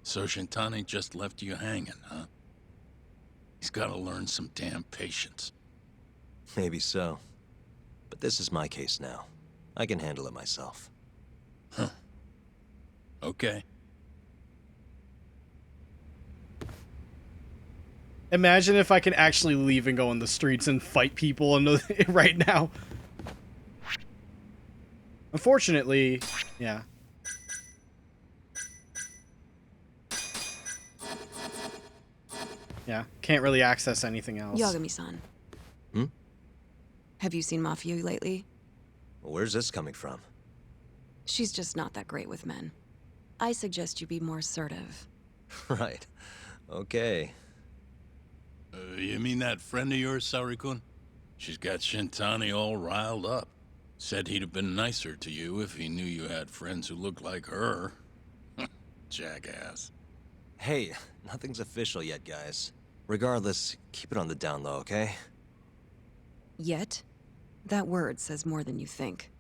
So Shintani just left you hanging, huh? He's gotta learn some damn patience. Maybe so. But this is my case now. I can handle it myself. Huh. Okay. Imagine if I can actually leave and go on the streets and fight people right now. Unfortunately, yeah. Yeah, can't really access anything else. Yagami-san. Hmm? Have you seen Mafio lately? Where's this coming from? She's just not that great with men. I suggest you be more assertive. Right. Okay. You mean that friend of yours, Saori-kun? She's got Shintani all riled up. Said he'd have been nicer to you if he knew you had friends who looked like her. Jackass. Hey, nothing's official yet, guys. Regardless, keep it on the down low, okay? Yet? That word says more than you think.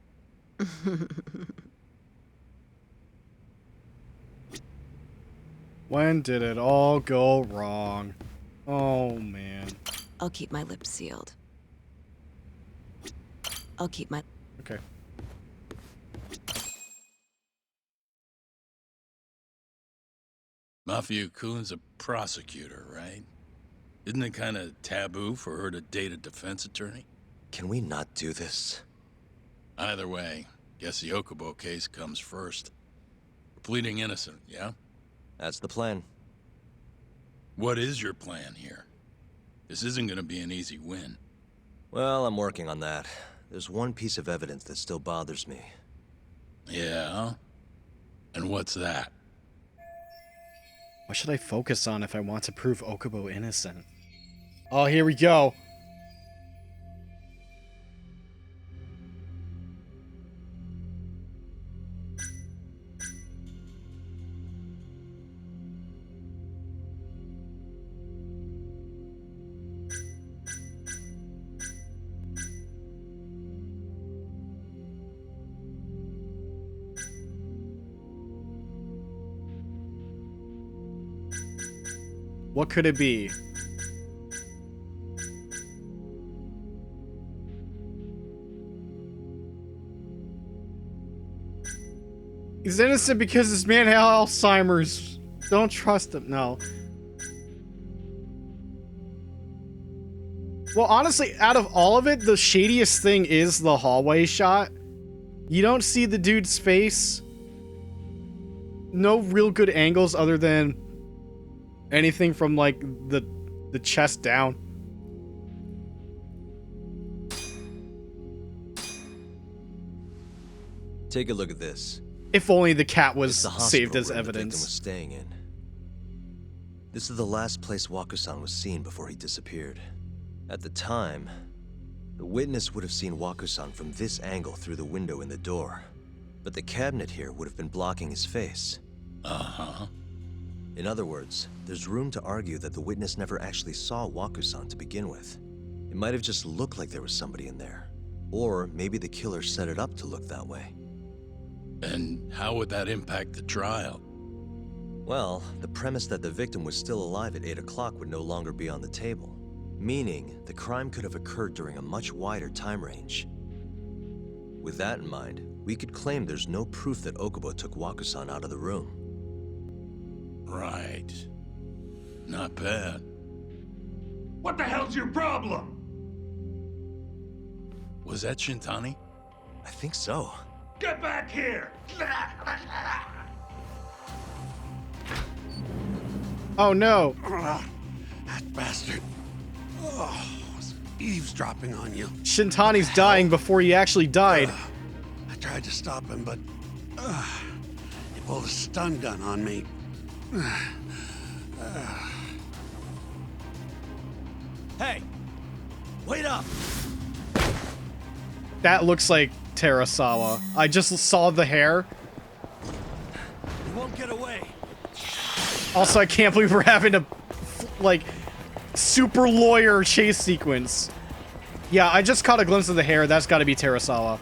When did it all go wrong? Oh, man. I'll keep my lips sealed. I'll keep my... Okay. Mafio-kun's a prosecutor, right? Isn't it kind of taboo for her to date a defense attorney? Can we not do this? Either way, guess the Okubo case comes first. We're pleading innocent, yeah? That's the plan. What is your plan here? This isn't gonna be an easy win. Well, I'm working on that. There's one piece of evidence that still bothers me. Yeah? And what's that? What should I focus on if I want to prove Okubo innocent? Oh, here we go. What could it be? He's innocent because this man had Alzheimer's. Don't trust him. No. Well, honestly, out of all of it, the shadiest thing is the hallway shot. You don't see the dude's face. No real good angles other than anything from, like, the chest down. Take a look at this. If only the cat was It's the saved hospital as room the evidence. victim was staying in. This is the last place Waku-san was seen before he disappeared. At the time, the witness would have seen Waku-san from this angle through the window in the door. But the cabinet here would have been blocking his face. Uh-huh. In other words, there's room to argue that the witness never actually saw Waku-san to begin with. It might have just looked like there was somebody in there. Or maybe the killer set it up to look that way. And how would that impact the trial? Well, the premise that the victim was still alive at 8 o'clock would no longer be on the table. Meaning, the crime could have occurred during a much wider time range. With that in mind, we could claim there's no proof that Okubo took Waku-san out of the room. Right. Not bad. What the hell's your problem? Was that Shintani? I think so. Get back here! Oh no! That bastard. Oh, was eavesdropping on you. Shintani's dying before he actually died. I tried to stop him, but he pulled a stun gun on me. Hey! Wait up! That looks like Terasawa. I just saw the hair. You won't get away. Also, I can't believe we're having a, like, super lawyer chase sequence. Yeah, I just caught a glimpse of the hair. That's got to be Terasawa.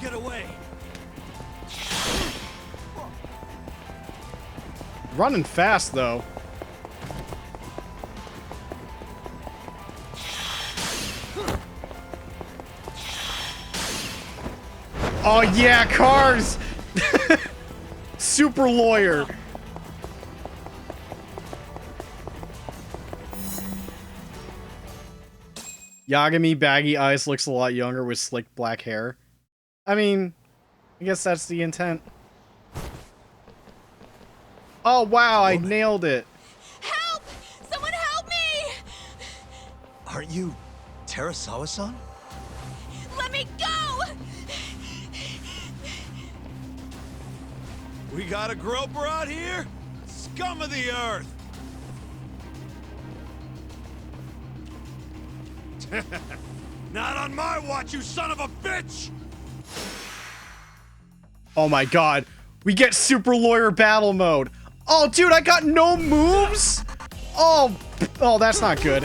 get away. Running fast, though. Oh, yeah, cars! Super lawyer. Yagami, baggy eyes, looks a lot younger with slick black hair. I mean, I guess that's the intent. Oh, wow, I nailed it. Help! Someone help me! Aren't you Terasawa-san? Let me go! We got a groper out here? Scum of the earth! Not on my watch, you son of a bitch! Oh my god. We get super lawyer battle mode. Oh, dude, I got no moves? Oh, that's not good.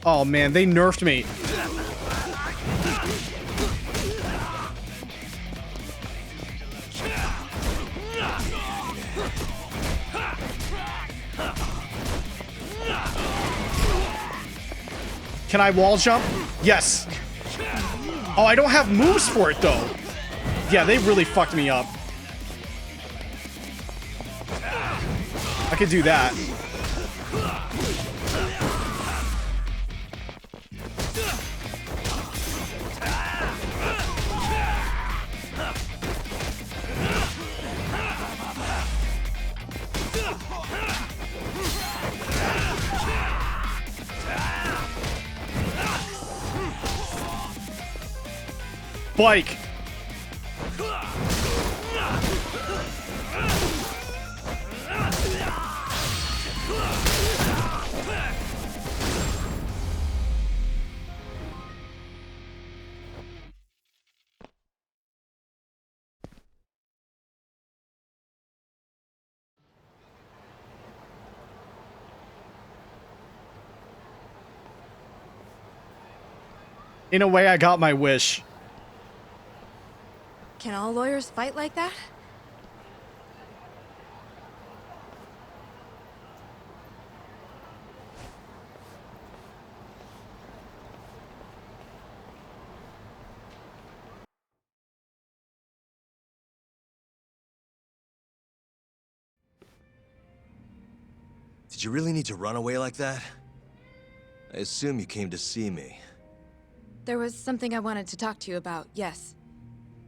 Oh man, they nerfed me. Can I wall jump? Yes. Oh, I don't have moves for it, though. Yeah, they really fucked me up. I could do that. Bike. In a way, I got my wish. Can all lawyers fight like that? Did you really need to run away like that? I assume you came to see me. There was something I wanted to talk to you about, yes.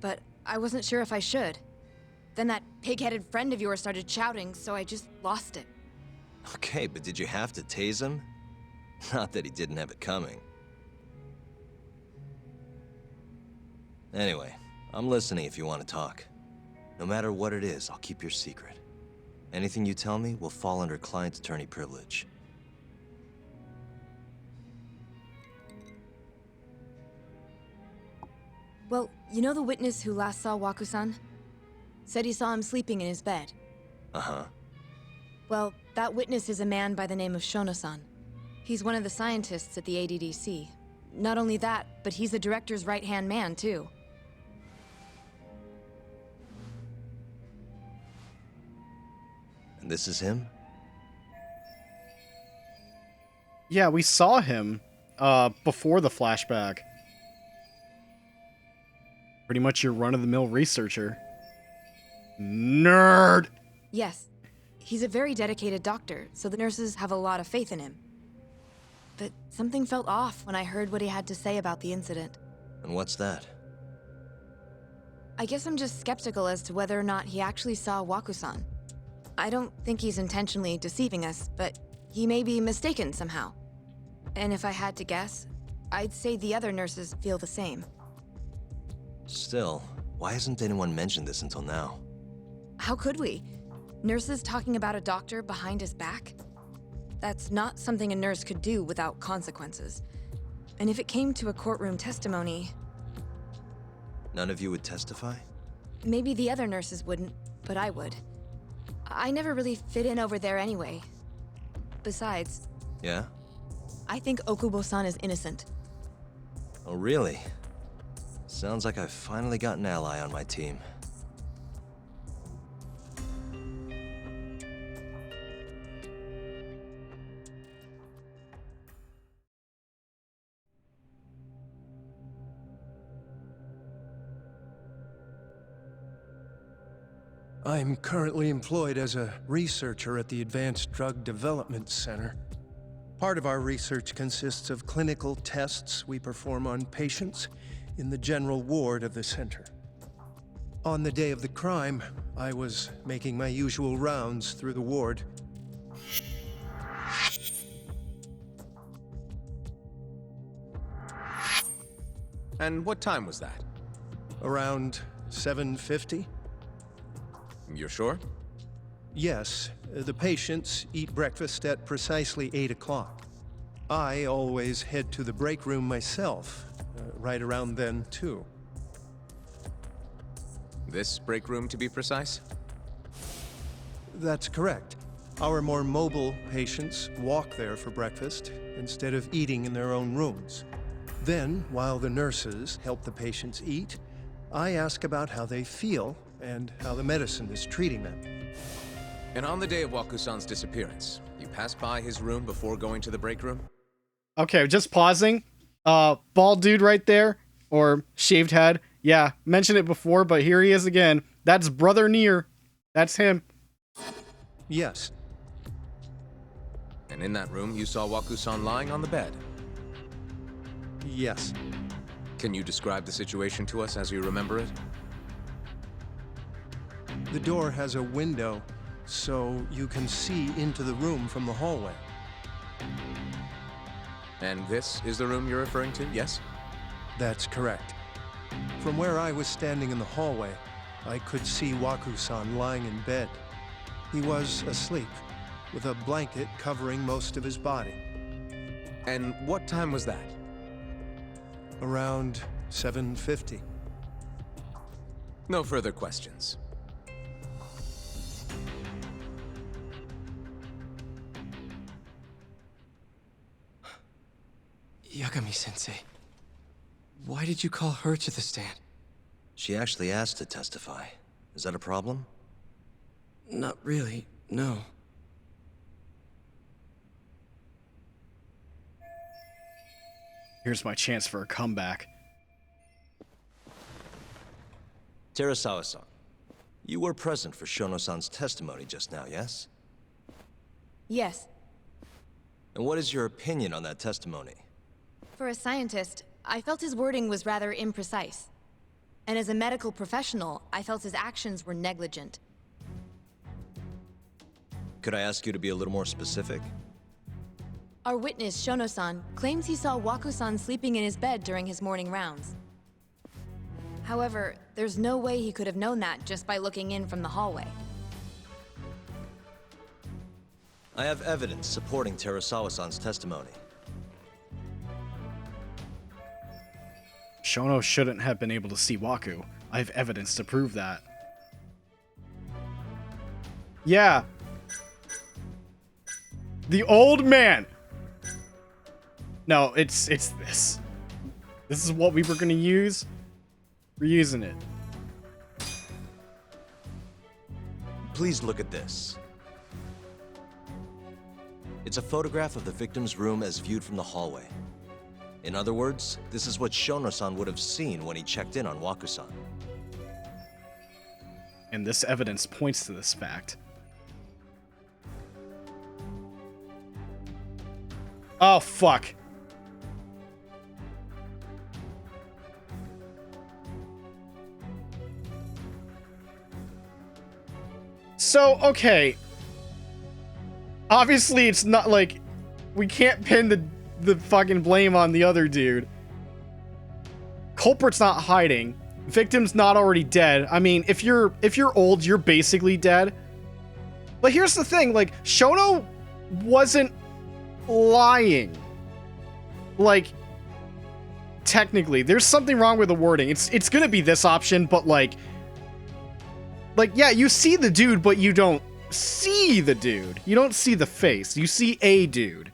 But I wasn't sure if I should. Then that pig-headed friend of yours started shouting, so I just lost it. Okay, but did you have to tase him? Not that he didn't have it coming. Anyway, I'm listening if you want to talk. No matter what it is, I'll keep your secret. Anything you tell me will fall under client attorney privilege. Well, you know the witness who last saw Waku-san? Said he saw him sleeping in his bed. Uh-huh. Well, that witness is a man by the name of Shono-san. He's one of the scientists at the ADDC. Not only that, but he's the director's right-hand man, too. And this is him? Yeah, we saw him before the flashback. Pretty much your run-of-the-mill researcher. Nerd! Yes. He's a very dedicated doctor, so the nurses have a lot of faith in him. But something felt off when I heard what he had to say about the incident. And what's that? I guess I'm just skeptical as to whether or not he actually saw Waku-san. I don't think he's intentionally deceiving us, but he may be mistaken somehow. And if I had to guess, I'd say the other nurses feel the same. Still, why hasn't anyone mentioned this until now? How could we? Nurses talking about a doctor behind his back? That's not something a nurse could do without consequences. And if it came to a courtroom testimony... None of you would testify? Maybe the other nurses wouldn't, but I would. I never really fit in over there anyway. Besides... Yeah? I think Okubo-san is innocent. Oh, really? Sounds like I've finally got an ally on my team. I'm currently employed as a researcher at the Advanced Drug Development Center. Part of our research consists of clinical tests we perform on patients in the general ward of the center. On the day of the crime, I was making my usual rounds through the ward. And what time was that? Around 7:50? You're sure? Yes, the patients eat breakfast at precisely 8 o'clock. I always head to the break room myself, right around then, too. This break room, to be precise? That's correct. Our more mobile patients walk there for breakfast instead of eating in their own rooms. Then, while the nurses help the patients eat, I ask about how they feel and how the medicine is treating them. And on the day of Waku-san's disappearance, you passed by his room before going to the break room? Okay, just pausing. Bald dude right there, or shaved head. Yeah, mentioned it before, but here he is again. That's Brother Nier. That's him. Yes. And in that room, you saw Waku-san lying on the bed? Yes. Can you describe the situation to us as you remember it? The door has a window, so you can see into the room from the hallway. And this is the room you're referring to, yes? That's correct. From where I was standing in the hallway, I could see Waku-san lying in bed. He was asleep, with a blanket covering most of his body. And what time was that? Around 7:50. No further questions. Yagami-sensei, why did you call her to the stand? She actually asked to testify. Is that a problem? Not really, no. Here's my chance for a comeback. Terasawa-san, you were present for Shono-san's testimony just now, yes? Yes. And what is your opinion on that testimony? For a scientist, I felt his wording was rather imprecise. And as a medical professional, I felt his actions were negligent. Could I ask you to be a little more specific? Our witness, Shono-san, claims he saw Waku-san sleeping in his bed during his morning rounds. However, there's no way he could have known that just by looking in from the hallway. I have evidence supporting Terasawa-san's testimony. Shono shouldn't have been able to see Waku. I have evidence to prove that. Yeah. The old man. No, it's this. This is what we were gonna use. We're using it. Please look at this. It's a photograph of the victim's room as viewed from the hallway. In other words, this is what Shono-san would have seen when he checked in on Waku-san. And this evidence points to this fact. Oh, fuck. So, okay. Obviously, it's not like... We can't pin the fucking blame on the other dude. Culprit's not hiding. Victim's not already dead. I mean, if you're old, you're basically dead. But here's the thing, like, Shono wasn't lying. Like, technically, there's something wrong with the wording. It's gonna be this option, but like, yeah, you see the dude, but you don't see the dude. You don't see the face. You see a dude.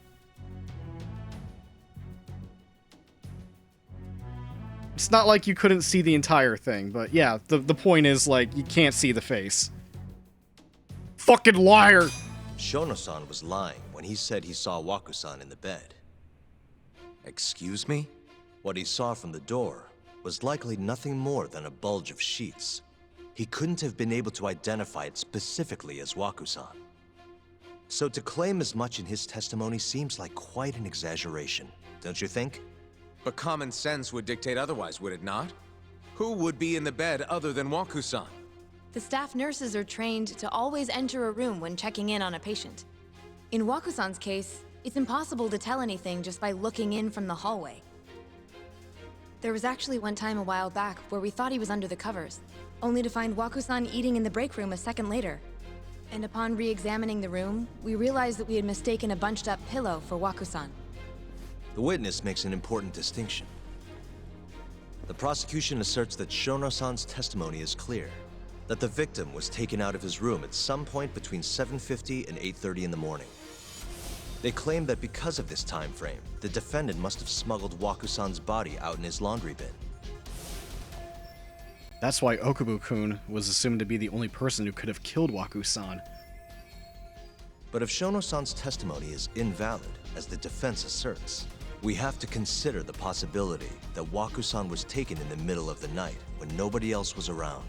it's not like you couldn't see the entire thing, but yeah, the point is, like, you can't see the face. Fucking liar! Shono-san was lying when he said he saw Waku-san in the bed. Excuse me? What he saw from the door was likely nothing more than a bulge of sheets. He couldn't have been able to identify it specifically as Waku-san. So to claim as much in his testimony seems like quite an exaggeration, don't you think? But common sense would dictate otherwise, would it not? Who would be in the bed other than Waku-san? The staff nurses are trained to always enter a room when checking in on a patient. In Waku-san's case, it's impossible to tell anything just by looking in from the hallway. There was actually one time a while back where we thought he was under the covers, only to find Waku-san eating in the break room a second later. And upon re-examining the room, we realized that we had mistaken a bunched-up pillow for Waku-san. The witness makes an important distinction. The prosecution asserts that Shono-san's testimony is clear, that the victim was taken out of his room at some point between 7:50 and 8:30 in the morning. They claim that because of this time frame, the defendant must have smuggled Waku-san's body out in his laundry bin. That's why Okubo-kun was assumed to be the only person who could have killed Waku-san. But if Shono-san's testimony is invalid, as the defense asserts, we have to consider the possibility that Waku-san was taken in the middle of the night when nobody else was around.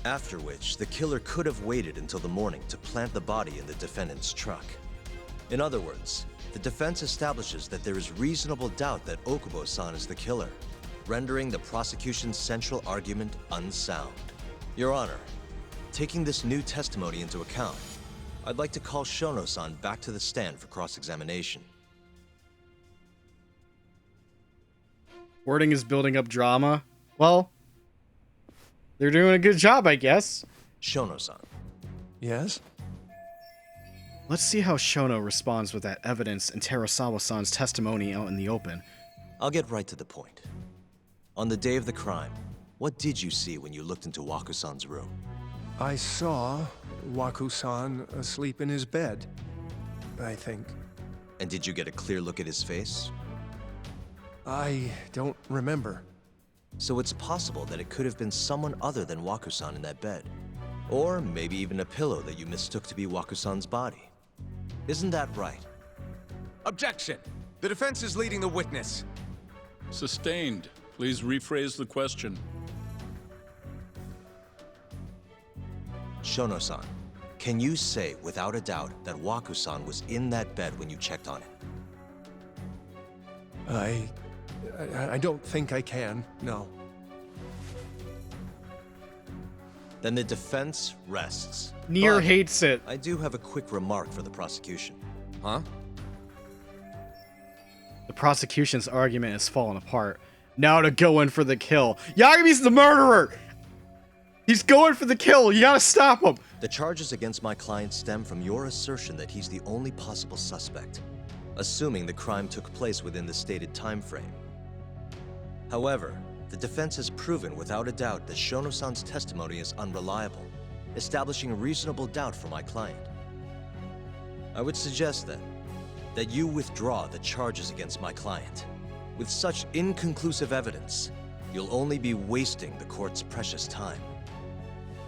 After which, the killer could have waited until the morning to plant the body in the defendant's truck. In other words, the defense establishes that there is reasonable doubt that Okubo-san is the killer, rendering the prosecution's central argument unsound. Your Honor, taking this new testimony into account, I'd like to call Shono-san back to the stand for cross-examination. Wording is building up drama. Well, they're doing a good job, I guess. Shono-san. Yes? Let's see how Shono responds with that evidence and Terasawa-san's testimony out in the open. I'll get right to the point. On the day of the crime, what did you see when you looked into Waku-san's room? I saw Waku-san asleep in his bed, I think. And did you get a clear look at his face? I don't remember. So it's possible that it could have been someone other than Waku-san in that bed. Or maybe even a pillow that you mistook to be Waku-san's body. Isn't that right? Objection! The defense is leading the witness. Sustained. Please rephrase the question. Shono-san, can you say without a doubt that Waku-san was in that bed when you checked on it? I don't think I can, no. Then the defense rests. Nier But hates it. I do have a quick remark for the prosecution. Huh? The prosecution's argument has fallen apart. Now to go in for the kill. Yagami's the murderer! He's going for the kill. You gotta stop him. The charges against my client stem from your assertion that he's the only possible suspect, assuming the crime took place within the stated time frame. However, the defense has proven without a doubt that Shono-san's testimony is unreliable, establishing a reasonable doubt for my client. I would suggest then that you withdraw the charges against my client. With such inconclusive evidence, you'll only be wasting the court's precious time.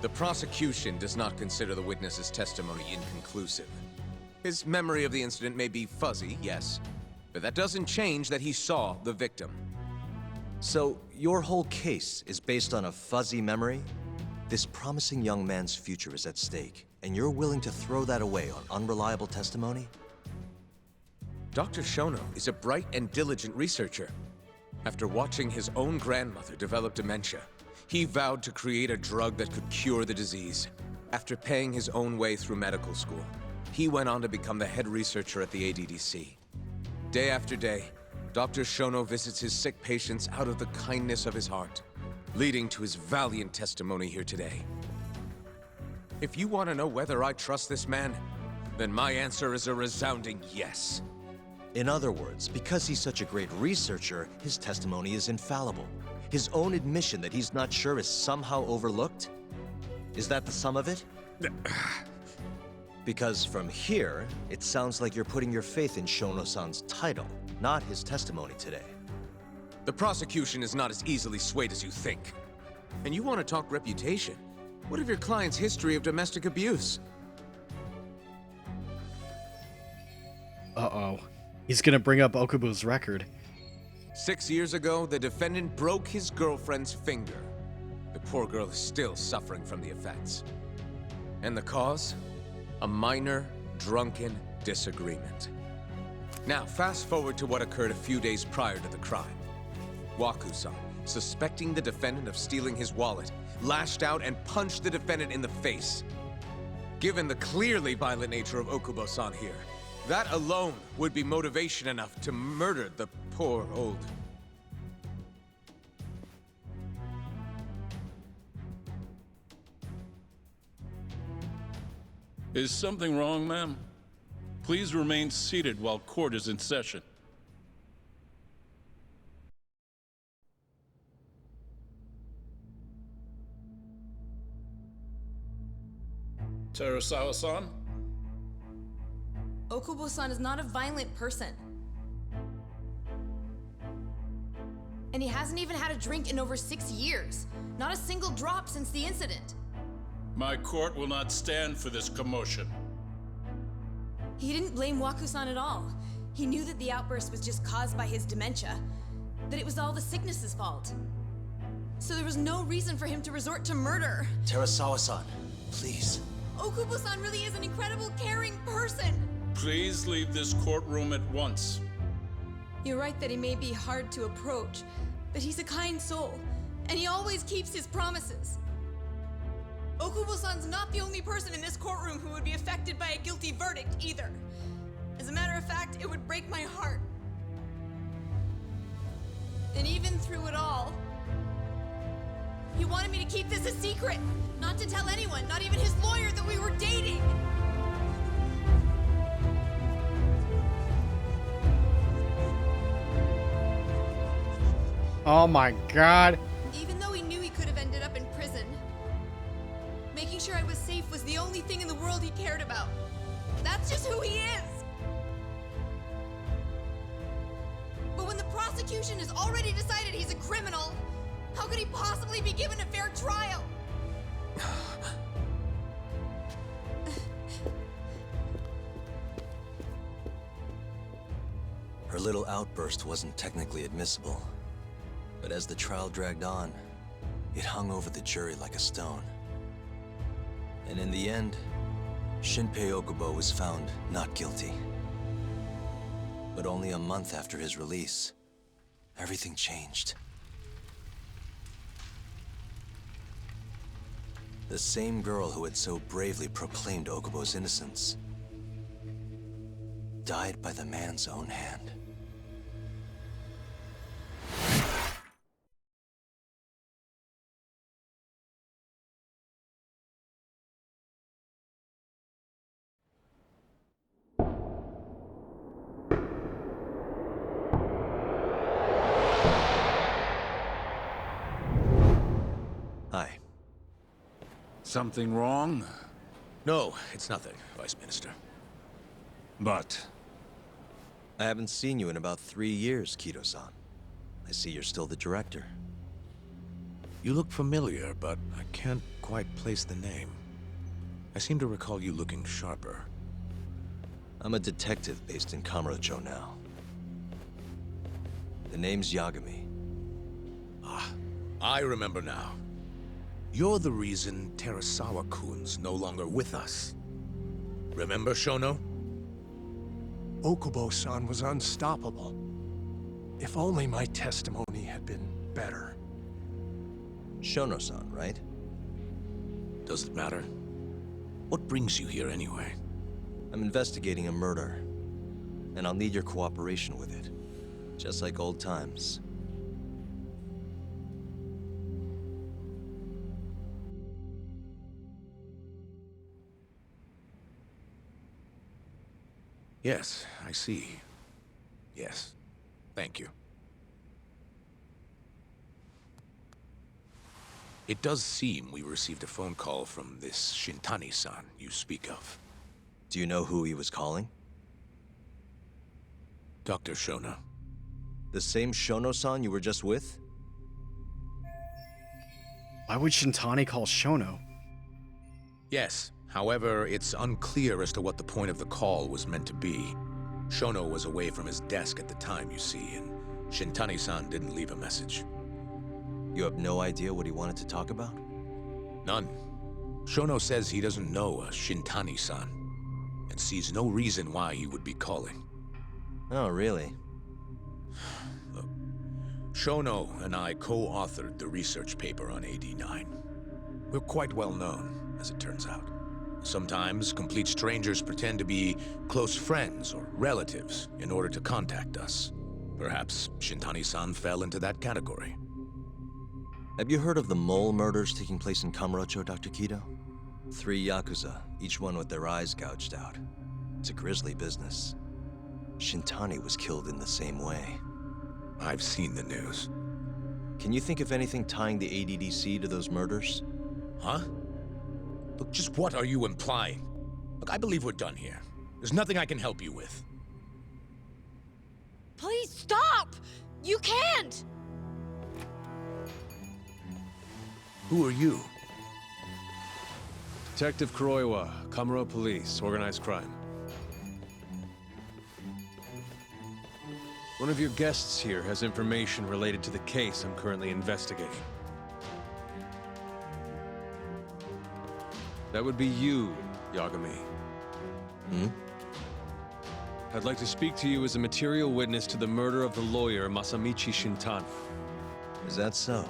The prosecution does not consider the witness's testimony inconclusive. His memory of the incident may be fuzzy, yes, but that doesn't change that he saw the victim. So, your whole case is based on a fuzzy memory? This promising young man's future is at stake, and you're willing to throw that away on unreliable testimony? Dr. Shono is a bright and diligent researcher. After watching his own grandmother develop dementia, he vowed to create a drug that could cure the disease. After paying his own way through medical school, he went on to become the head researcher at the ADDC. Day after day, Dr. Shono visits his sick patients out of the kindness of his heart, leading to his valiant testimony here today. If you want to know whether I trust this man, then my answer is a resounding yes. In other words, because he's such a great researcher, his testimony is infallible. His own admission that he's not sure is somehow overlooked? Is that the sum of it? Because from here, it sounds like you're putting your faith in Shono-san's title, not his testimony today. The prosecution is not as easily swayed as you think. And you want to talk reputation? What of your client's history of domestic abuse? Uh-oh. He's gonna bring up Okubo's record. 6 years ago, the defendant broke his girlfriend's finger. The poor girl is still suffering from the effects. And the cause? A minor, drunken disagreement. Now, fast forward to what occurred a few days prior to the crime. Waku-san, suspecting the defendant of stealing his wallet, lashed out and punched the defendant in the face. Given the clearly violent nature of Okubo-san here, that alone would be motivation enough to murder the poor old... Is something wrong, ma'am? Please remain seated while court is in session. Terasawa-san? Okubo-san is not a violent person. And he hasn't even had a drink in over 6 years. Not a single drop since the incident. My court will not stand for this commotion. He didn't blame Waku-san at all. He knew that the outburst was just caused by his dementia, that it was all the sickness's fault. So there was no reason for him to resort to murder. Terasawa-san, please. Okubo-san really is an incredible, caring person. Please leave this courtroom at once. You're right that he may be hard to approach, but he's a kind soul, and he always keeps his promises. Okubo-san's not the only person in this courtroom who would be affected by a guilty verdict, either. As a matter of fact, it would break my heart. And even through it all, he wanted me to keep this a secret, not to tell anyone, not even his lawyer, that we were dating. Oh my god. Even though he knew he could have ended up in prison, making sure I was safe was the only thing in the world he cared about. That's just who he is. But when the prosecution has already decided he's a criminal, how could he possibly be given a fair trial? Her little outburst wasn't technically admissible, but as the trial dragged on, it hung over the jury like a stone. And in the end, Shinpei Okubo was found not guilty. But only a month after his release, everything changed. The same girl who had so bravely proclaimed Okubo's innocence died by the man's own hand. Hi. Something wrong? No, it's nothing, Vice Minister. But... I haven't seen you in about 3 years, Kido-san. I see you're still the director. You look familiar, but I can't quite place the name. I seem to recall you looking sharper. I'm a detective based in Kamurocho now. The name's Yagami. Ah, I remember now. You're the reason Terasawa-kun's no longer with us. Remember, Shono? Okubo-san was unstoppable. If only my testimony had been better. Shono-san, right? Does it matter? What brings you here anyway? I'm investigating a murder, and I'll need your cooperation with it. Just like old times. Yes, I see. Yes. Thank you. It does seem we received a phone call from this Shintani-san you speak of. Do you know who he was calling? Dr. Shono. The same Shono-san you were just with? Why would Shintani call Shono? Yes. However, it's unclear as to what the point of the call was meant to be. Shono was away from his desk at the time, you see, and Shintani-san didn't leave a message. You have no idea what he wanted to talk about? None. Shono says he doesn't know a Shintani-san, and sees no reason why he would be calling. Oh, really? Look, Shono and I co-authored the research paper on AD9. We're quite well known, as it turns out. Sometimes complete strangers pretend to be close friends or relatives in order to contact us. Perhaps Shintani-san fell into that category. Have you heard of the mole murders taking place in Kamurocho, Dr. Kido? 3 Yakuza, each one with their eyes gouged out. It's a grisly business. Shintani was killed in the same way. I've seen the news. Can you think of anything tying the ADDC to those murders? Huh? Look, just what are you implying? Look, I believe we're done here. There's nothing I can help you with. Please stop! You can't! Who are you? Detective Kuroiwa, Kamuro Police, Organized Crime. One of your guests here has information related to the case I'm currently investigating. That would be you, Yagami. Hmm? I'd like to speak to you as a material witness to the murder of the lawyer Masamichi Shintani. Is that so?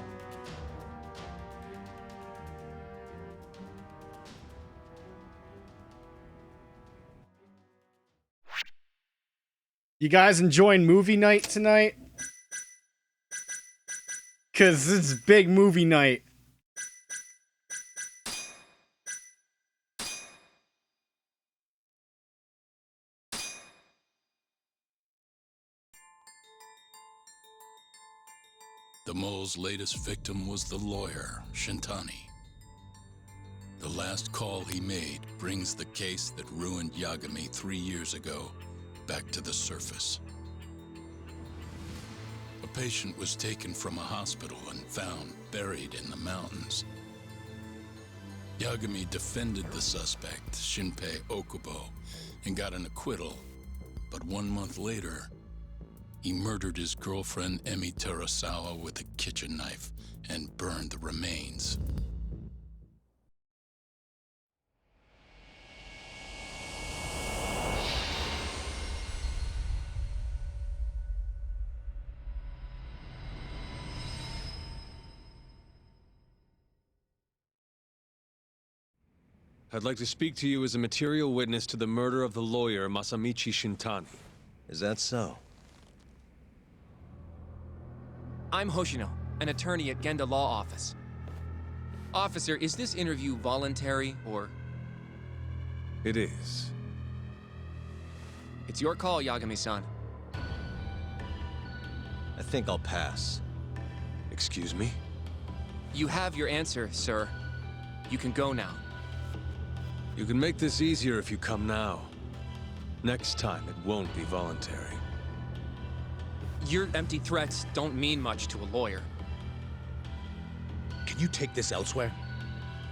You guys enjoying movie night tonight? 'Cause it's big movie night. The mole's latest victim was the lawyer, Shintani. The last call he made brings the case that ruined Yagami 3 years ago back to the surface. A patient was taken from a hospital and found buried in the mountains. Yagami defended the suspect, Shinpei Okubo, and got an acquittal. But 1 month later, he murdered his girlfriend Emi Terasawa with a kitchen knife and burned the remains. I'd like to speak to you as a material witness to the murder of the lawyer Masamichi Shintani. Is that so? I'm Hoshino, an attorney at Genda Law Office. Officer, is this interview voluntary, or...? It is. It's your call, Yagami-san. I think I'll pass. Excuse me? You have your answer, sir. You can go now. You can make this easier if you come now. Next time, it won't be voluntary. Your empty threats don't mean much to a lawyer. Can you take this elsewhere?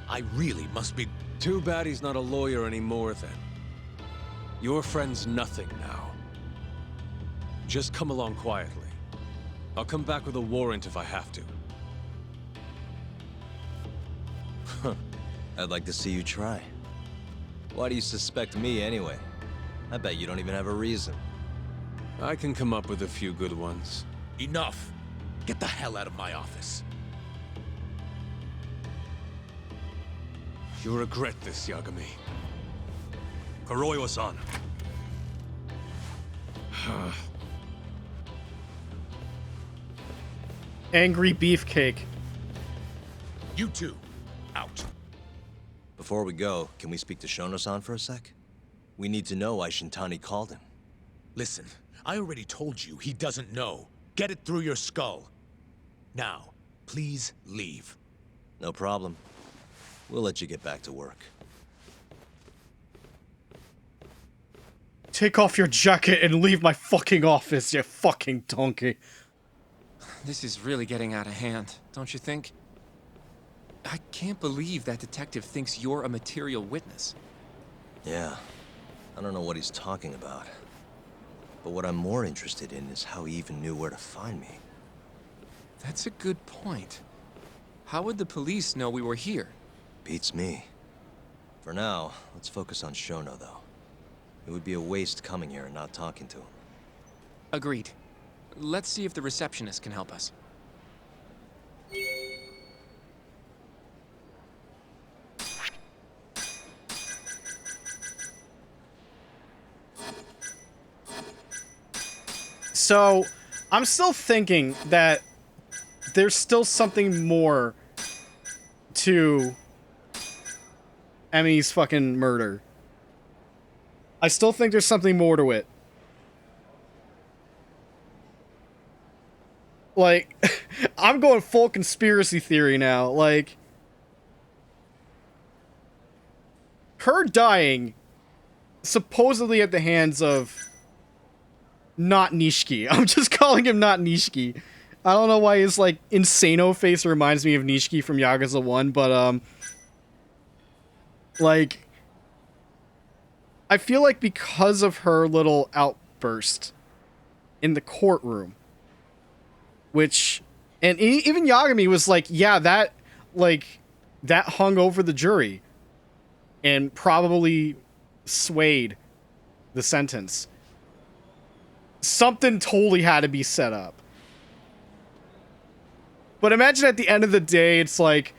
I really must be... Too bad he's not a lawyer anymore, then. Your friend's nothing now. Just come along quietly. I'll come back with a warrant if I have to. I'd like to see you try. Why do you suspect me anyway? I bet you don't even have a reason. I can come up with a few good ones. Enough! Get the hell out of my office. You'll regret this, Yagami. Kuroiwa-san. Angry beefcake. You two, out. Before we go, can we speak to Shono-san for a sec? We need to know why Shintani called him. Listen, I already told you he doesn't know. Get it through your skull. Now, please leave. No problem. We'll let you get back to work. Take off your jacket and leave my fucking office, you fucking donkey. This is really getting out of hand, don't you think? I can't believe that detective thinks you're a material witness. Yeah. I don't know what he's talking about. But what I'm more interested in is how he even knew where to find me. That's a good point. How would the police know we were here? Beats me. For now, let's focus on Shono, though. It would be a waste coming here and not talking to him. Agreed. Let's see if the receptionist can help us. So, I'm still thinking that there's still something more to Emmy's fucking murder. I still think there's something more to it. Like, I'm going full conspiracy theory now. Like, her dying supposedly at the hands of not Nishiki. I'm just calling him not Nishiki. I don't know why his, like, Insano face reminds me of Nishiki from Yakuza 1, but, like, I feel like because of her little outburst in the courtroom, which, and even Yagami was like, yeah, that hung over the jury and probably swayed the sentence. Something totally had to be set up. But imagine at the end of the day, it's like,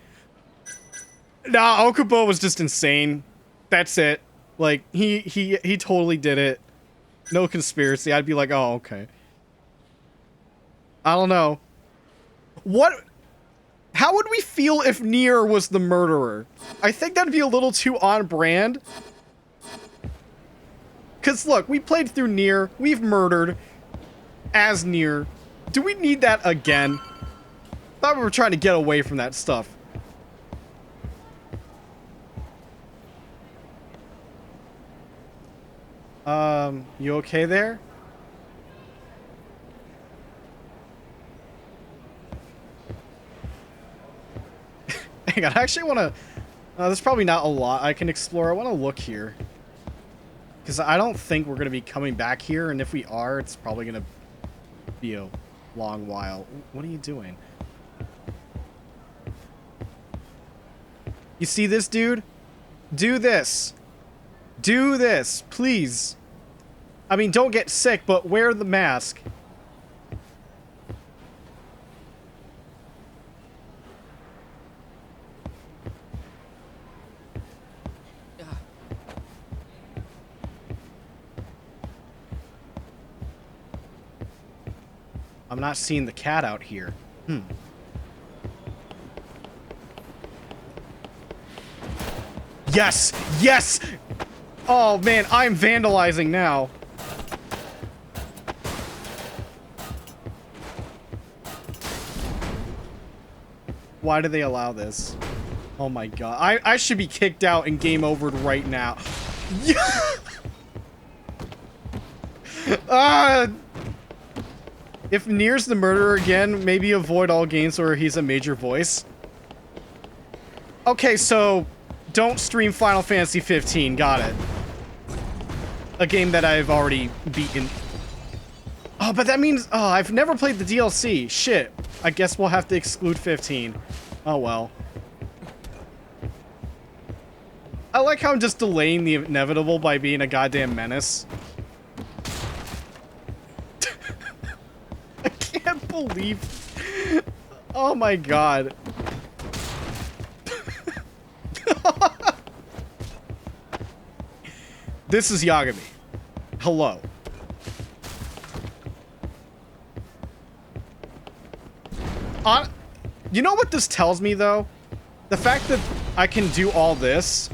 nah, Okubo was just insane. That's it. Like, he totally did it. No conspiracy. I'd be like, oh, okay. I don't know. How would we feel if Nier was the murderer? I think that'd be a little too on brand. Because, look, we played through Nier. We've murdered as Nier. Do we need that again? I thought we were trying to get away from that stuff. You okay there? Hang on, I actually want to... there's probably not a lot I can explore. I want to look here. Because I don't think we're going to be coming back here, and if we are, it's probably going to be a long while. What are you doing? You see this, dude? Do this. Do this, please. I mean, don't get sick, but wear the mask. I'm not seeing the cat out here. Yes! Yes! Oh, man, I'm vandalizing now. Why do they allow this? Oh my god. I should be kicked out and game overed right now. If Nier's the murderer again, maybe avoid all games where he's a major voice. Okay, so don't stream Final Fantasy 15. Got it. A game that I've already beaten. Oh, but that means... Oh, I've never played the DLC. Shit. I guess we'll have to exclude 15. Oh, well. I like how I'm just delaying the inevitable by being a goddamn menace. I can't believe... Oh my god. This is Yagami. Hello. You know what this tells me, though? The fact that I can do all this.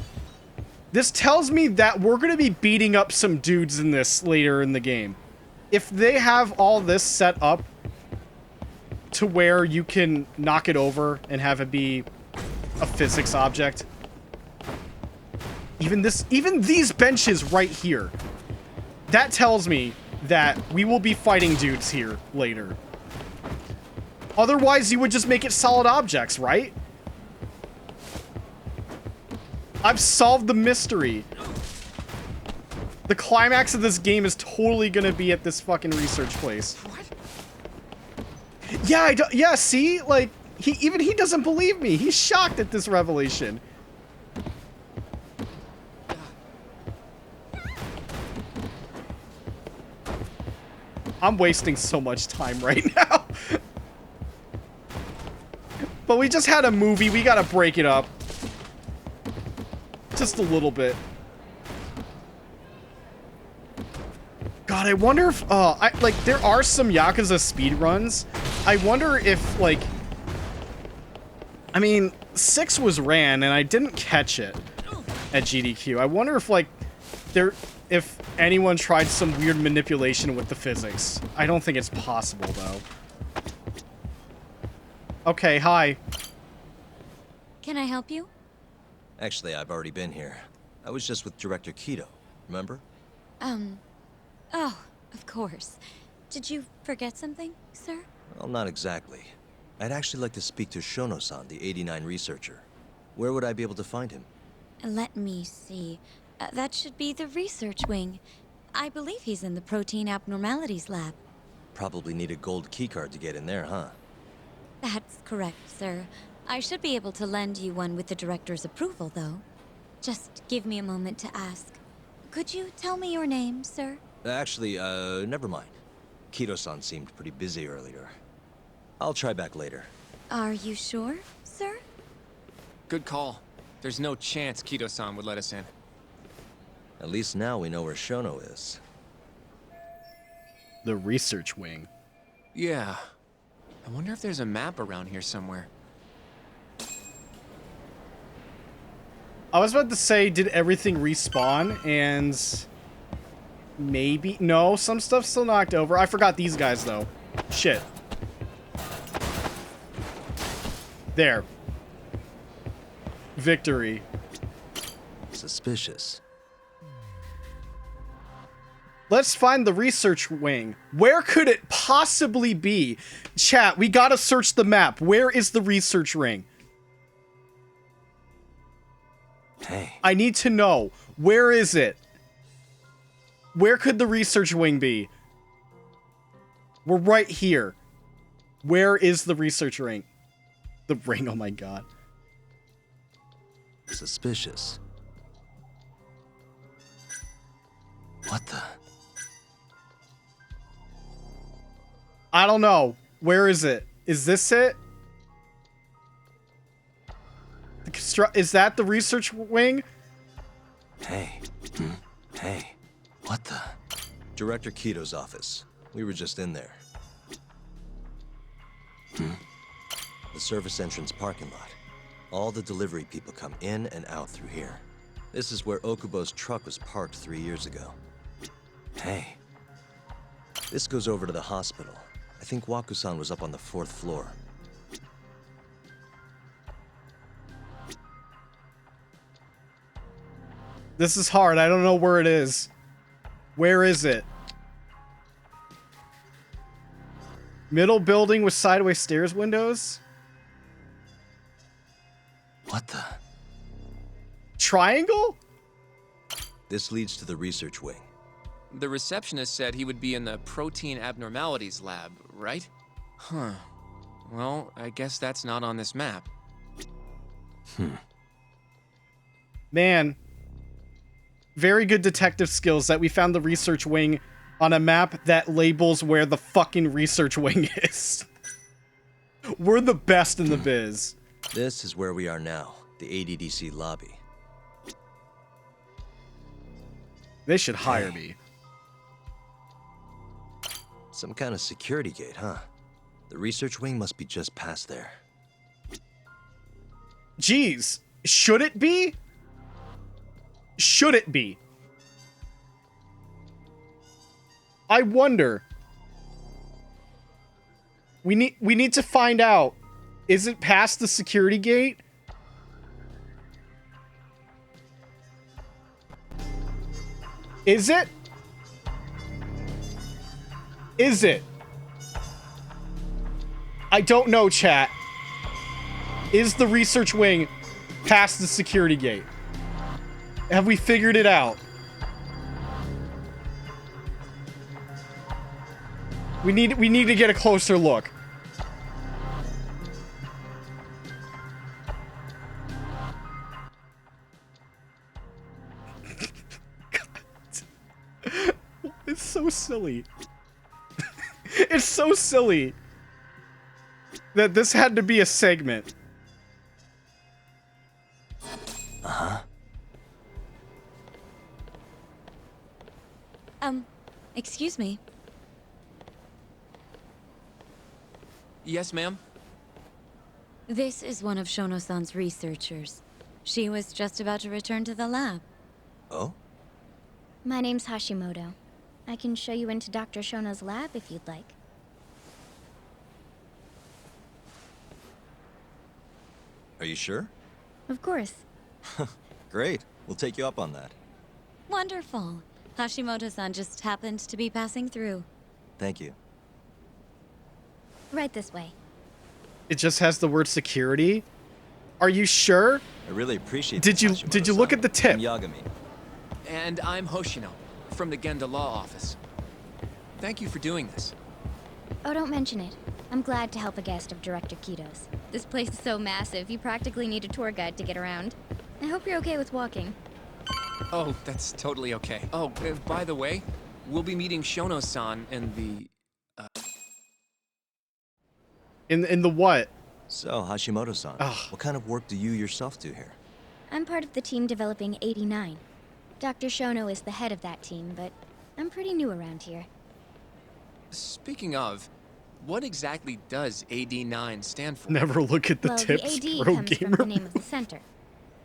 This tells me that we're going to be beating up some dudes in this later in the game. If they have all this set up to where you can knock it over and have it be a physics object. Even these benches right here. That tells me that we will be fighting dudes here later. Otherwise, you would just make it solid objects, right? I've solved the mystery. The climax of this game is totally gonna be at this fucking research place. What? Yeah, yeah, see? Like, he doesn't believe me. He's shocked at this revelation. I'm wasting so much time right now. But we just had a movie. We gotta break it up. Just a little bit. God, I wonder if, like, there are some Yakuza speedruns. I wonder if, like, I mean, 6 was ran, and I didn't catch it at GDQ. I wonder if, like, if anyone tried some weird manipulation with the physics. I don't think it's possible, though. Okay, hi. Can I help you? Actually, I've already been here. I was just with Director Kido, remember? Oh, of course. Did you forget something, sir? Well, not exactly. I'd actually like to speak to Shono-san, the 89 researcher. Where would I be able to find him? Let me see. That should be the research wing. I believe he's in the protein abnormalities lab. Probably need a gold keycard to get in there, huh? That's correct, sir. I should be able to lend you one with the director's approval, though. Just give me a moment to ask. Could you tell me your name, sir? Actually, never mind. Kido-san seemed pretty busy earlier. I'll try back later. Are you sure, sir? Good call. There's no chance Kido-san would let us in. At least now we know where Shono is. The research wing. Yeah. I wonder if there's a map around here somewhere. I was about to say, did everything respawn? And maybe... No, some stuff's still knocked over. I forgot these guys, though. Shit. There. Victory. Suspicious. Let's find the research wing. Where could it possibly be? Chat, we gotta search the map. Where is the research ring? Hey. I need to know. Where is it? Where could the research wing be? We're right here. Where is the research ring? The ring, oh my god. Suspicious. What the? I don't know. Where is it? Is this it? Is that the research wing? Hey. Hey. What the? Director Kido's office. We were just in there. The service entrance parking lot. All the delivery people come in and out through here. This is where Okubo's truck was parked 3 years ago. Hey. This goes over to the hospital. I think Waku-san was up on the 4th floor. This is hard. I don't know where it is. Where is it? Middle building with sideways stairs windows? What the? Triangle? This leads to the research wing. The receptionist said he would be in the protein abnormalities lab, right? Huh. Well, I guess that's not on this map. Man. Very good detective skills that we found the research wing on a map that labels where the fucking research wing is. We're the best in the biz. This is where we are now, the ADDC lobby. They should hire me. Some kind of security gate, huh? The research wing must be just past there. Jeez, should it be? Should it be? I wonder. We need to find out. Is it past the security gate? Is it? Is it? I don't know, chat. Is the research wing past the security gate? Have we figured it out? We need to get a closer look. It's so silly. It's so silly that this had to be a segment. Uh-huh. Excuse me. Yes, ma'am? This is one of Shono-san's researchers. She was just about to return to the lab. Oh? My name's Hashimoto. I can show you into Dr. Shono's lab if you'd like. Are you sure? Of course. Great. We'll take you up on that. Wonderful. Hashimoto-san just happened to be passing through. Thank you. Right this way. It just has the word security. Are you sure? I really appreciate Did you look at the tip? I'm Yagami. And I'm Hoshino, from the Genda Law Office. Thank you for doing this. Oh, don't mention it. I'm glad to help a guest of Director Kito's. This place is so massive, you practically need a tour guide to get around. I hope you're okay with walking. Oh, that's totally okay. Oh, by the way, we'll be meeting Shono-san in the... In the what? So, Hashimoto-san, what kind of work do you yourself do here? I'm part of the team developing 89. Dr. Shono is the head of that team, but I'm pretty new around here. Speaking of, what exactly does AD9 stand for? Never look at the well, tips, the AD pro comes gamer. from the name of the center.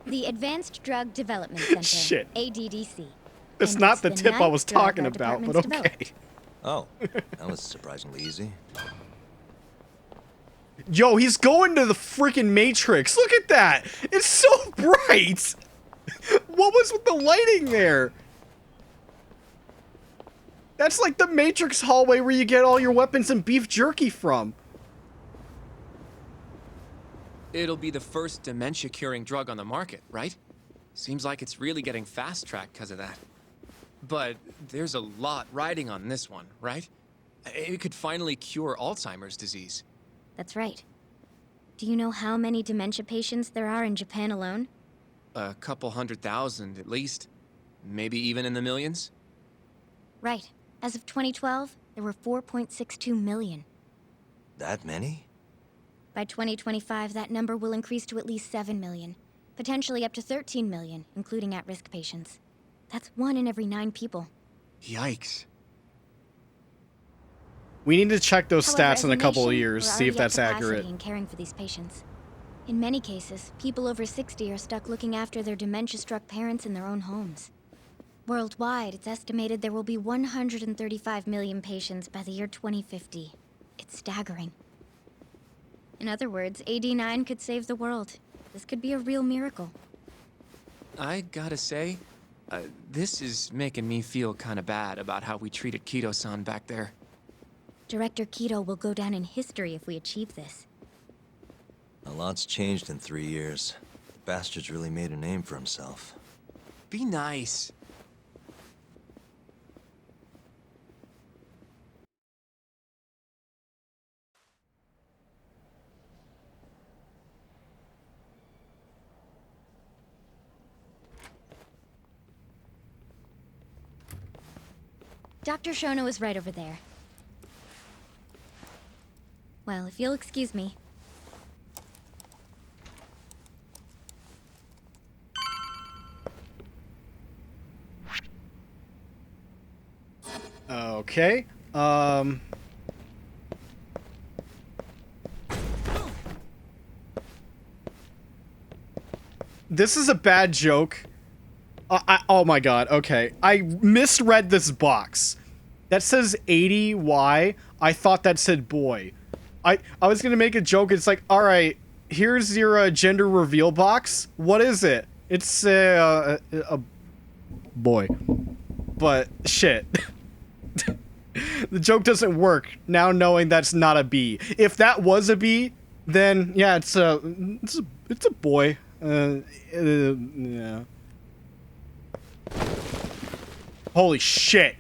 The Advanced Drug Development Center, Shit. ADDC. It's And not it's the tip I ninth was drug talking our about, but department's okay. Oh, that was surprisingly easy. Yo, he's going to the freaking Matrix. Look at that. It's so bright. What was with the lighting there? That's like the Matrix hallway where you get all your weapons and beef jerky from. It'll be the first dementia-curing drug on the market, right? Seems like it's really getting fast-tracked because of that. But there's a lot riding on this one, right? It could finally cure Alzheimer's disease. That's right. Do you know how many dementia patients there are in Japan alone? A couple 100,000 at least. Maybe even in the millions? Right. As of 2012, there were 4.62 million. That many? By 2025, that number will increase to at least 7 million. Potentially up to 13 million, including at-risk patients. That's 1 in every 9 people. Yikes. We need to check those However, stats as in a couple of nation, years, we're see if already at that's capacity accurate. in caring for these patients. In many cases, people over 60 are stuck looking after their dementia-struck parents in their own homes. Worldwide, it's estimated there will be 135 million patients by the year 2050. It's staggering. In other words, AD9 could save the world. This could be a real miracle. I gotta say, this is making me feel kinda bad about how we treated Kito-san back there. Director Kito will go down in history if we achieve this. A lot's changed in 3 years. The bastard's really made a name for himself. Be nice. Dr. Shono is right over there. Well, if you'll excuse me. Okay. This is a bad joke. Oh my god, okay. I misread this box. That says 80Y. I thought that said boy. I was gonna make a joke. It's like, alright, here's your gender reveal box. What is it? It's a boy. But, shit. The joke doesn't work now knowing that's not a B. If that was a B, then yeah, it's a boy. Yeah. Holy shit.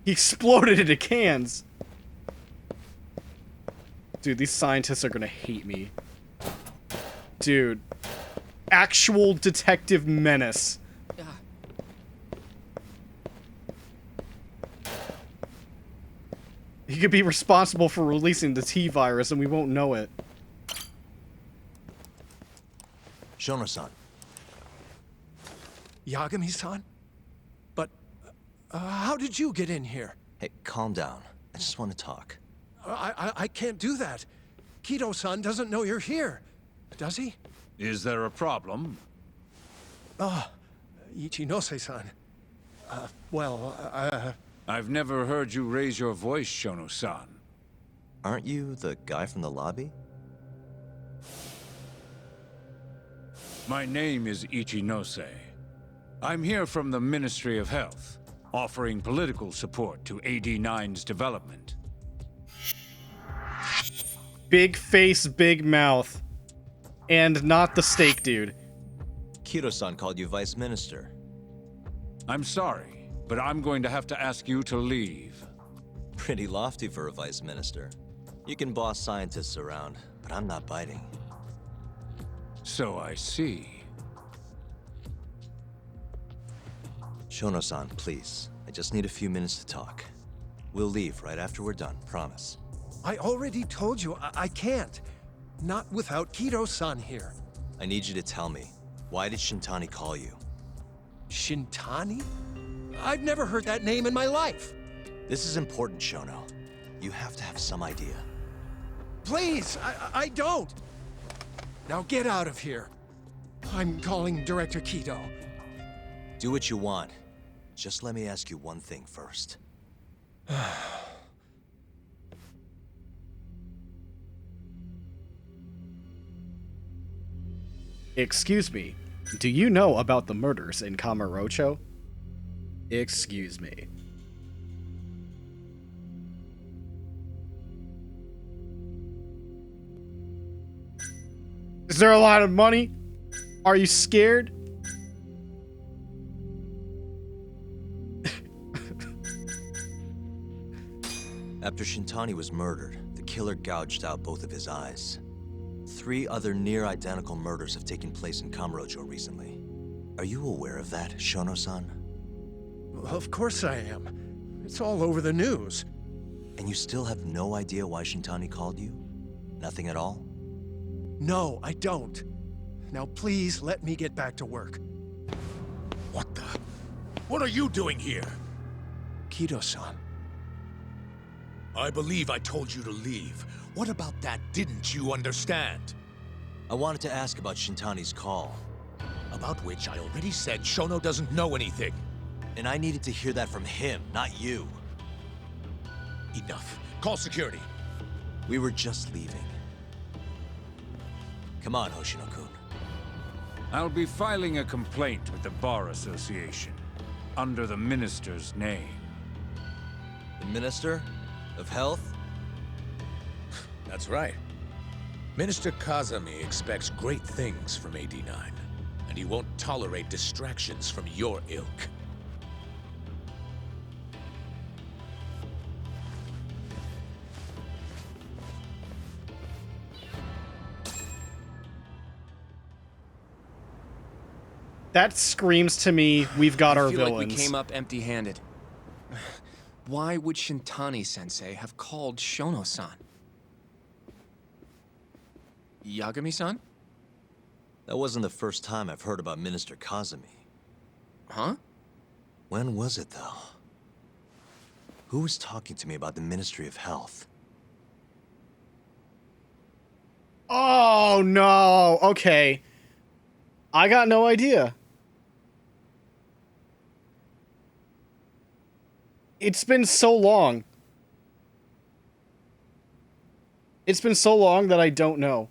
He exploded into cans. Dude, these scientists are gonna hate me. Dude. Actual detective menace. He could be responsible for releasing the T-virus and we won't know it. Shono-san. Yagami-san? But, how did you get in here? Hey, calm down. I just want to talk. I can't do that. Kido-san doesn't know you're here. Does he? Is there a problem? Ichinose-san. I've never heard you raise your voice, Shono-san. Aren't you the guy from the lobby? My name is Ichinose. I'm here from the Ministry of Health, offering political support to AD9's development. Big face, big mouth. And not the steak dude. Kido-san called you Vice Minister. I'm sorry, but I'm going to have to ask you to leave. Pretty lofty for a Vice Minister. You can boss scientists around, but I'm not biting. So I see. Shono-san, please. I just need a few minutes to talk. We'll leave right after we're done, promise. I already told you I can't. Not without Kido-san here. I need you to tell me, why did Shintani call you? Shintani? I've never heard that name in my life. This is important, Shono. You have to have some idea. Please, I don't. Now get out of here. I'm calling Director Kido. Do what you want. Just let me ask you one thing first. Excuse me. Do you know about the murders in Kamurocho? Excuse me. Is there a lot of money? Are you scared? After Shintani was murdered, the killer gouged out both of his eyes. 3 other near-identical murders have taken place in Kamurocho recently. Are you aware of that, Shono-san? Of course I am. It's all over the news. And you still have no idea why Shintani called you? Nothing at all? No, I don't. Now please let me get back to work. What the? What are you doing here? Kido-san. I believe I told you to leave. What about that didn't you understand? I wanted to ask about Shintani's call. About which I already said Shono doesn't know anything. And I needed to hear that from him, not you. Enough. Call security. We were just leaving. Come on, Hoshino-kun. I'll be filing a complaint with the Bar Association, under the Minister's name. The Minister of Health? That's right. Minister Kazami expects great things from AD9, and he won't tolerate distractions from your ilk. That screams to me, we've got our I feel villains. like we came up empty-handed. Why would Shintani-sensei have called Shono-san? Yagami-san? That wasn't the first time I've heard about Minister Kazami. Huh? When was it, though? Who was talking to me about the Ministry of Health? Oh, no. Okay. I got no idea. It's been so long. It's been so long that I don't know.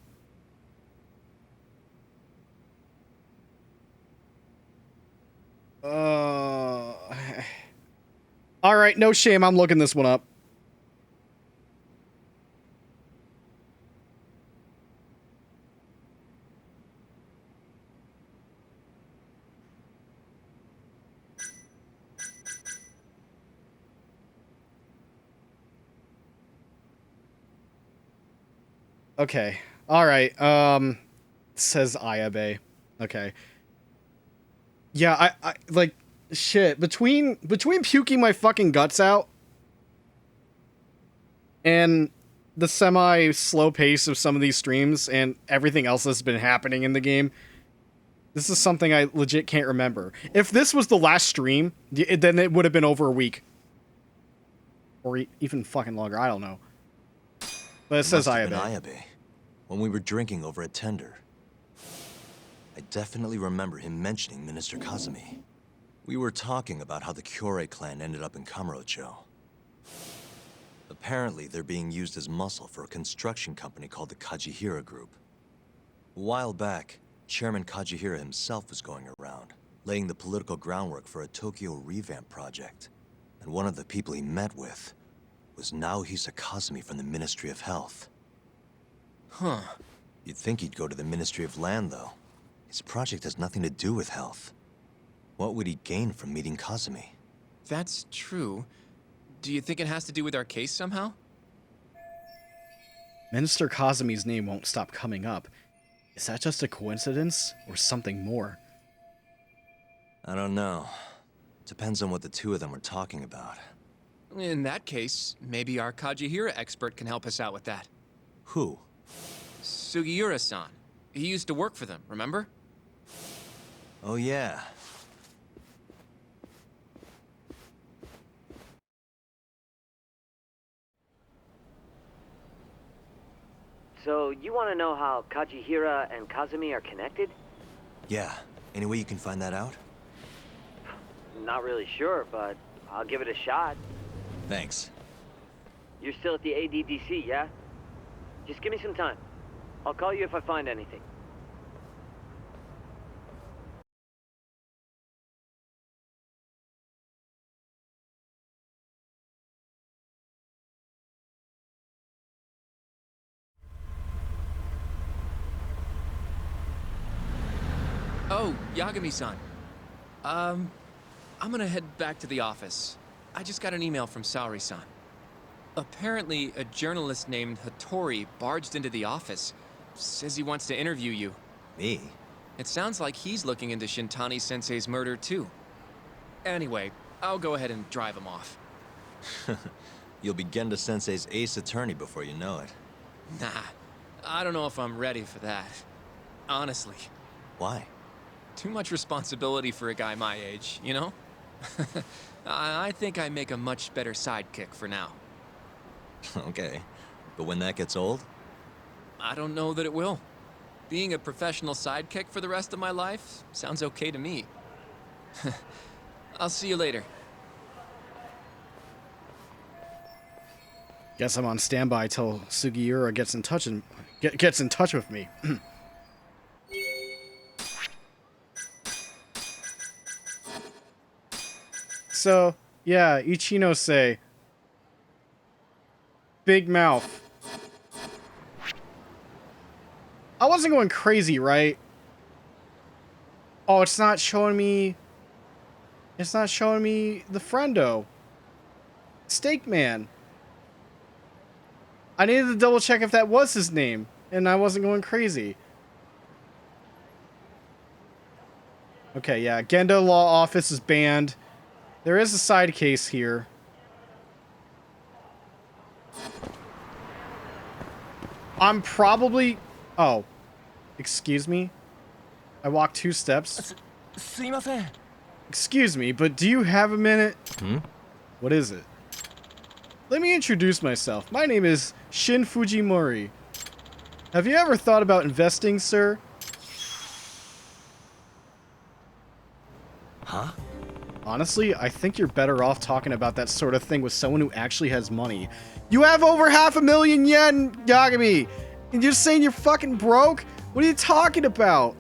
Alright. right, no shame. I'm looking this one up. Okay. All right. Says Ayabe. Okay. Yeah, I like shit between puking my fucking guts out and the semi slow pace of some of these streams and everything else that's been happening in the game. This is something I legit can't remember. If this was the last stream, then it would have been over a week. Or even fucking longer. I don't know. But it says Ayabe. Ayabe. When we were drinking over at Tender. I definitely remember him mentioning Minister Kazumi. We were talking about how the Kyorei clan ended up in Kamurocho. Apparently, they're being used as muscle for a construction company called the Kajihira Group. A while back, Chairman Kajihira himself was going around, laying the political groundwork for a Tokyo revamp project. And one of the people he met with was Naohisa Kazumi from the Ministry of Health. Huh. You'd think he'd go to the Ministry of Land, though. His project has nothing to do with health. What would he gain from meeting Kazumi? That's true. Do you think it has to do with our case somehow? Minister Kazumi's name won't stop coming up. Is that just a coincidence or something more? I don't know. Depends on what the two of them were talking about. In that case, maybe our Kajihira expert can help us out with that. Who? Sugiura-san. He used to work for them, remember? Oh yeah. So, you want to know how Kajihira and Kazumi are connected? Yeah. Any way you can find that out? Not really sure, but I'll give it a shot. Thanks. You're still at the ADDC, yeah? Just give me some time. I'll call you if I find anything. Oh, Yagami-san. I'm gonna head back to the office. I just got an email from Saori-san. Apparently, a journalist named Hattori barged into the office. Says he wants to interview you. Me? It sounds like he's looking into Shintani-sensei's murder, too. Anyway, I'll go ahead and drive him off. You'll be Genda-sensei's ace attorney before you know it. Nah, I don't know if I'm ready for that. Honestly. Why? Too much responsibility for a guy my age, you know? I think I make a much better sidekick for now. Okay, but when that gets old? I don't know that it will. Being a professional sidekick for the rest of my life sounds okay to me. I'll see you later. Guess I'm on standby till Sugiura gets in touch and gets in touch with me. So, yeah, Ichinose. Big mouth. I wasn't going crazy, right? Oh, it's not showing me... It's not showing me the friendo. Steak Man. I needed to double check if that was his name, and I wasn't going crazy. Okay, yeah, Genda Law Office is banned. There is a side case here. I'm probably... Oh. Excuse me? I walked 2 steps. Excuse me, but do you have a minute? What is it? Let me introduce myself. My name is Shin Fujimori. Have you ever thought about investing, sir? Huh? Honestly, I think you're better off talking about that sort of thing with someone who actually has money. You have over 500,000 yen, Yagami! And you're saying you're fucking broke? What are you talking about?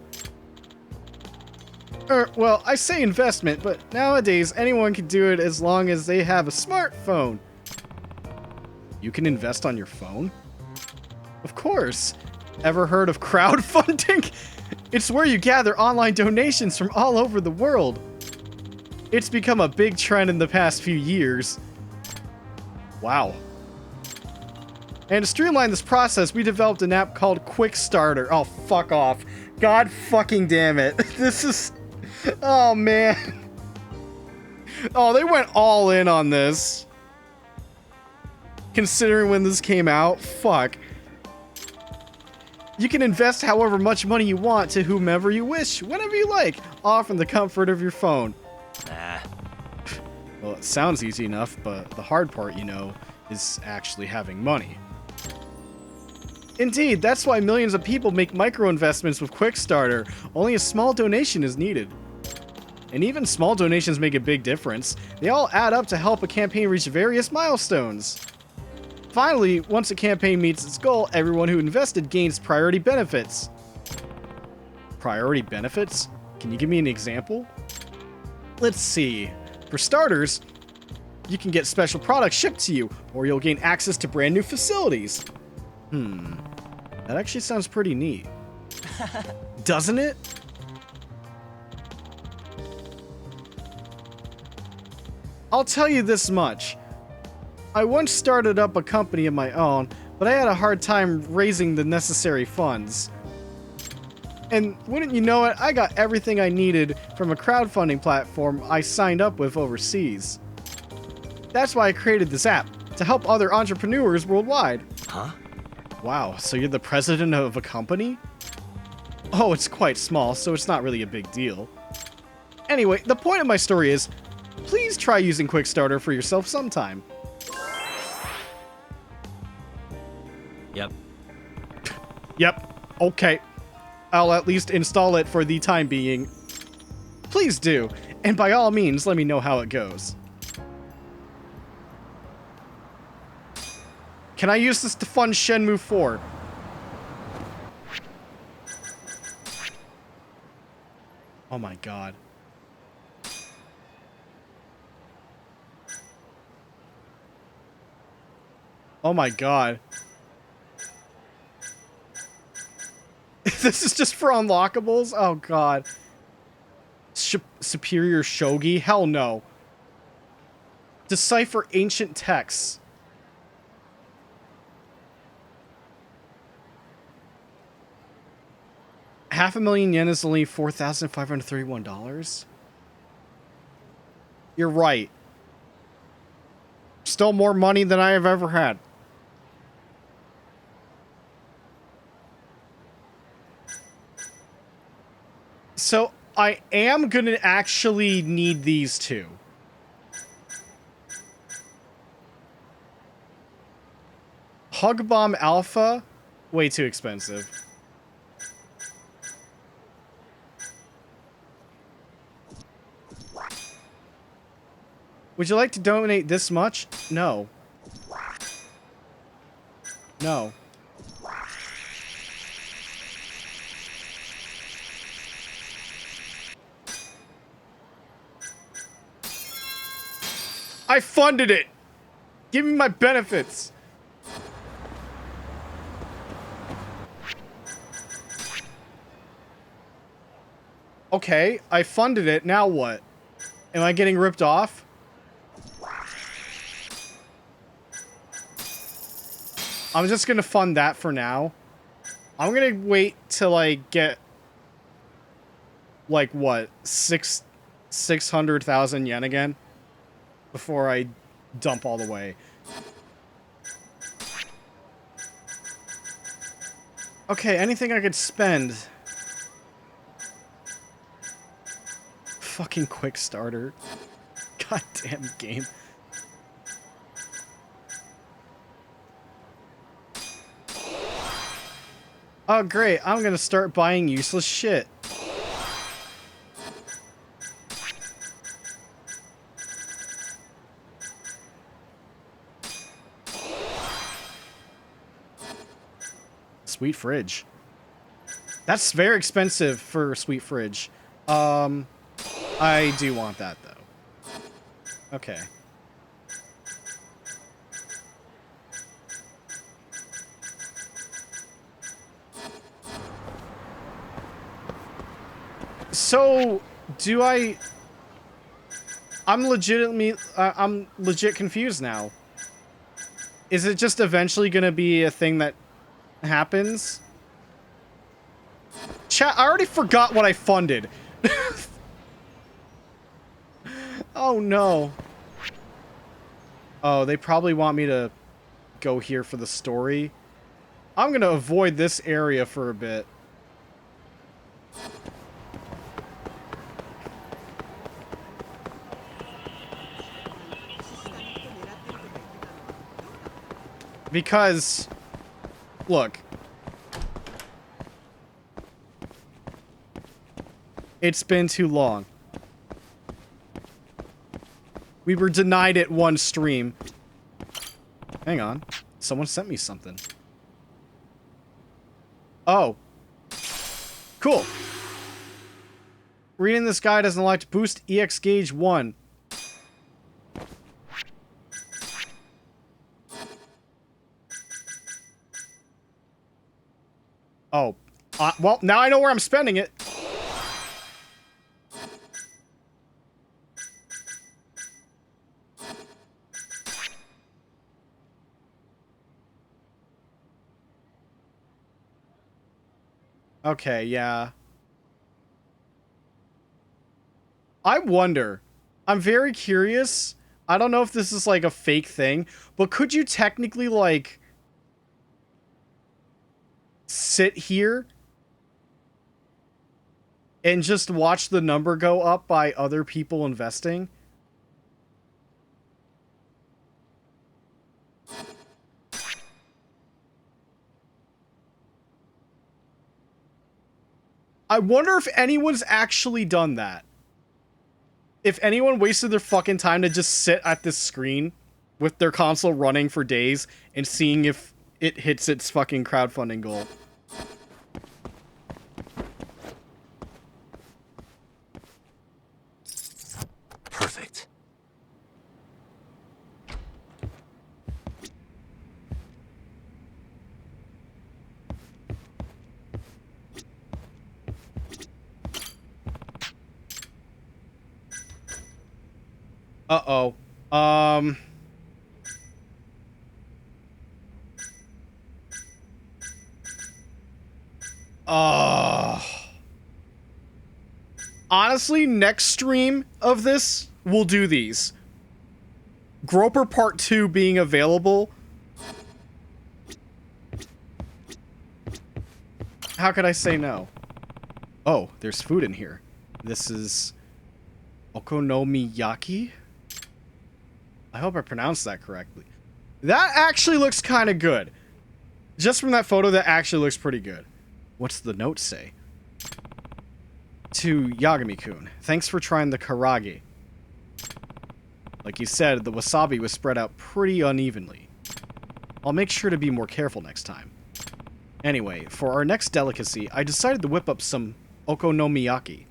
Well, I say investment, but nowadays anyone can do it as long as they have a smartphone. You can invest on your phone? Of course. Ever heard of crowdfunding? It's where you gather online donations from all over the world. It's become a big trend in the past few years. Wow. And to streamline this process, we developed an app called Quickstarter. Oh, fuck off. God fucking damn it. This is... Oh, man. Oh, they went all in on this. Considering when this came out, fuck. You can invest however much money you want to whomever you wish, whenever you like, all from the comfort of your phone. Well, it sounds easy enough, but the hard part, you know, is actually having money. Indeed, that's why millions of people make micro-investments with Quickstarter. Only a small donation is needed. And even small donations make a big difference. They all add up to help a campaign reach various milestones. Finally, once a campaign meets its goal, everyone who invested gains priority benefits. Priority benefits? Can you give me an example? Let's see. For starters, you can get special products shipped to you, or you'll gain access to brand new facilities. That actually sounds pretty neat. Doesn't it? I'll tell you this much. I once started up a company of my own, but I had a hard time raising the necessary funds. And wouldn't you know it, I got everything I needed from a crowdfunding platform I signed up with overseas. That's why I created this app, to help other entrepreneurs worldwide. Huh? Wow, so you're the president of a company? Oh, it's quite small, so it's not really a big deal. Anyway, the point of my story is, please try using Quickstarter for yourself sometime. Yep. Yep. Okay. I'll at least install it for the time being. Please do. And by all means, let me know how it goes. Can I use this to fund Shenmue 4? Oh my god. Oh my god. This is just for unlockables? Oh god. Superior Shogi? Hell no. Decipher ancient texts. $500,000 yen is only $4,531? You're right. Still more money than I have ever had. So, I am gonna actually need these two. Hug Bomb Alpha? Way too expensive. Would you like to donate this much? No. No. I funded it! Give me my benefits! Okay, I funded it, now what? Am I getting ripped off? I'm just gonna fund that for now. I'm gonna wait till I get... like, what? 600,000 yen again? Before I dump all the way. Okay, anything I could spend. Fucking Quickstarter. Goddamn game. Oh great, I'm gonna start buying useless shit. Sweet fridge. That's very expensive for a sweet fridge. I do want that, though. Okay. So, do I'm legit confused now. Is it just eventually gonna be a thing that happens? Chat, I already forgot what I funded. Oh no. Oh, they probably want me to go here for the story. I'm gonna avoid this area for a bit. Because, look. It's been too long. We were denied it one stream. Hang on. Someone sent me something. Oh. Cool. Reading this guide has unlocked Boost EX Gauge 1. Oh. Well, now I know where I'm spending it. Okay, yeah. I wonder. I'm very curious. I don't know if this is like a fake thing, but could you technically like sit here and just watch the number go up by other people investing? I wonder if anyone's actually done that. If anyone wasted their fucking time to just sit at this screen with their console running for days and seeing if it hits its fucking crowdfunding goal. Perfect. Uh-oh. Honestly, next stream of this, we'll do these. Groper Part 2 being available. How could I say no? Oh, there's food in here. This is okonomiyaki? I hope I pronounced that correctly. That actually looks kind of good. Just from that photo, that actually looks pretty good. What's the note say? To Yagami-kun, thanks for trying the karage. Like you said, the wasabi was spread out pretty unevenly. I'll make sure to be more careful next time. Anyway, for our next delicacy, I decided to whip up some okonomiyaki.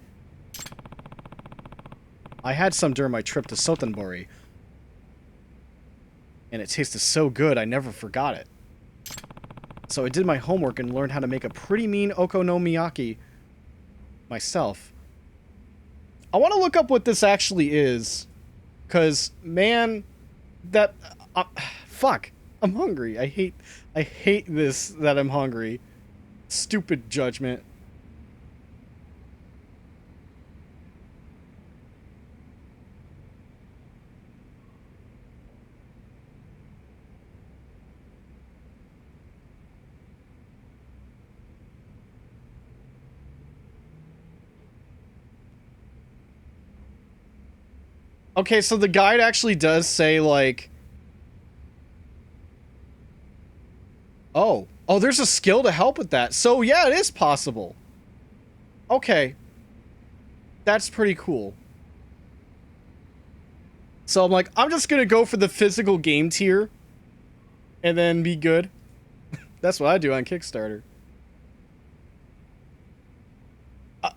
I had some during my trip to Sotenbori, and it tasted so good I never forgot it. So I did my homework and learned how to make a pretty mean okonomiyaki myself. I want to look up what this actually is, because, man, that... fuck. I'm hungry. I hate this, that I'm hungry. Stupid judgment. Okay, so the guide actually does say, like... Oh, there's a skill to help with that. So, yeah, it is possible. Okay. That's pretty cool. So, I'm like, I'm just gonna go for the physical game tier. And then be good. That's what I do on Kickstarter.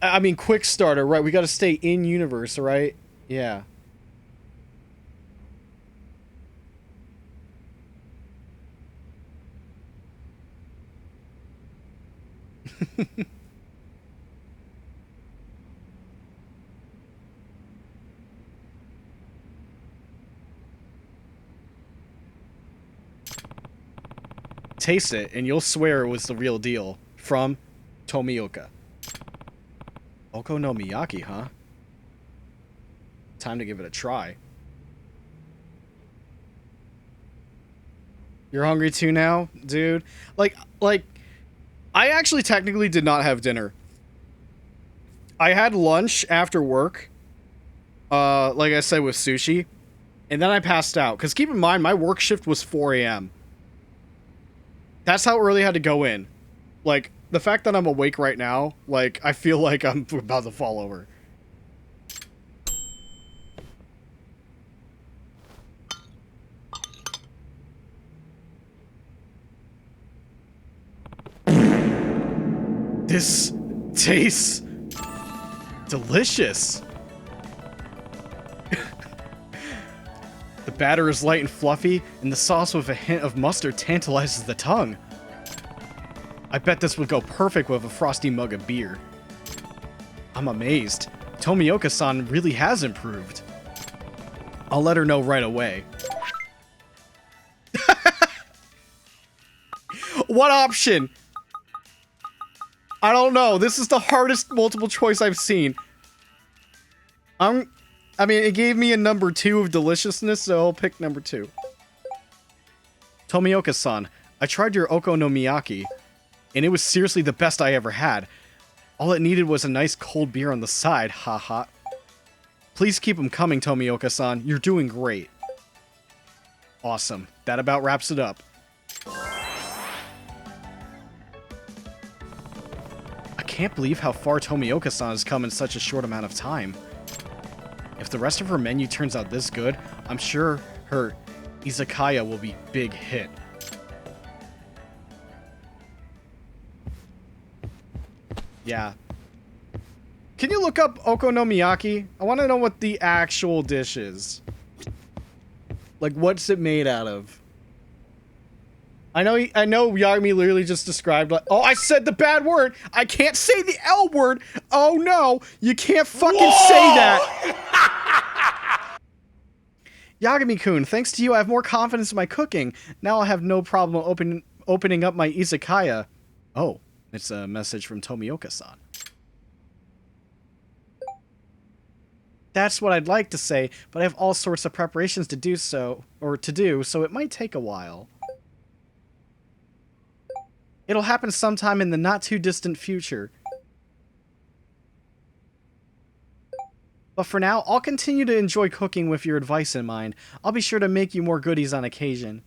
I mean, quick starter, right? We got to stay in universe, right? Yeah. Taste it, and you'll swear it was the real deal. From Tomioka. Okonomiyaki, huh? Time to give it a try. You're hungry too now, dude? Like, I actually technically did not have dinner. I had lunch after work. Like I said, with sushi. And then I passed out. Because keep in mind, my work shift was 4 a.m. That's how early I had to go in. Like, the fact that I'm awake right now, like, I feel like I'm about to fall over. This tastes delicious. The batter is light and fluffy, and the sauce with a hint of mustard tantalizes the tongue. I bet this would go perfect with a frosty mug of beer. I'm amazed. Tomioka-san really has improved. I'll let her know right away. What option? I don't know. This is the hardest multiple choice I've seen. I mean, it gave me a number 2 of deliciousness, so I'll pick number 2. Tomioka-san, I tried your okonomiyaki, and it was seriously the best I ever had. All it needed was a nice cold beer on the side, haha. Please keep them coming, Tomioka-san. You're doing great. Awesome. That about wraps it up. I can't believe how far Tomioka-san has come in such a short amount of time. If the rest of her menu turns out this good, I'm sure her izakaya will be big hit. Yeah. Can you look up okonomiyaki? I want to know what the actual dish is. Like, what's it made out of? I know Yagami literally just described, like, oh, I said the bad word. I can't say the L word. Oh no, you can't fucking say that. Yagami-kun, thanks to you, I have more confidence in my cooking. Now I'll have no problem opening up my izakaya. Oh, it's a message from Tomioka-san. That's what I'd like to say, but I have all sorts of preparations to do, so it might take a while. It'll happen sometime in the not-too-distant future. But for now, I'll continue to enjoy cooking with your advice in mind. I'll be sure to make you more goodies on occasion.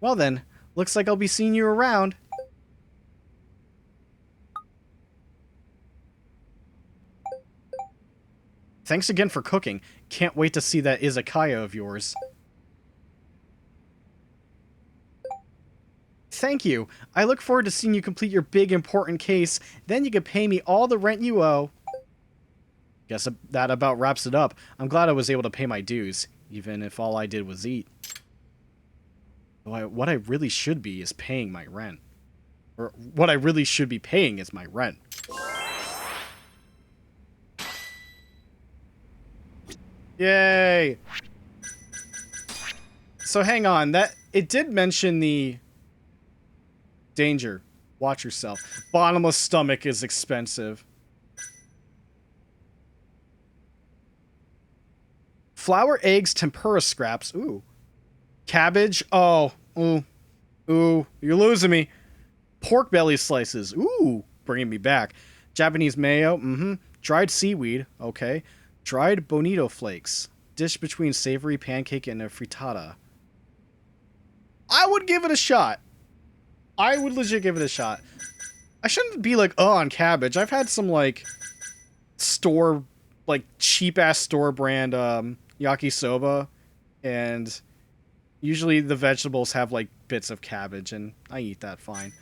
Well then, looks like I'll be seeing you around. Thanks again for cooking. Can't wait to see that izakaya of yours. Thank you. I look forward to seeing you complete your big important case. Then you can pay me all the rent you owe. Guess that about wraps it up. I'm glad I was able to pay my dues, even if all I did was eat. What I really should be is paying my rent. Or what I really should be paying is my rent. Yay! So hang on, it did mention the danger. Watch yourself. Bottomless stomach is expensive. Flour, eggs, tempura scraps. Ooh. Cabbage. Oh. Ooh. Ooh. You're losing me. Pork belly slices. Ooh. Bringing me back. Japanese mayo. Mm-hmm. Dried seaweed. Okay. Dried bonito flakes. Dish between savory pancake and a frittata. I would give it a shot. I would legit give it a shot. I shouldn't be like, oh, on cabbage. I've had some, like, cheap-ass store brand, yakisoba. And usually the vegetables have, like, bits of cabbage, and I eat that fine.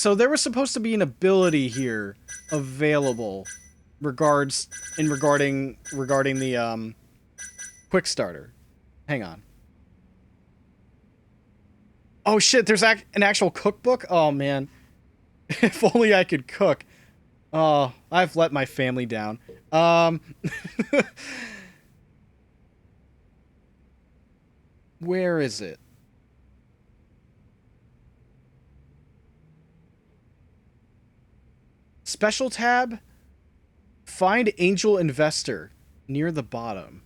So there was supposed to be an ability here available regarding the quick starter. Hang on. Oh shit, there's an actual cookbook? Oh man. If only I could cook. Oh, I've let my family down. Where is it? Special tab? Find Angel Investor near the bottom.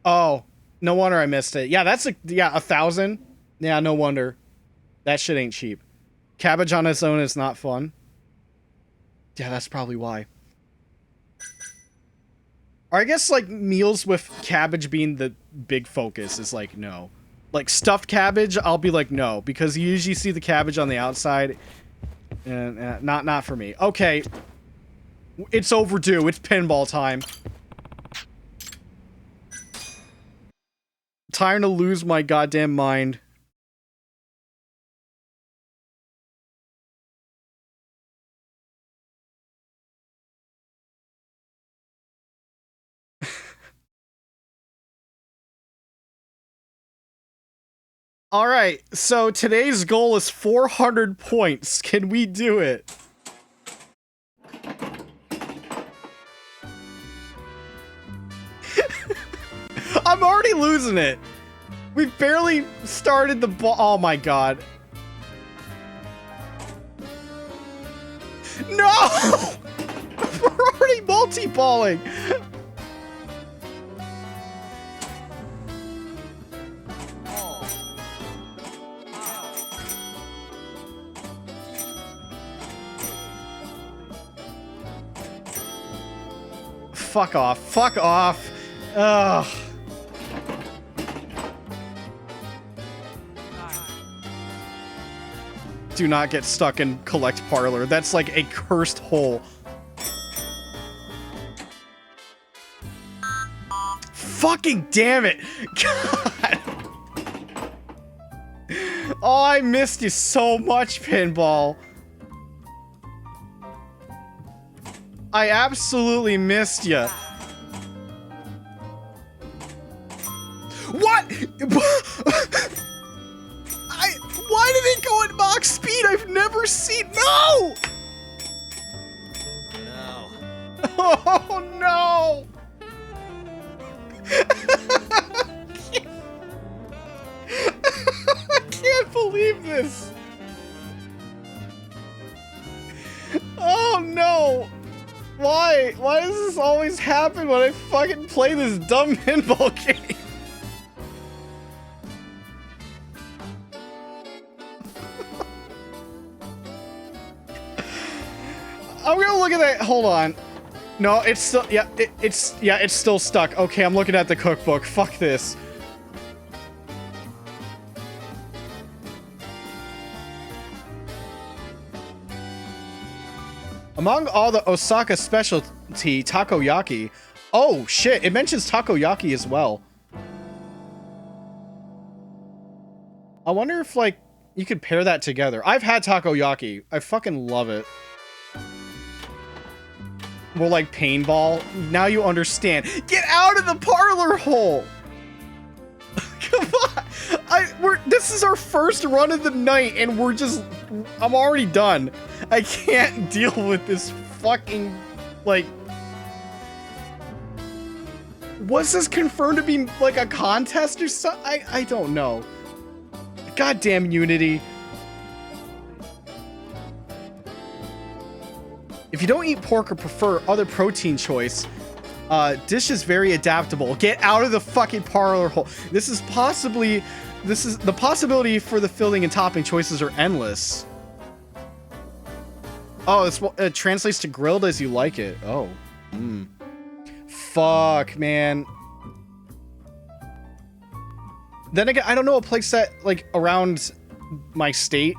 Oh, no wonder I missed it. Yeah, that's 1,000. Yeah, no wonder. That shit ain't cheap. Cabbage on its own is not fun. Yeah, that's probably why. Or I guess, like, meals with cabbage being the big focus is like, no. Like, stuffed cabbage, I'll be like, no. Because you usually see the cabbage on the outside. And not for me. Okay. It's overdue. It's pinball time. Time to lose my goddamn mind. Alright, so today's goal is 400 points. Can we do it? I'm already losing it. We barely started the ball. Oh my god. No! We're already multi-balling. Fuck off. Fuck off. Ugh. Do not get stuck in collect parlor. That's like a cursed hole. Fucking damn it. God. Oh, I missed you so much, Pinball. I absolutely missed you. What? Why did it go at max speed? I've never seen. No! No. Oh no! I can't believe this. Oh no! Why? Why does this always happen when I fucking play this dumb pinball game? I'm gonna look at that. Hold on. No, it's still. Yeah, it's still stuck. Okay, I'm looking at the cookbook. Fuck this. Among all the Osaka specialty takoyaki. Oh shit! It mentions takoyaki as well. I wonder if like you could pair that together. I've had takoyaki. I fucking love it. More like paintball. Now you understand. Get out of the parlor hole! Come on! This is our first run of the night and we're just... I'm already done. I can't deal with this fucking... Like... Was this confirmed to be like a contest or something? I don't know. Goddamn Unity. If you don't eat pork or prefer other protein choice, dish is very adaptable. Get out of the fucking parlor hole. This is the possibility for the filling and topping choices are endless. Oh, it translates to grilled as you like it. Oh. Fuck, man. Then again, I don't know a place that, like, around my state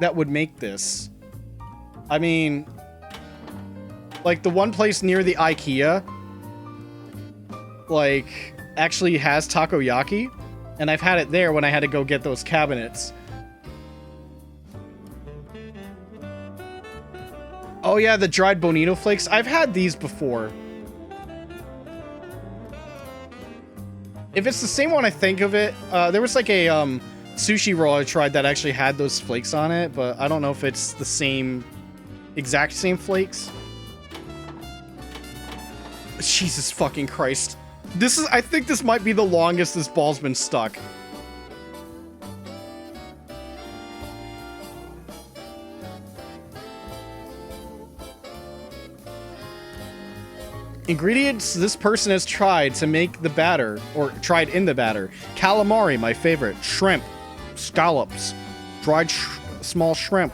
that would make this. I mean... Like, the one place near the IKEA like, actually has takoyaki. And I've had it there when I had to go get those cabinets. Oh yeah, the dried bonito flakes. I've had these before. If it's the same one I think of it, there was like a sushi roll I tried that actually had those flakes on it, but I don't know if it's the same, exact same flakes. Jesus fucking Christ. I think this might be the longest this ball's been stuck. Ingredients this person has tried to make the batter, or tried in the batter. Calamari, my favorite. Shrimp. Scallops. Dried small shrimp.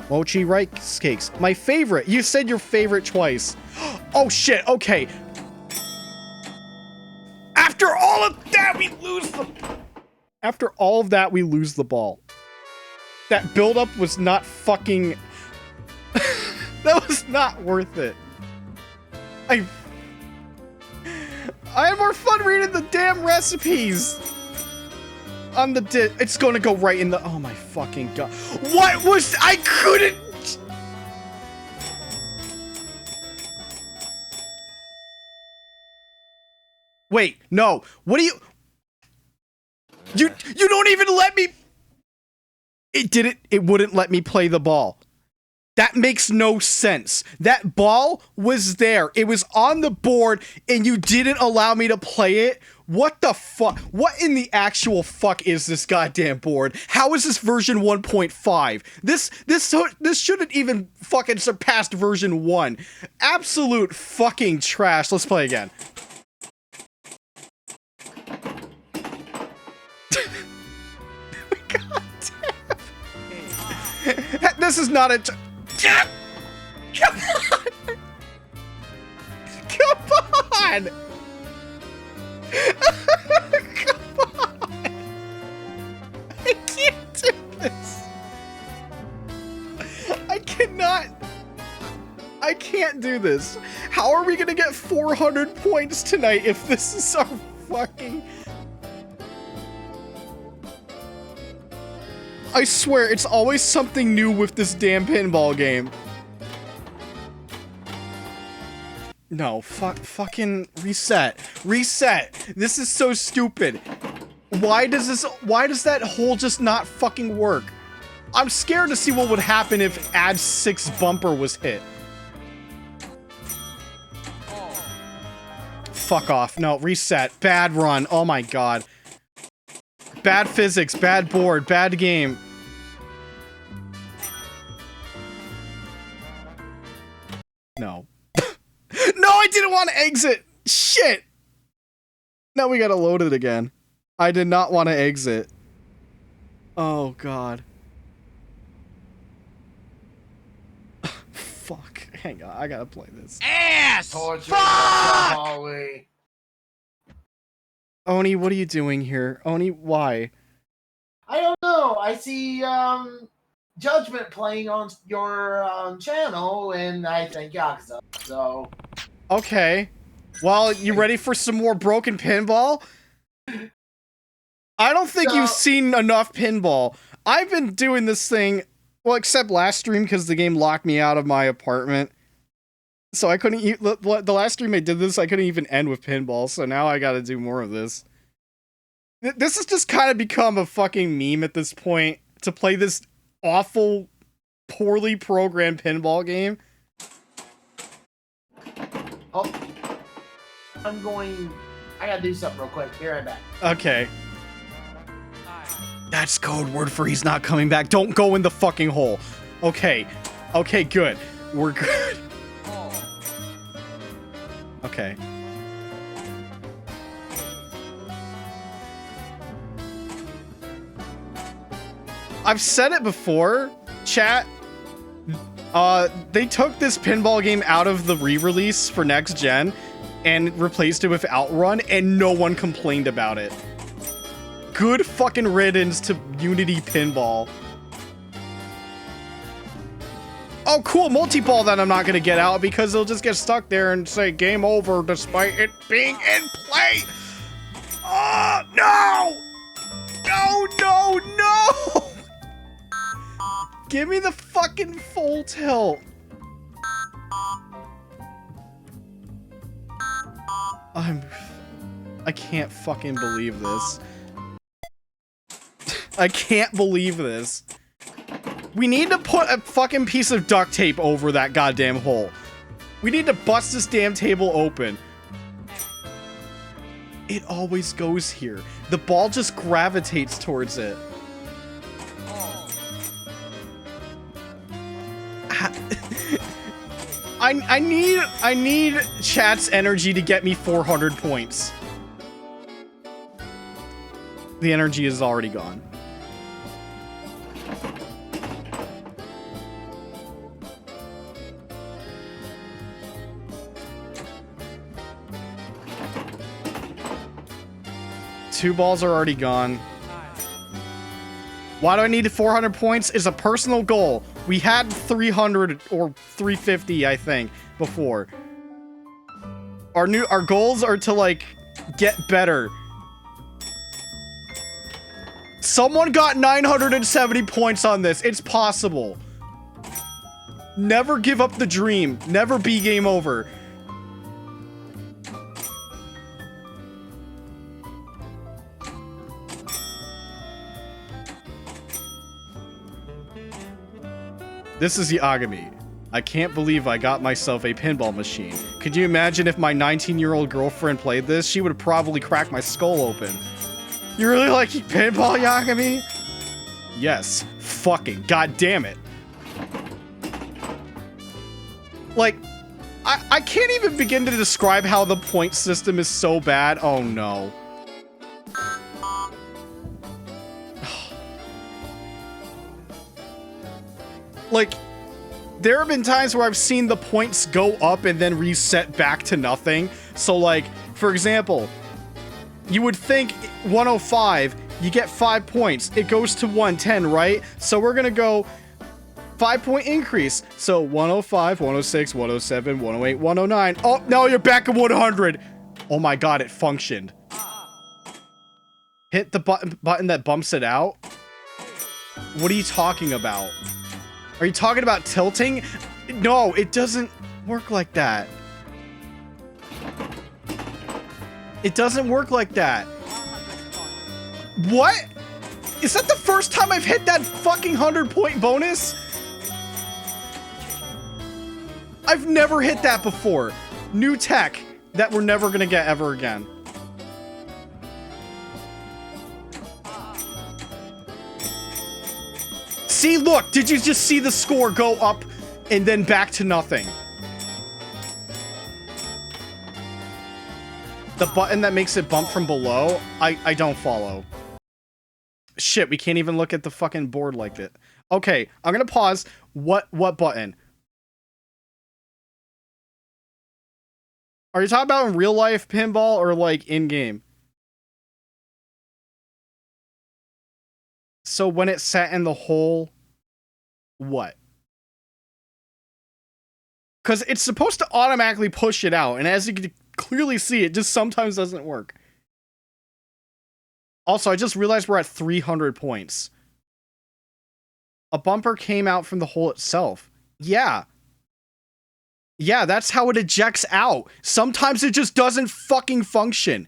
Mochi rice cakes. My favorite. You said your favorite twice. Oh shit, okay. After all of that, we lose the... After all of that, we lose the ball. That buildup was not fucking... That was not worth it. I had more fun reading the damn recipes. On the it's gonna go right in the... Oh my fucking god. What was... I couldn't... Wait, no. What do you... You don't even let me... It wouldn't let me play the ball. That makes no sense. That ball was there. It was on the board, and you didn't allow me to play it? What the fuck? What in the actual fuck is this goddamn board? How is this version 1.5? This shouldn't even fucking surpass version 1. Absolute fucking trash. Let's play again. God damn. This is not a... Come on! Come on! Come on! I can't do this. I can't do this. How are we gonna get 400 points tonight if this is our fucking... I swear, it's always something new with this damn pinball game. No, fucking reset. Reset! This is so stupid. Why does that hole just not fucking work? I'm scared to see what would happen if add 6 bumper was hit. Fuck off. No, reset. Bad run. Oh my god. Bad physics, bad board, bad game. No. No, I didn't want to exit! Shit! Now we gotta load it again. I did not want to exit. Oh, God. Fuck. Hang on, I gotta play this. Ass! Fuck! Oni, what are you doing here? Oni, why? I don't know. I see Judgment playing on your channel, and I think Yakuza. So. Okay. Well, you ready for some more broken pinball? I don't think you've seen enough pinball. I've been doing this thing, well, except last stream because the game locked me out of my apartment. So I couldn't... The last stream I did this, I couldn't even end with pinball, so now I gotta do more of this. This has just kind of become a fucking meme at this point, to play this awful, poorly programmed pinball game. Oh. I gotta do something real quick. Be right back. Okay. That's code word for he's not coming back. Don't go in the fucking hole. Okay. Okay, good. We're good. Okay. I've said it before, chat. They took this pinball game out of the re-release for next gen and replaced it with Outrun, and no one complained about it. Good fucking riddance to Unity Pinball. oh, cool, multi-ball that I'm not gonna get out because it'll just get stuck there and say game over despite it being in play. Oh, no! No! Give me the fucking full tilt. I can't fucking believe this. I can't believe this. We need to put a fucking piece of duct tape over that goddamn hole. We need to bust this damn table open. It always goes here. The ball just gravitates towards it. I need chat's energy to get me 400 points. The energy is already gone. Two balls are already gone. Why do I need 400 points? Is a personal goal. We had 300 or 350, I think, before. Our goals are to, like, get better. Someone got 970 points on this. It's possible. Never give up the dream. Never be game over. This is Yagami. I can't believe I got myself a pinball machine. Could you imagine if my 19-year-old girlfriend played this? She would probably crack my skull open. You really like pinball, Yagami? Yes. Fucking goddamn it. Like, I can't even begin to describe how the point system is so bad. Oh no. Like, there have been times where I've seen the points go up and then reset back to nothing. So, like, for example, you would think 105, you get 5 points. It goes to 110, right? So we're gonna go 5-point increase. So 105, 106, 107, 108, 109. Oh, now you're back at 100. Oh my god, it functioned. Hit the button that bumps it out. What are you talking about? Are you talking about tilting? No, it doesn't work like that. It doesn't work like that. What? Is that the first time I've hit that fucking 100-point bonus? I've never hit that before. New tech that we're never gonna get ever again. See, look, did you just see the score go up and then back to nothing? The button that makes it bump from below, I don't follow. Shit, we can't even look at the fucking board like that. Okay, I'm gonna pause. What button? Are you talking about in real life pinball or like in game? So when it sat in the hole, what? Because it's supposed to automatically push it out, and as you can clearly see, it just sometimes doesn't work. Also, I just realized we're at 300 points. A bumper came out from the hole itself. Yeah. Yeah, that's how it ejects out. Sometimes it just doesn't fucking function.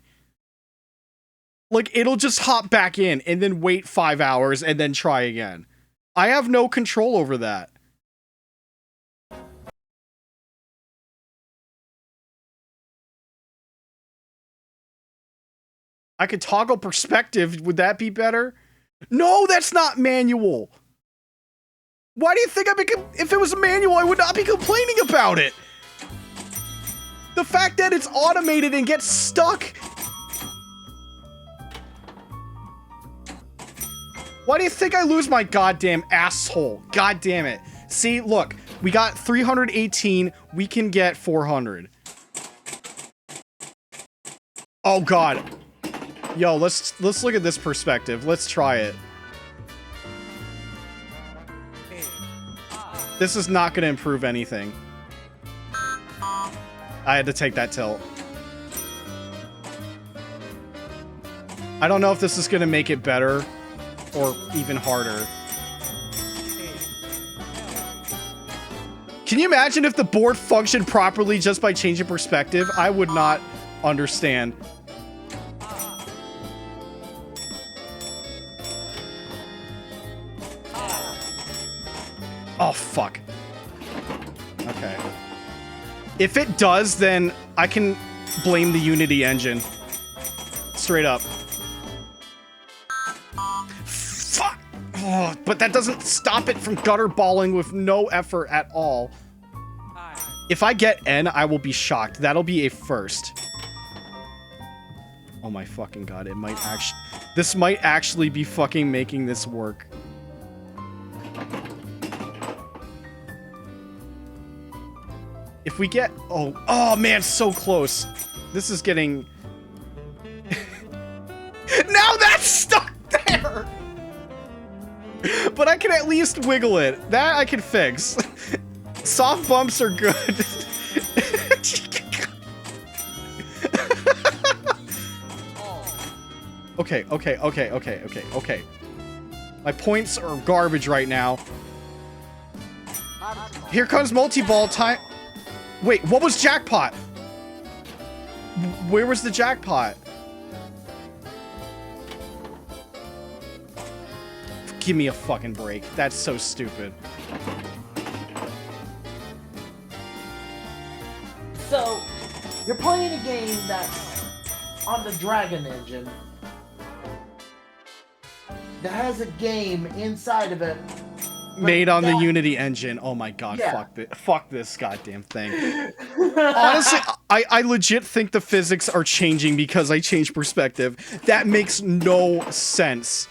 Like, it'll just hop back in and then wait 5 hours and then try again. I have no control over that. I could toggle perspective. Would that be better? No, that's not manual. Why do you think if it was a manual, I would not be complaining about it? The fact that it's automated and gets stuck. Why do you think I lose my goddamn asshole? God damn it. See, look, we got 318. We can get 400. Oh god. Yo, let's look at this perspective. Let's try it. This is not going to improve anything. I had to take that tilt. I don't know if this is going to make it better or even harder. Can you imagine if the board functioned properly just by changing perspective? I would not understand. Oh, fuck. Okay. If it does, then I can blame the Unity engine. Straight up. Fuck! Oh, but that doesn't stop it from gutter balling with no effort at all. If I get N, I will be shocked. That'll be a first. Oh my fucking god, it might actually... This might actually be fucking making this work. If we get... Oh man, so close. This is getting... Now that's stuck there! But I can at least wiggle it. That I can fix. Soft bumps are good. Okay. My points are garbage right now. Here comes multi-ball time. Wait, what was jackpot? Where was the jackpot? Give me a fucking break. That's so stupid. So, you're playing a game that's on the Dragon Engine that has a game inside of it Made on the Unity engine. Oh my god, Yeah. fuck this goddamn thing. Honestly, I legit think the physics are changing because I changed perspective. That makes no sense.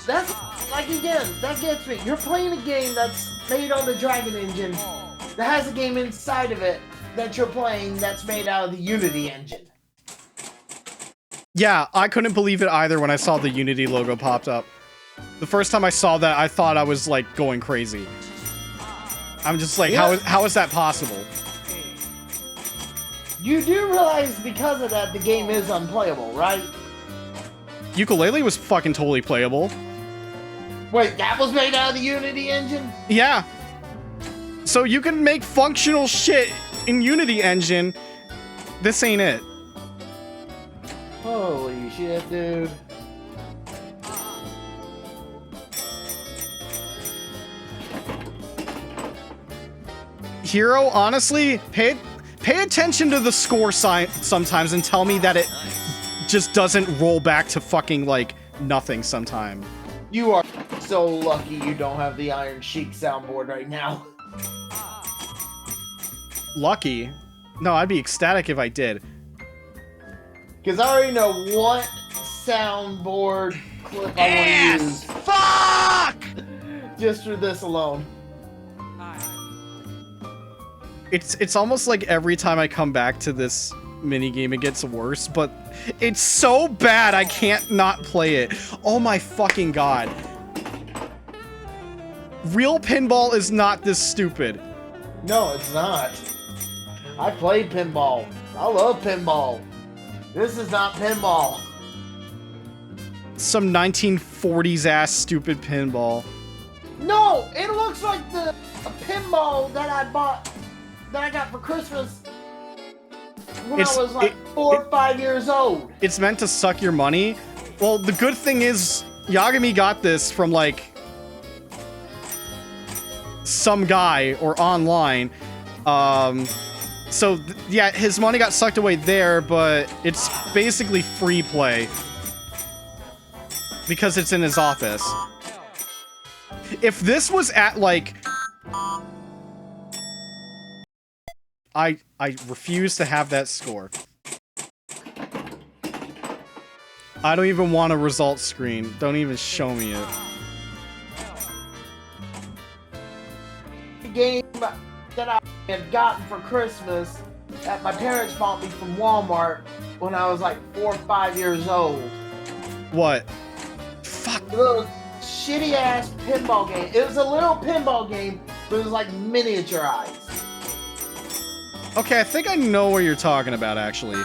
That's, like, again, that gets me. You're playing a game that's made on the Dragon Engine that has a game inside of it that you're playing that's made out of the Unity engine. Yeah, I couldn't believe it either when I saw the Unity logo popped up. The first time I saw that, I thought I was, like, going crazy. I'm just like, Yeah. how is that possible? You do realize because of that, the game is unplayable, right? Yooka-Laylee was fucking totally playable. Wait, that was made out of the Unity engine? Yeah. So you can make functional shit in Unity engine. This ain't it. Holy shit, dude. Hero, honestly, pay attention to the score sign sometimes and tell me that it just doesn't roll back to fucking, like, nothing sometime. You are so lucky you don't have the Iron Sheik soundboard right now. Lucky? No, I'd be ecstatic if I did. Because I already know what soundboard clip I want to use. Fuck! Just for this alone. It's almost like every time I come back to this minigame, it gets worse, but it's so bad I can't not play it. Oh my fucking god. Real pinball is not this stupid. No, it's not. I played pinball. I love pinball. This is not pinball. Some 1940s ass stupid pinball. No, it looks like the pinball that I bought, that I got for Christmas when I was like 4 or 5 years old. It's meant to suck your money. Well, the good thing is Yagami got this from like some guy or online. So yeah, his money got sucked away there, but it's basically free play because it's in his office. If this was at like, I refuse to have that score. I don't even want a results screen. Don't even show me it. The game that I had gotten for Christmas that my parents bought me from Walmart when I was like 4 or 5 years old. What? Fuck. Little shitty ass pinball game. It was a little pinball game, but it was like miniaturized. Okay, I think I know what you're talking about, actually.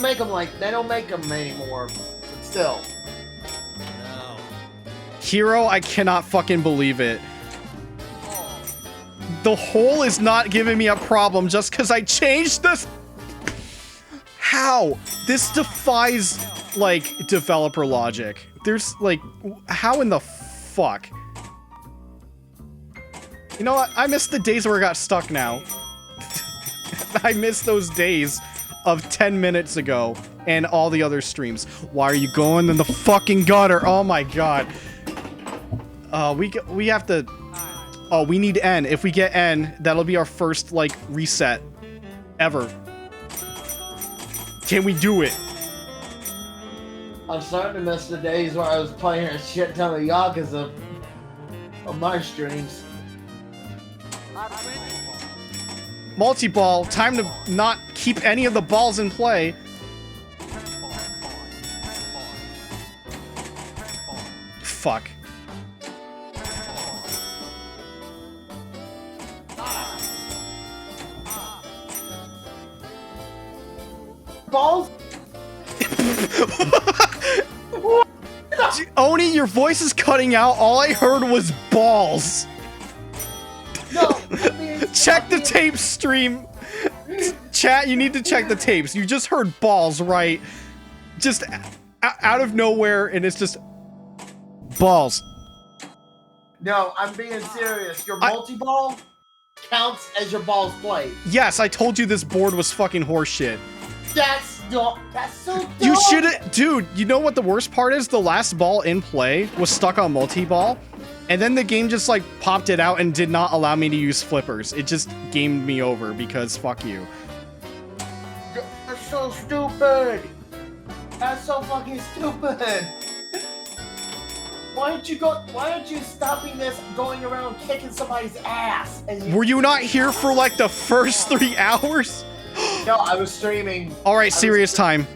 Make them like they don't make them anymore, but still. Hero, I cannot fucking believe it. The hole is not giving me a problem just because I changed this. How? This defies, like, developer logic. There's, like, how in the fuck? You know what? I miss the days where I got stuck now. I miss those days of 10 minutes ago and all the other streams. Why are you going in the fucking gutter? Oh my god. We have to... Oh, we need N. If we get N, that'll be our first, like, reset. Ever. Can we do it? I'm starting to miss the days where I was playing a shit ton of Yakuza on my streams. Multi-ball. Time to not keep any of the balls in play. Fuck. Balls? Oni, your voice is cutting out. All I heard was balls. No, check the tape stream. Chat, you need to check the tapes. You just heard balls, right? Just out of nowhere, and it's just balls. No, I'm being serious. Your multi-ball counts as your balls played. Yes, I told you this board was fucking horseshit. That's so dumb. You should've, dude, you know what the worst part is? The last ball in play was stuck on multi-ball, and then the game just, like, popped it out and did not allow me to use flippers. It just gamed me over because fuck you. That's so stupid. That's so fucking stupid. Why aren't you stopping this going around kicking somebody's ass? Were you not here for, like, the first 3 hours? No, I was streaming. Alright, serious time.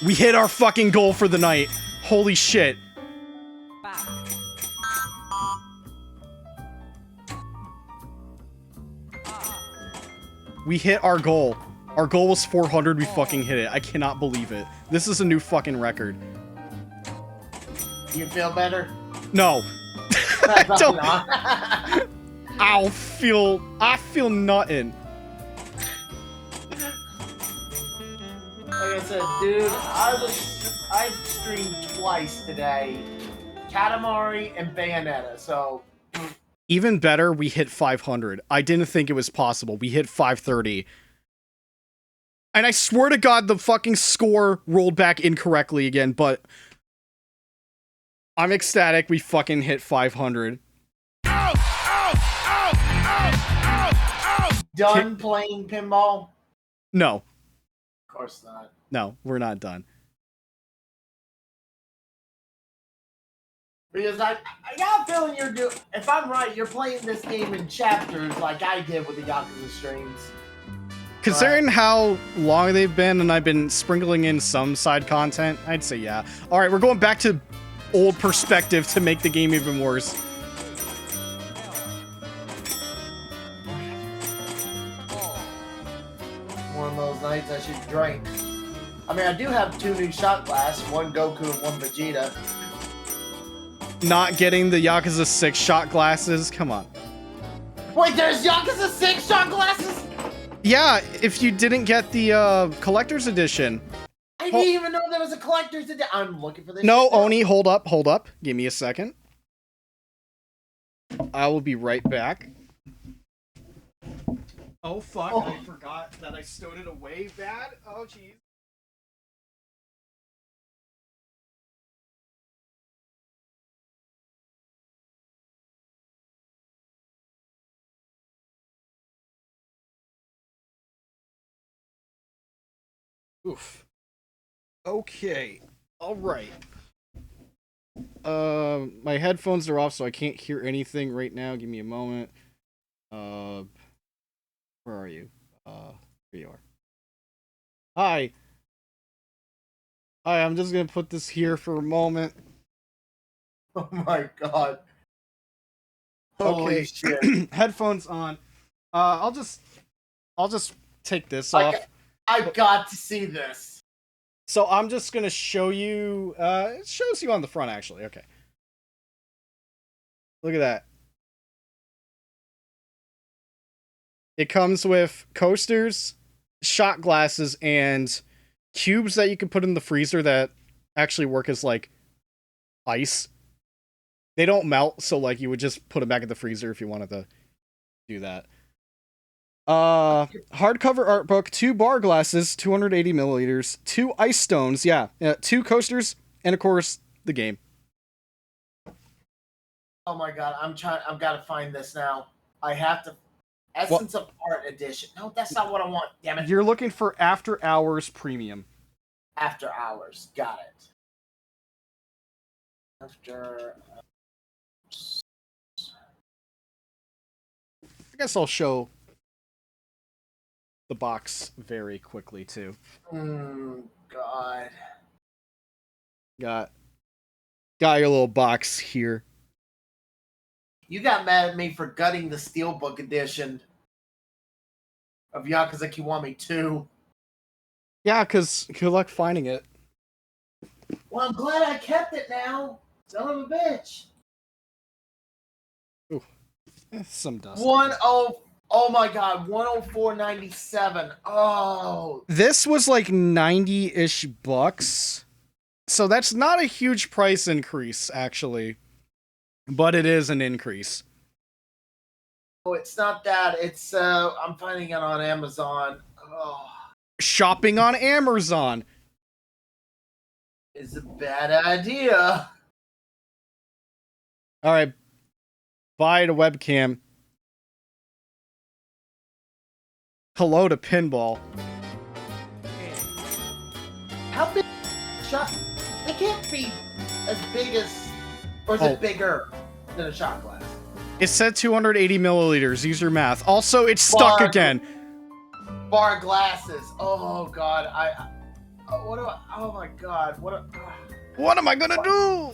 We hit our fucking goal for the night. Holy shit. We hit our goal. Our goal was 400, we fucking hit it. I cannot believe it. This is a new fucking record. You feel better? No. I don't. I feel nothing. Like I said, dude, I streamed twice today. Katamari and Bayonetta, so... Even better, we hit 500. I didn't think it was possible. We hit 530. And I swear to God, the fucking score rolled back incorrectly again, but... I'm ecstatic we fucking hit 500. Done playing pinball? No. Of course not. No, we're not done. Because I got a feeling you're doing... If I'm right, you're playing this game in chapters like I did with the Yakuza streams. Considering how long they've been and I've been sprinkling in some side content, I'd say yeah. Alright, we're going back to old perspective to make the game even worse. One of those nights I should drink. I mean, I do have 2 new shot glass, one Goku and one Vegeta. Not getting the Yakuza 6 shot glasses? Come on. Wait, there's Yakuza 6 shot glasses? Yeah, if you didn't get the collector's edition. I didn't even know there was a collector's edition. I'm looking for this. No, shit now. Oni, hold up. Give me a second. I will be right back. Oh, fuck. Oh. I forgot that I stowed it away bad. Oh, jeez. Oof. Okay. All right. my headphones are off, so I can't hear anything right now. Give me a moment. Where are you? Here you are. Hi. Hi, I'm just gonna put this here for a moment. Oh my god. Holy Okay. shit. Headphones on. I'll just take this off. I've got to see this. So I'm just gonna show you. It shows you on the front, actually. Okay. Look at that. It comes with coasters, shot glasses, and cubes that you can put in the freezer that actually work as like ice. They don't melt, so like you would just put them back in the freezer if you wanted to do that. Hardcover art book, 2 bar glasses, 280 milliliters, 2 ice stones, 2 coasters, and of course the game. Oh my god, I've got to find this now. I have to. Essence of Art Edition. No, that's not what I want. Damn it. You're looking for After Hours Premium. After Hours. Got it. After. I guess I'll show the box very quickly too. God. Got your little box here. You got mad at me for gutting the Steelbook edition of Yakuza Kiwami 2. Yeah, because good luck finding it. Well, I'm glad I kept it now. Son of a bitch. Ooh. Some dust. Oh my god, 104.97. Oh. This was like 90-ish bucks. So that's not a huge price increase, actually. But it is an increase. Oh, it's not that. It's I'm finding it on Amazon. Oh. Shopping on Amazon Is a bad idea. All right. Buy the webcam. Hello to pinball. How big shot? It can't be as big as, or is it bigger than a shot glass? It said 280 milliliters. Use your math. Also, it's stuck again. Bar glasses. Oh god, oh my god, what am I gonna do?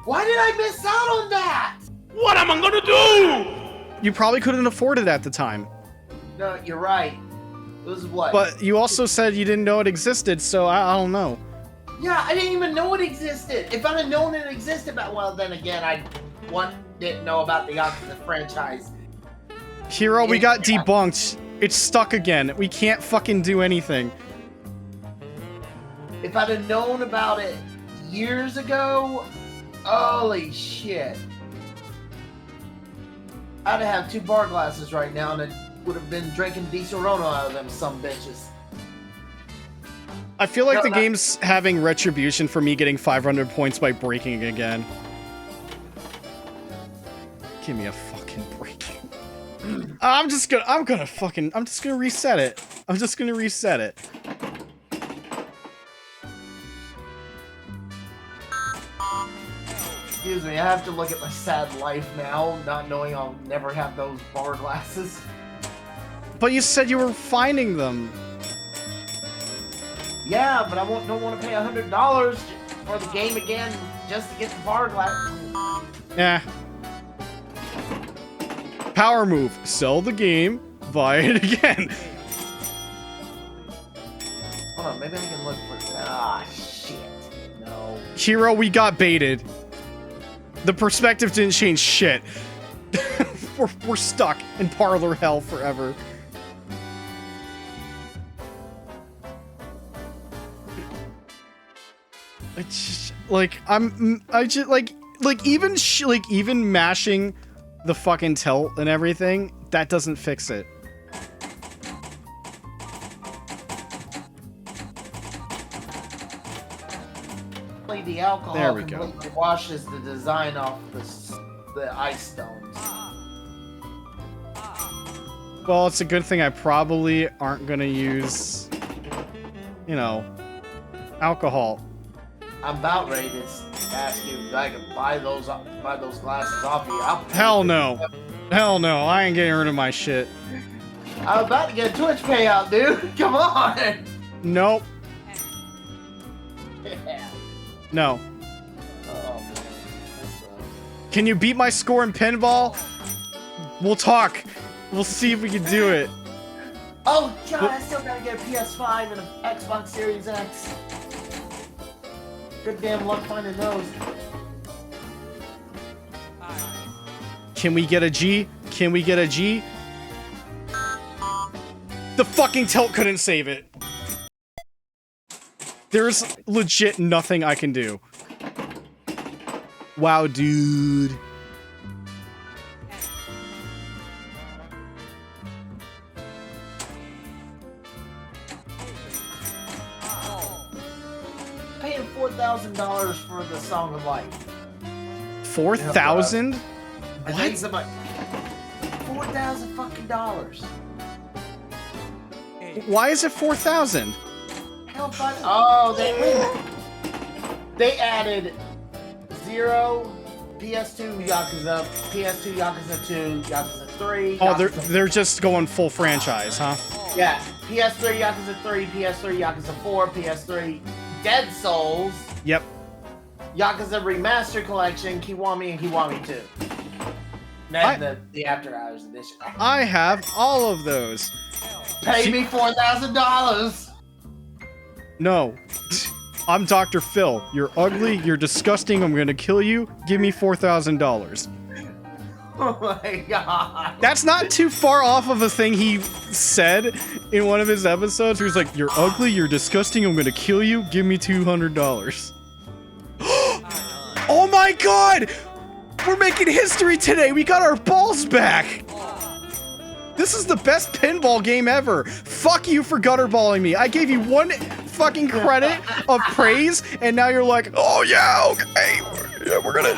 Why did I miss out on that? What am I gonna do? You probably couldn't afford it at the time. No, you're right. It was what? But you also said you didn't know it existed, so I don't know. Yeah, I didn't even know it existed. If I'd have known it existed, well, then again, I didn't know about the Yakuza franchise. Hero, we got debunked. It's stuck again. We can't fucking do anything. If I'd have known about it years ago, holy shit. I'd have 2 bar glasses right now, and it would have been drinking diesel Rona out of them some bitches. I feel like the game's having retribution for me getting 500 points by breaking again. Give me a fucking break. I'm just gonna reset it. I'm just gonna reset it. Excuse me, I have to look at my sad life now, not knowing I'll never have those bar glasses. But you said you were finding them. Yeah, but I don't want to pay $100 for the game again just to get the bar glass. Yeah. Power move. Sell the game. Buy it again. Hold on, maybe I can look for... Ah, shit. No. Hero, we got baited. The perspective didn't change shit. We're stuck in parlor hell forever. It's just, like, even mashing the fucking tilt and everything, that doesn't fix it. The alcohol There we go. completely washes the design off the ice stones. Well, it's a good thing I probably aren't gonna use, you know, alcohol. I'm about ready to ask you if I can buy those glasses off you. Hell no. Hell no. I ain't getting rid of my shit. I'm about to get a Twitch payout, dude. Come on. Nope. Yeah. No. Oh, man. Can you beat my score in pinball? We'll talk. We'll see if we can do it. Oh, God, I still gotta get a PS5 and an Xbox Series X. Good damn luck finding those. Can we get a G? Can we get a G? The fucking tilt couldn't save it. There's legit nothing I can do. Wow, dude. Paying $4,000 for the Song of Life. 4,000? What? $4,000 fucking dollars. Why is it 4,000? Hell, fun. Oh, they added 0, PS2 Yakuza, PS2 Yakuza 2, Yakuza 3. Oh, Yakuza they're just going full franchise, huh? Yeah, PS3 Yakuza 3, PS3 Yakuza 4, PS3 Dead Souls. Yep. Yakuza Remastered Collection, Kiwami and Kiwami 2. Then the After Hours edition. I have all of those. Pay me $4,000. No. I'm Dr. Phil. You're ugly, you're disgusting, I'm gonna kill you. Give me $4,000. Oh my god. That's not too far off of a thing he said in one of his episodes where he's like, you're ugly, you're disgusting, I'm gonna kill you, give me $200. Oh my god! We're making history today! We got our balls back! This is the best pinball game ever! Fuck you for gutterballing me! I gave you one fucking credit of praise, and now you're like, oh yeah, okay, we're gonna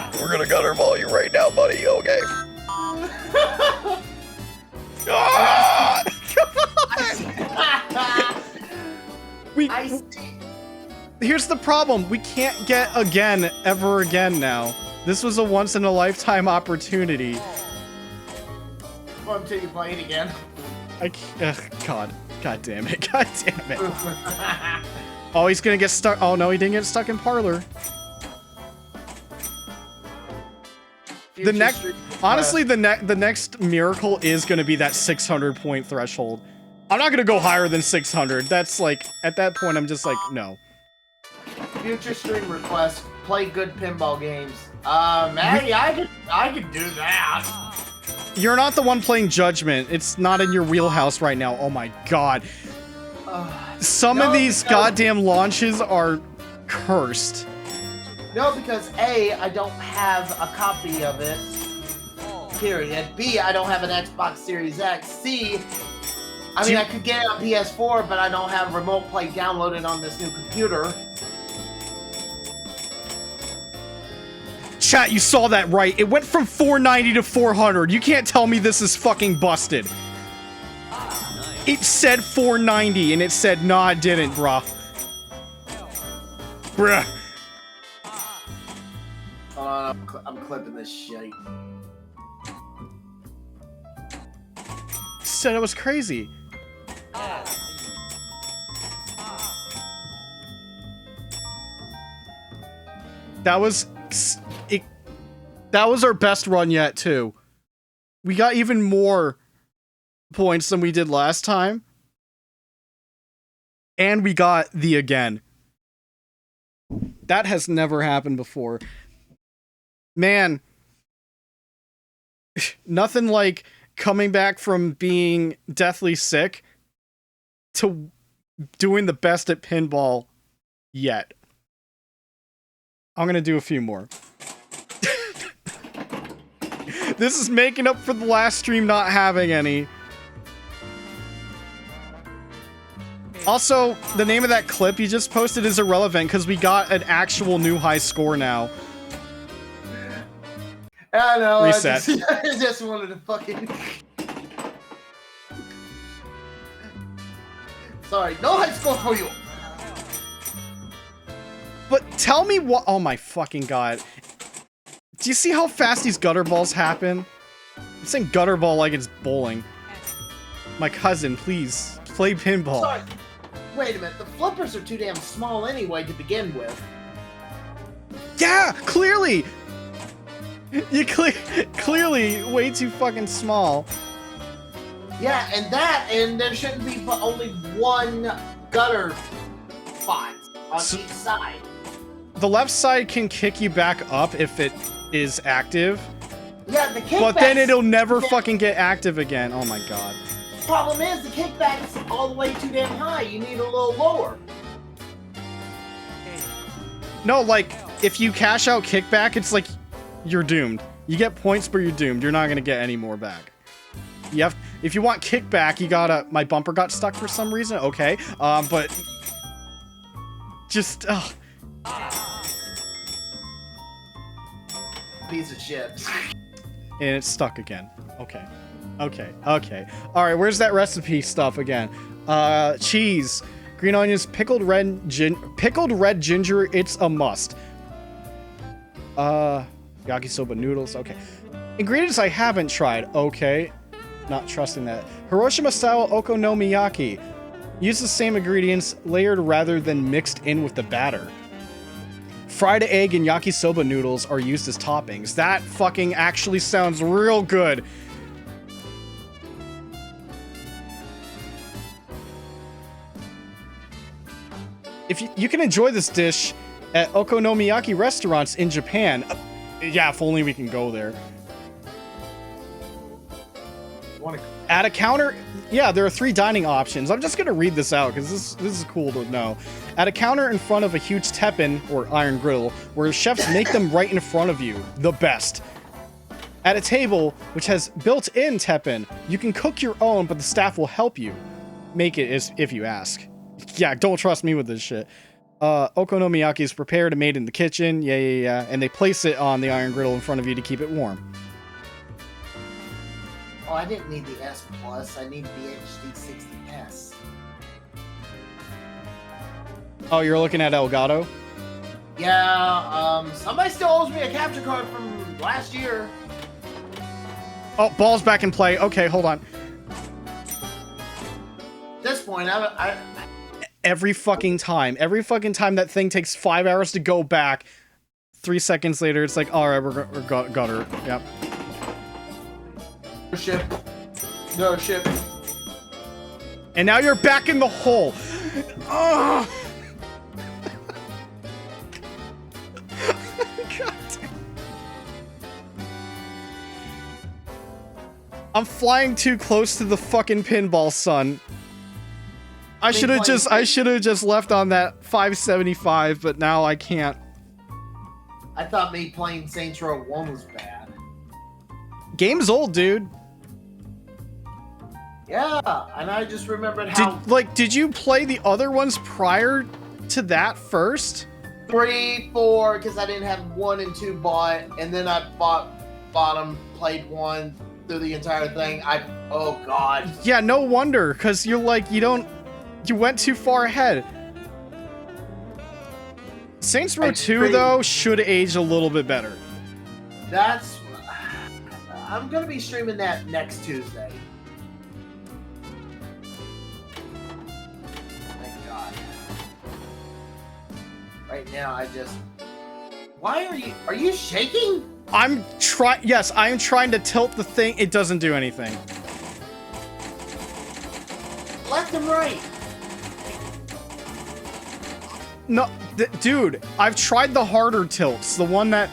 gutterball you right now, buddy, okay. Ah! Here's the problem. We can't get again ever again now. This was a once in a lifetime opportunity. Well, until you play it again. God damn it. God damn it. Oh, he's gonna get stuck. Oh no, he didn't get stuck in Parlor. Honestly, the next miracle is gonna be that 600 point threshold. I'm not gonna go higher than 600. That's like, at that point, I'm just like, no. Future stream request, play good pinball games. Maddie, I could do that. You're not the one playing Judgment. It's not in your wheelhouse right now. Oh my god. Some of these goddamn launches are cursed. No, because A, I don't have a copy of it. Period. B, I don't have an Xbox Series X. C, I mean, I could get it on PS4, but I don't have Remote Play downloaded on this new computer. Chat, you saw that right. It went from 490 to 400. You can't tell me this is fucking busted. It said 490 and it said, nah, it didn't, bruh. Bruh. I'm clipping this shit. Said it was crazy. That was our best run yet, too. We got even more points than we did last time. And we got the again. That has never happened before. Man. Nothing like coming back from being deathly sick to doing the best at pinball yet. I'm gonna do a few more. This is making up for the last stream not having any. Also, the name of that clip you just posted is irrelevant because we got an actual new high score now. I know. Reset. I just wanted to fucking. Sorry, no high score for you. But tell me what. Oh my fucking god. Do you see how fast these gutter balls happen? I'm saying gutter ball like it's bowling. My cousin, please play pinball. Sorry. Wait a minute. The flippers are too damn small anyway to begin with. Yeah, clearly. You clearly way too fucking small. Yeah, and there shouldn't be but only one gutter spot on each side. The left side can kick you back up if it is active. Yeah, the kickback. But then it'll never fucking get active again. Oh my god. Problem is, the kickback is all the way too damn high. You need a little lower. No, like, if you cash out kickback, it's like, you're doomed. You get points, but you're doomed. You're not gonna get any more back. If you want kickback, you gotta... My bumper got stuck for some reason. Okay. But... Just... Piece of shit. And it's stuck again. Okay. Alright, where's that recipe stuff again? Cheese. Green onions, pickled red ginger, it's a must. Yakisoba noodles, okay. Ingredients I haven't tried, okay. Not trusting that. Hiroshima-style okonomiyaki. Use the same ingredients, layered rather than mixed in with the batter. Fried egg and yakisoba noodles are used as toppings. That fucking actually sounds real good. If you can enjoy this dish at okonomiyaki restaurants in Japan. Yeah, if only we can go there. At a counter, yeah, there are 3 dining options. I'm just gonna read this out because this is cool to know. At a counter in front of a huge teppin, or iron griddle, where chefs make them right in front of you. The best. At a table, which has built-in teppin, you can cook your own, but the staff will help you make it if you ask. Yeah, don't trust me with this shit. Okonomiyaki is prepared and made in the kitchen. Yeah. And they place it on the iron griddle in front of you to keep it warm. Oh, I didn't need the S+. I need the HD60S. Oh, you're looking at Elgato? Yeah, somebody still owes me a capture card from last year. Oh, ball's back in play. Okay, hold on. At this point, I every fucking time that thing takes 5 hours to go back, 3 seconds later, it's like, all right, we're got her. Yep. No ship. And now you're back in the hole. Oh. God damn. I'm flying too close to the fucking pinball, son. I should have just left on that 575, but now I can't. I thought me playing Saints Row 1 was bad. Game's old, dude. Yeah, and I just remembered how... Did you play the other ones prior to that first? 3, 4, because I didn't have 1 and 2 bought, and then I bought them, played 1 through the entire thing. Oh god. Yeah, no wonder, because you're like, you went too far ahead. Saints Row 2, though, should age a little bit better. I'm gonna be streaming that next Tuesday. Thank God. Right now, why are you shaking? Yes, I'm trying to tilt the thing. It doesn't do anything. Left and right. No, dude, I've tried the harder tilts. The one that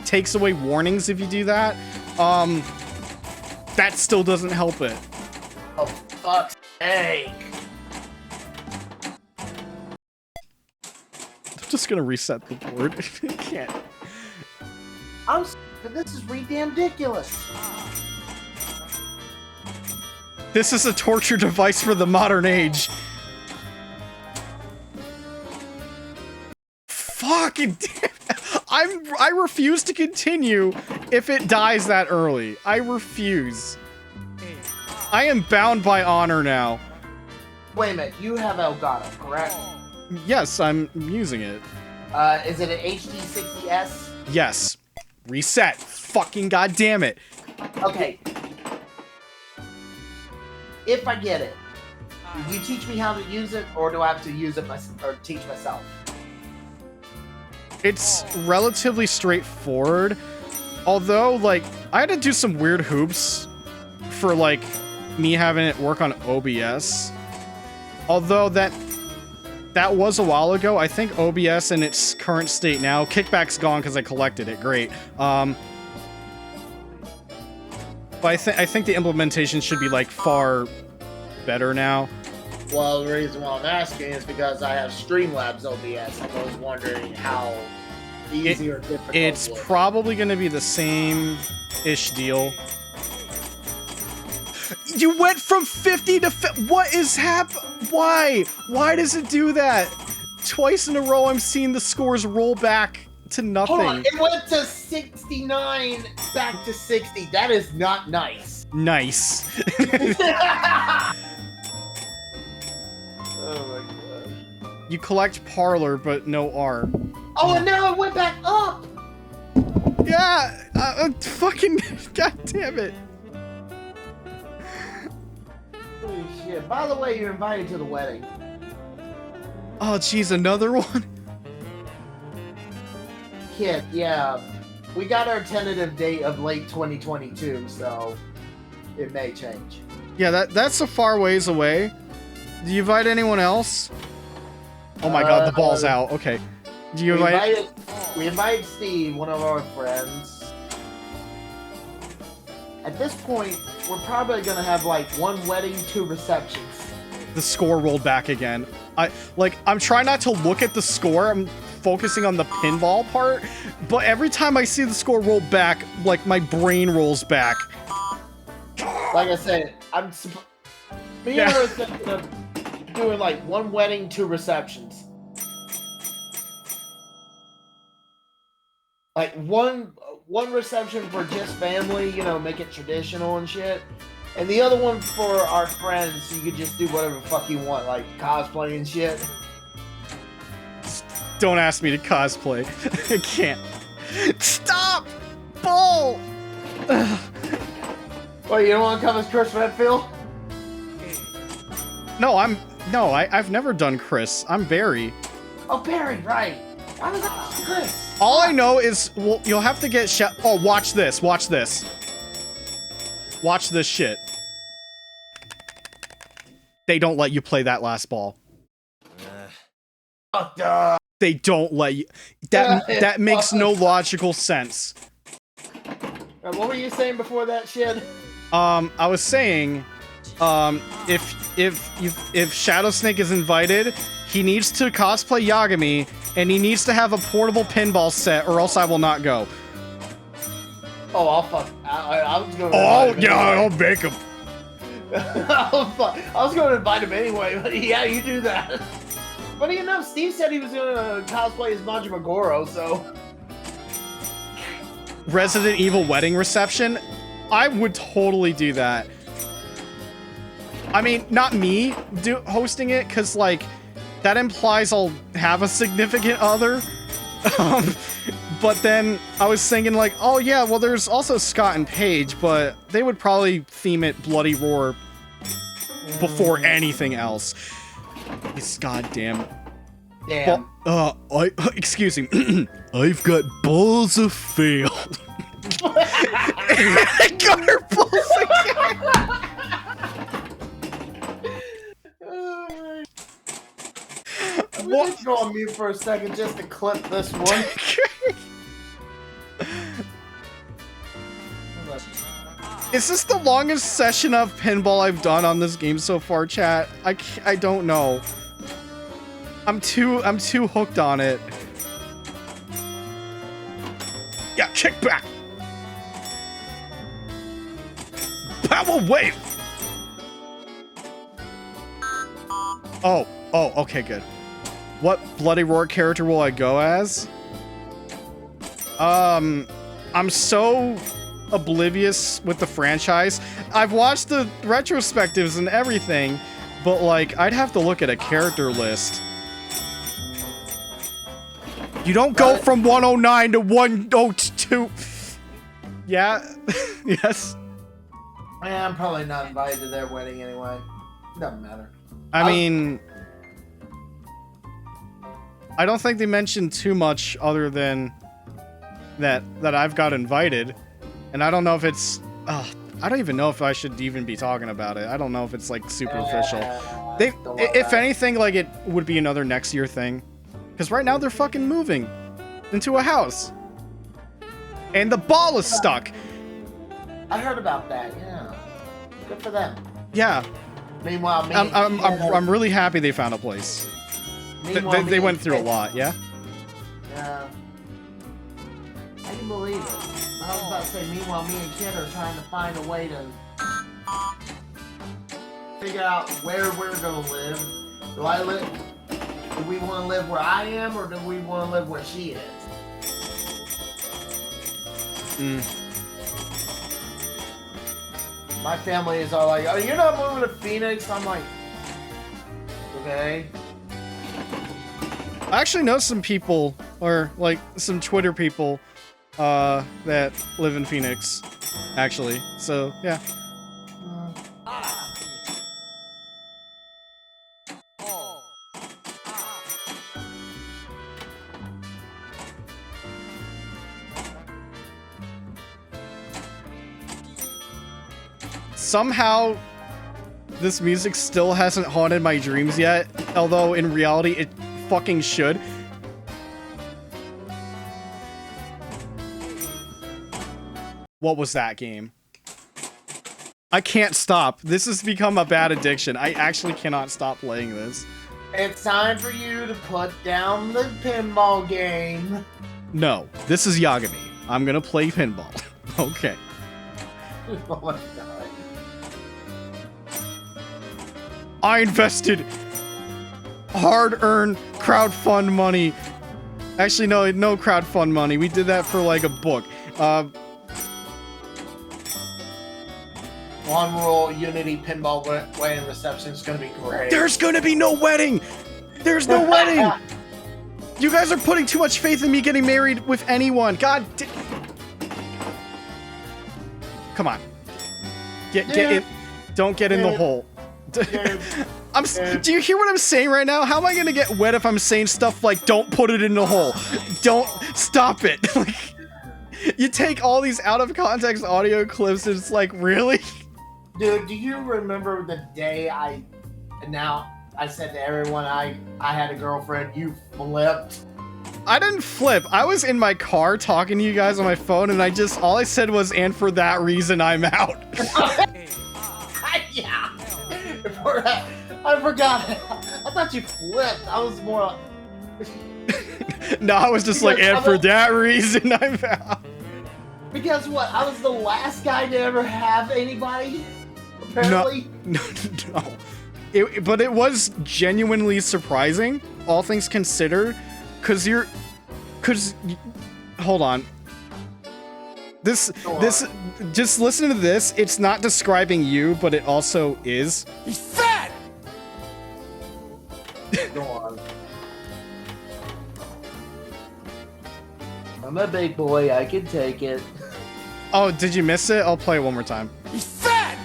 takes away warnings if you do that. That still doesn't help it. Oh, fuck's sake. I'm just gonna reset the board. I can't. This is ridiculous. This is a torture device for the modern age. Fucking damn. I refuse to continue if it dies that early. I refuse. I am bound by honor now. Wait a minute, you have Elgato, correct? Yes, I'm using it. Is it an HD60S? Yes. Reset. Fucking goddamn it. Okay. If I get it, do you teach me how to use it, or do I have to use it or teach myself? It's relatively straightforward. Although, like, I had to do some weird hoops for, like, me having it work on OBS. Although that was a while ago. I think OBS in its current state now, Kickback's gone because I collected it. Great. But I think the implementation should be, like, far better now. Well, the reason why I'm asking is because I have Streamlabs OBS. I was wondering how easy or difficult it's probably going to be the same-ish deal. You went from 50 to... What is Why? Why does it do that? Twice in a row I'm seeing the scores roll back to nothing. Hold on, it went to 69, back to 60. That is not nice. Nice. Oh my god. You collect Parlor, but no R. Oh, and now it went back up! Yeah! Fucking... God damn it. Holy shit. By the way, you're invited to the wedding. Oh, jeez, another one? Kid, yeah. We got our tentative date of late 2022, so it may change. Yeah, that's a far ways away. Do you invite anyone else? Oh my god, the ball's out. Okay. Do you invite... We invited Steve, one of our friends. At this point, we're probably gonna have like 1 wedding, 2 receptions. The score rolled back again. I'm trying not to look at the score. I'm focusing on the pinball part. But every time I see the score roll back, like, my brain rolls back. Like I said, me and her are thinking of doing like 1 wedding, 2 receptions. Like one reception for just family, you know, make it traditional and shit. And the other one for our friends, so you could just do whatever the fuck you want, like cosplay and shit. Don't ask me to cosplay. I can't. Stop! Bull! Well, you don't want to come as Chris Redfield? No, I've never done Chris. I'm Barry. Oh, Barry, right. Why was that Chris? All I know is, well, you'll have to get oh, watch this. Watch this. Watch this shit. They don't let you play that last ball. They don't let you. That makes no logical sense. What were you saying before that shit? I was saying, if Shadow Snake is invited, he needs to cosplay Yagami, and he needs to have a portable pinball set, or else I will not go. Oh, I'll fuck. I was going to invite him anyway. I'll make him. I was going to invite him anyway, but yeah, you do that. Funny enough, Steve said he was going to cosplay as Majima Goro, so... Resident Evil wedding reception? I would totally do that. I mean, not me hosting it, because, like, that implies I'll have a significant other. But then I was thinking, like, oh yeah, well, there's also Scott and Paige, but they would probably theme it Bloody Roar before anything else. It's goddamn. Damn. Excuse me. I've got balls of fail. I got her balls again. I'm gonna go on mute for a second just to clip this one. Is this the longest session of pinball I've done on this game so far, chat? I don't know. I'm too hooked on it. Yeah, kick back. Power wave. Oh, okay, good. What Bloody Roar character will I go as? I'm so oblivious with the franchise. I've watched the retrospectives and everything, but like, I'd have to look at a character list. You don't go from 109 to 102. Yeah. Yes. I'm probably not invited to their wedding anyway. Doesn't matter. I mean, I don't think they mentioned too much other than that I've got invited, and I don't know if it's. I don't even know if I should even be talking about it. I don't know if it's like super official. If anything, like it would be another next year thing, because right now they're fucking moving into a house, and the ball is stuck. I heard about that. Yeah, good for them. Yeah. Meanwhile, me. I'm really happy they found a place. They went through a lot. Yeah. Yeah. I can believe it. I was about to say, meanwhile, me and Kid are trying to find a way to figure out where we're gonna live. Do we want to live where I am, or do we want to live where she is? My family is all like, "Oh, you're not moving to Phoenix?" I'm like, okay. I actually know some people, or like some Twitter people, that live in Phoenix, actually. So yeah. Somehow, this music still hasn't haunted my dreams yet, although in reality it fucking should. What was that game? I can't stop. This has become a bad addiction. I actually cannot stop playing this. It's time for you to put down the pinball game. No, this is Yagami. I'm gonna play pinball. Okay. Oh my God. I invested hard-earned crowdfund money. Actually, no crowdfund money. We did that for like a book. One rule: Unity pinball wedding reception is gonna be great. There's gonna be no wedding. There's no wedding. You guys are putting too much faith in me getting married with anyone. God. Come on. Get in. Don't get in the hole. Do you hear what I'm saying right now? How am I gonna get wet if I'm saying stuff like "Don't put it in the hole"? Don't stop it. Like, you take all these out of context audio clips, and it's like, really? Dude, do you remember the day I said to everyone I had a girlfriend? You flipped. I didn't flip. I was in my car talking to you guys on my phone, and all I said was, "And for that reason, I'm out." Yeah. I forgot. I thought you flipped. I was more. No, I was just like, "And for that reason, I'm out." Because what? I was the last guy to ever have anybody. Apparently. No. But it was genuinely surprising, all things considered, hold on. This, just listen to this. It's not describing you, but it also is. He's fat! Go on. I'm a big boy. I can take it. Oh, did you miss it? I'll play it one more time. He's fat!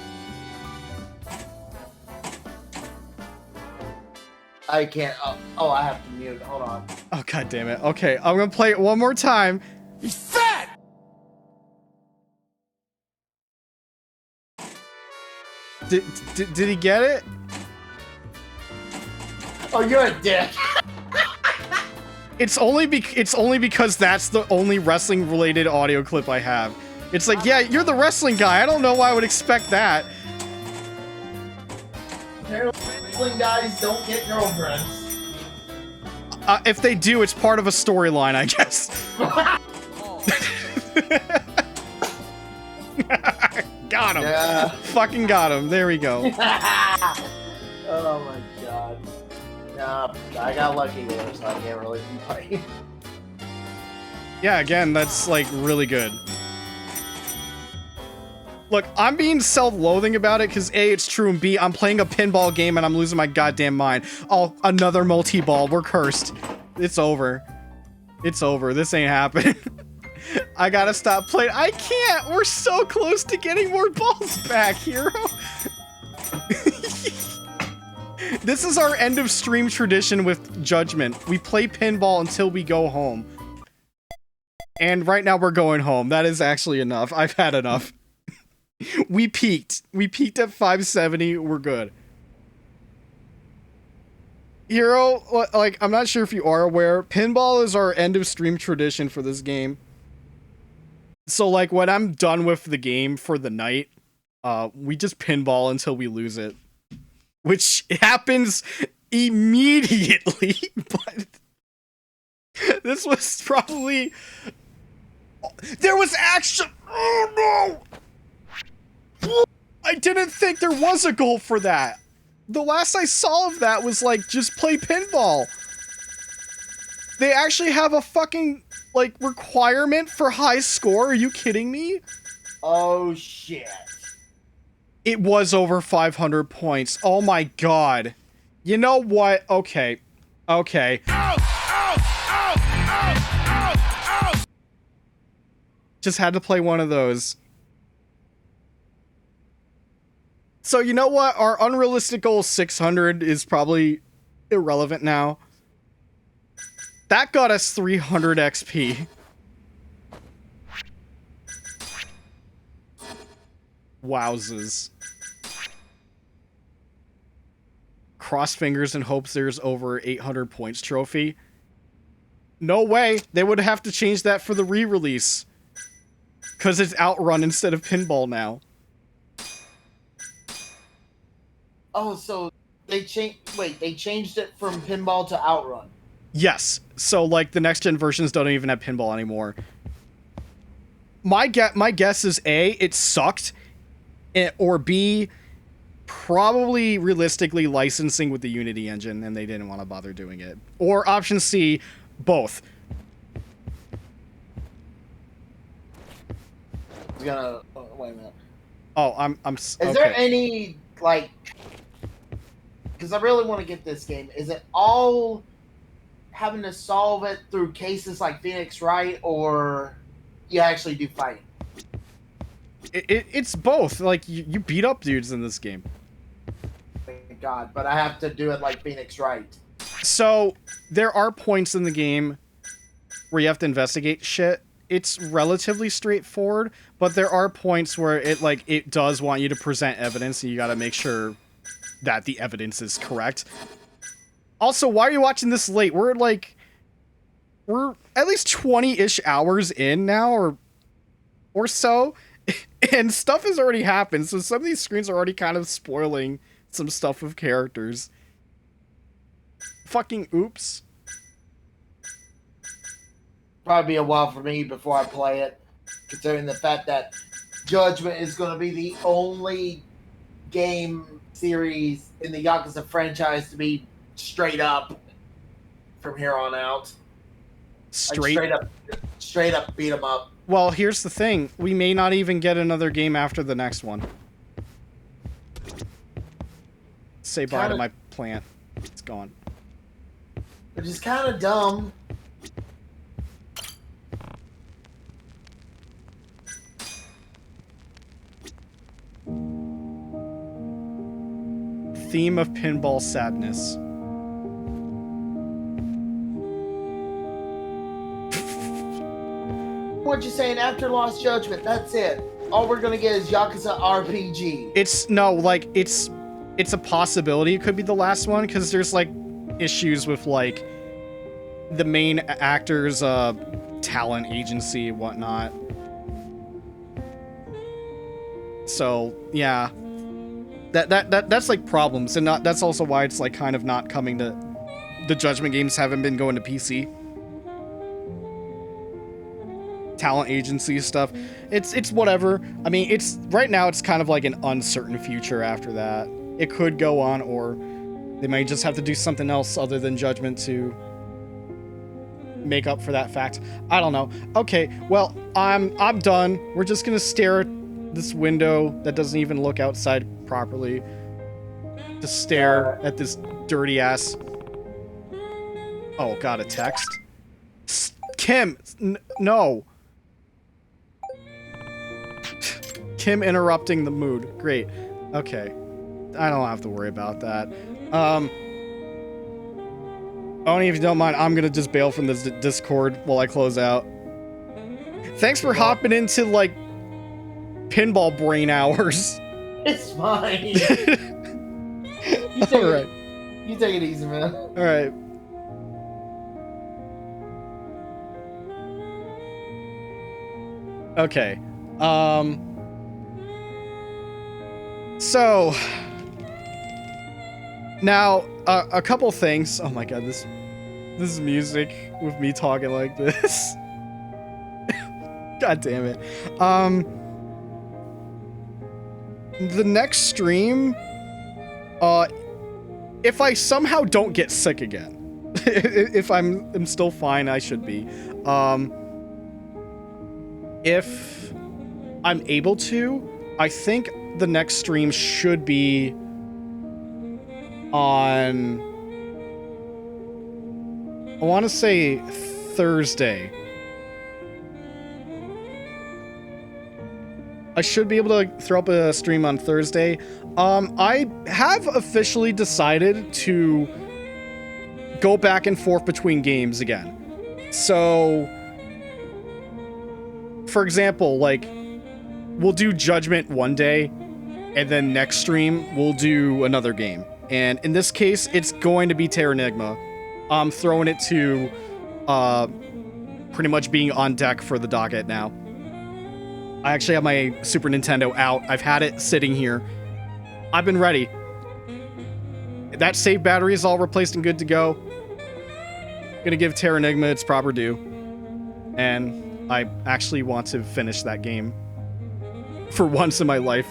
I can't. Oh, I have to mute. Hold on. Oh, god damn it. Okay, I'm gonna play it one more time. He's fat! Did he get it? Oh, you're a dick. It's only because that's the only wrestling related audio clip I have. It's like, yeah, you're the wrestling guy. I don't know why I would expect that. Wrestling guys don't get girlfriends. If they do, it's part of a storyline, I guess. Got him. Yeah. Fucking got him. There we go. Oh my god. Nah, I got lucky with her, so I can't really complain. Yeah, again, that's like really good. Look, I'm being self-loathing about it because A, it's true, and B, I'm playing a pinball game and I'm losing my goddamn mind. Oh, another multi-ball. We're cursed. It's over. It's over. This ain't happening. I gotta stop playing. I can't. We're so close to getting more balls back, Hero. This is our end of stream tradition with Judgment. We play pinball until we go home. And right now we're going home. That is actually enough. I've had enough. We peaked. We peaked at 570. We're good. Hero, like, I'm not sure if you are aware, pinball is our end of stream tradition for this game. So, like, when I'm done with the game for the night, we just pinball until we lose it. Which happens immediately, but this was probably... There was action! Oh, no! I didn't think there was a goal for that. The last I saw of that was, like, just play pinball. They actually have a fucking, like, requirement for high score? Are you kidding me? Oh, shit. It was over 500 points. Oh my god. You know what? Okay. Okay. Just had to play one of those. So you know what? Our unrealistic goal 600 is probably irrelevant now. That got us 300 XP. Wowzers. Cross fingers and hopes there's over 800 points trophy. No way. They would have to change that for the re-release. Because it's Outrun instead of pinball now. Oh, so they changed. Wait, they changed it from pinball to Outrun. Yes. So, like, the next-gen versions don't even have pinball anymore. My guess is A, it sucked, or B, probably realistically licensing with the Unity engine, and they didn't want to bother doing it. Or option C, both. Wait a minute. Oh, I'm Is there any, like... Because I really want to get this game. Is it all having to solve it through cases like Phoenix Wright, or you actually do fighting? It's both. Like, you beat up dudes in this game. Thank God, but I have to do it like Phoenix Wright. So, there are points in the game where you have to investigate shit. It's relatively straightforward, but there are points where it does want you to present evidence, and you gotta make sure that the evidence is correct. Also, why are you watching this late? We're at least 20-ish hours in now, or so, and stuff has already happened, so some of these screens are already kind of spoiling some stuff with characters. Fucking oops. Probably be a while for me before I play it, considering the fact that Judgment is going to be the only game series in the Yakuza franchise to be straight up from here on out. Straight up beat 'em up. Well, here's the thing. We may not even get another game after the next one. Say bye to my plant. It's gone. Which is kind of dumb. Theme of pinball sadness. What you saying? After Lost Judgment, that's it. All we're gonna get is Yakuza RPG. It's a possibility. It could be the last one because there's like issues with like the main actor's talent agency and whatnot. So yeah. That's like problems, and that's also why it's like kind of not coming to the Judgment games haven't been going to PC. Talent agency stuff. It's whatever. I mean, it's right now it's kind of like an uncertain future after that. It could go on, or they might just have to do something else other than Judgment to make up for that fact. I don't know. Okay, well, I'm done. We're just gonna stare at this window that doesn't even look outside properly. Just stare at this dirty ass. Oh, got a text. Kim, no. Kim interrupting the mood. Great. Okay. I don't have to worry about that. Only if you don't mind, I'm gonna just bail from this Discord while I close out. Thanks for hopping into, like, pinball brain hours. It's fine. Alright. You take it easy, man. Alright. Okay. So now a couple things. Oh my god, this is music with me talking like this. God damn it. The next stream, if I somehow don't get sick again, if I'm still fine, I should be. If I'm able to, I think the next stream should be on, I want to say Thursday. I should be able to throw up a stream on Thursday. I have officially decided to go back and forth between games again. So, for example, like, we'll do Judgment one day, and then next stream, we'll do another game. And in this case, it's going to be Terranigma. I'm throwing it to pretty much being on deck for the docket now. I actually have my Super Nintendo out. I've had it sitting here. I've been ready. That save battery is all replaced and good to go. Gonna give Terranigma its proper due. And I actually want to finish that game for once in my life.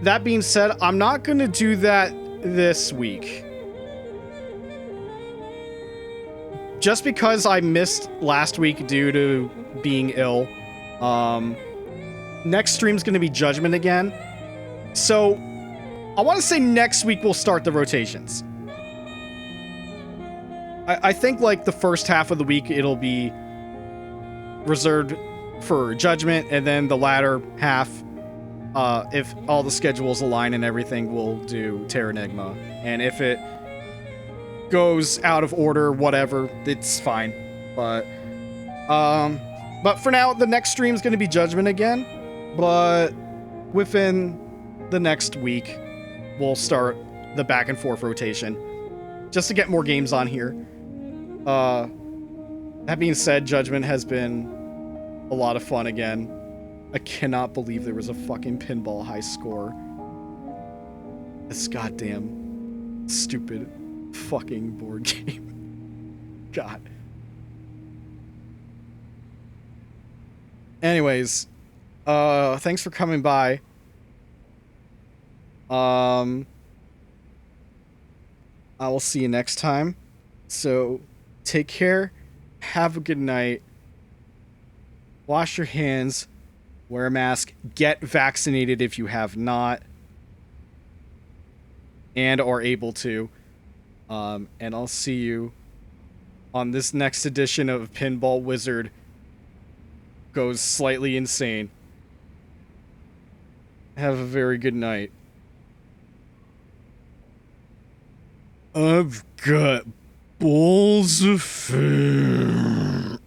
That being said, I'm not gonna do that this week. Just because I missed last week due to being ill. Next stream's gonna be Judgment again. So, I want to say next week we'll start the rotations. I think, like, the first half of the week it'll be reserved for Judgment, and then the latter half, if all the schedules align and everything, we'll do Terranigma. And if it goes out of order, whatever, it's fine. But for now, the next stream's gonna be Judgment again. But within the next week, we'll start the back and forth rotation, just to get more games on here. That being said, Judgment has been a lot of fun again. I cannot believe there was a fucking pinball high score. This goddamn stupid fucking board game. God. Anyways, thanks for coming by. I will see you next time. So, take care. Have a good night. Wash your hands. Wear a mask. Get vaccinated if you have not. And are able to. And I'll see you on this next edition of Pinball Wizard Goes Slightly Insane. Have a very good night. I've got balls of fame.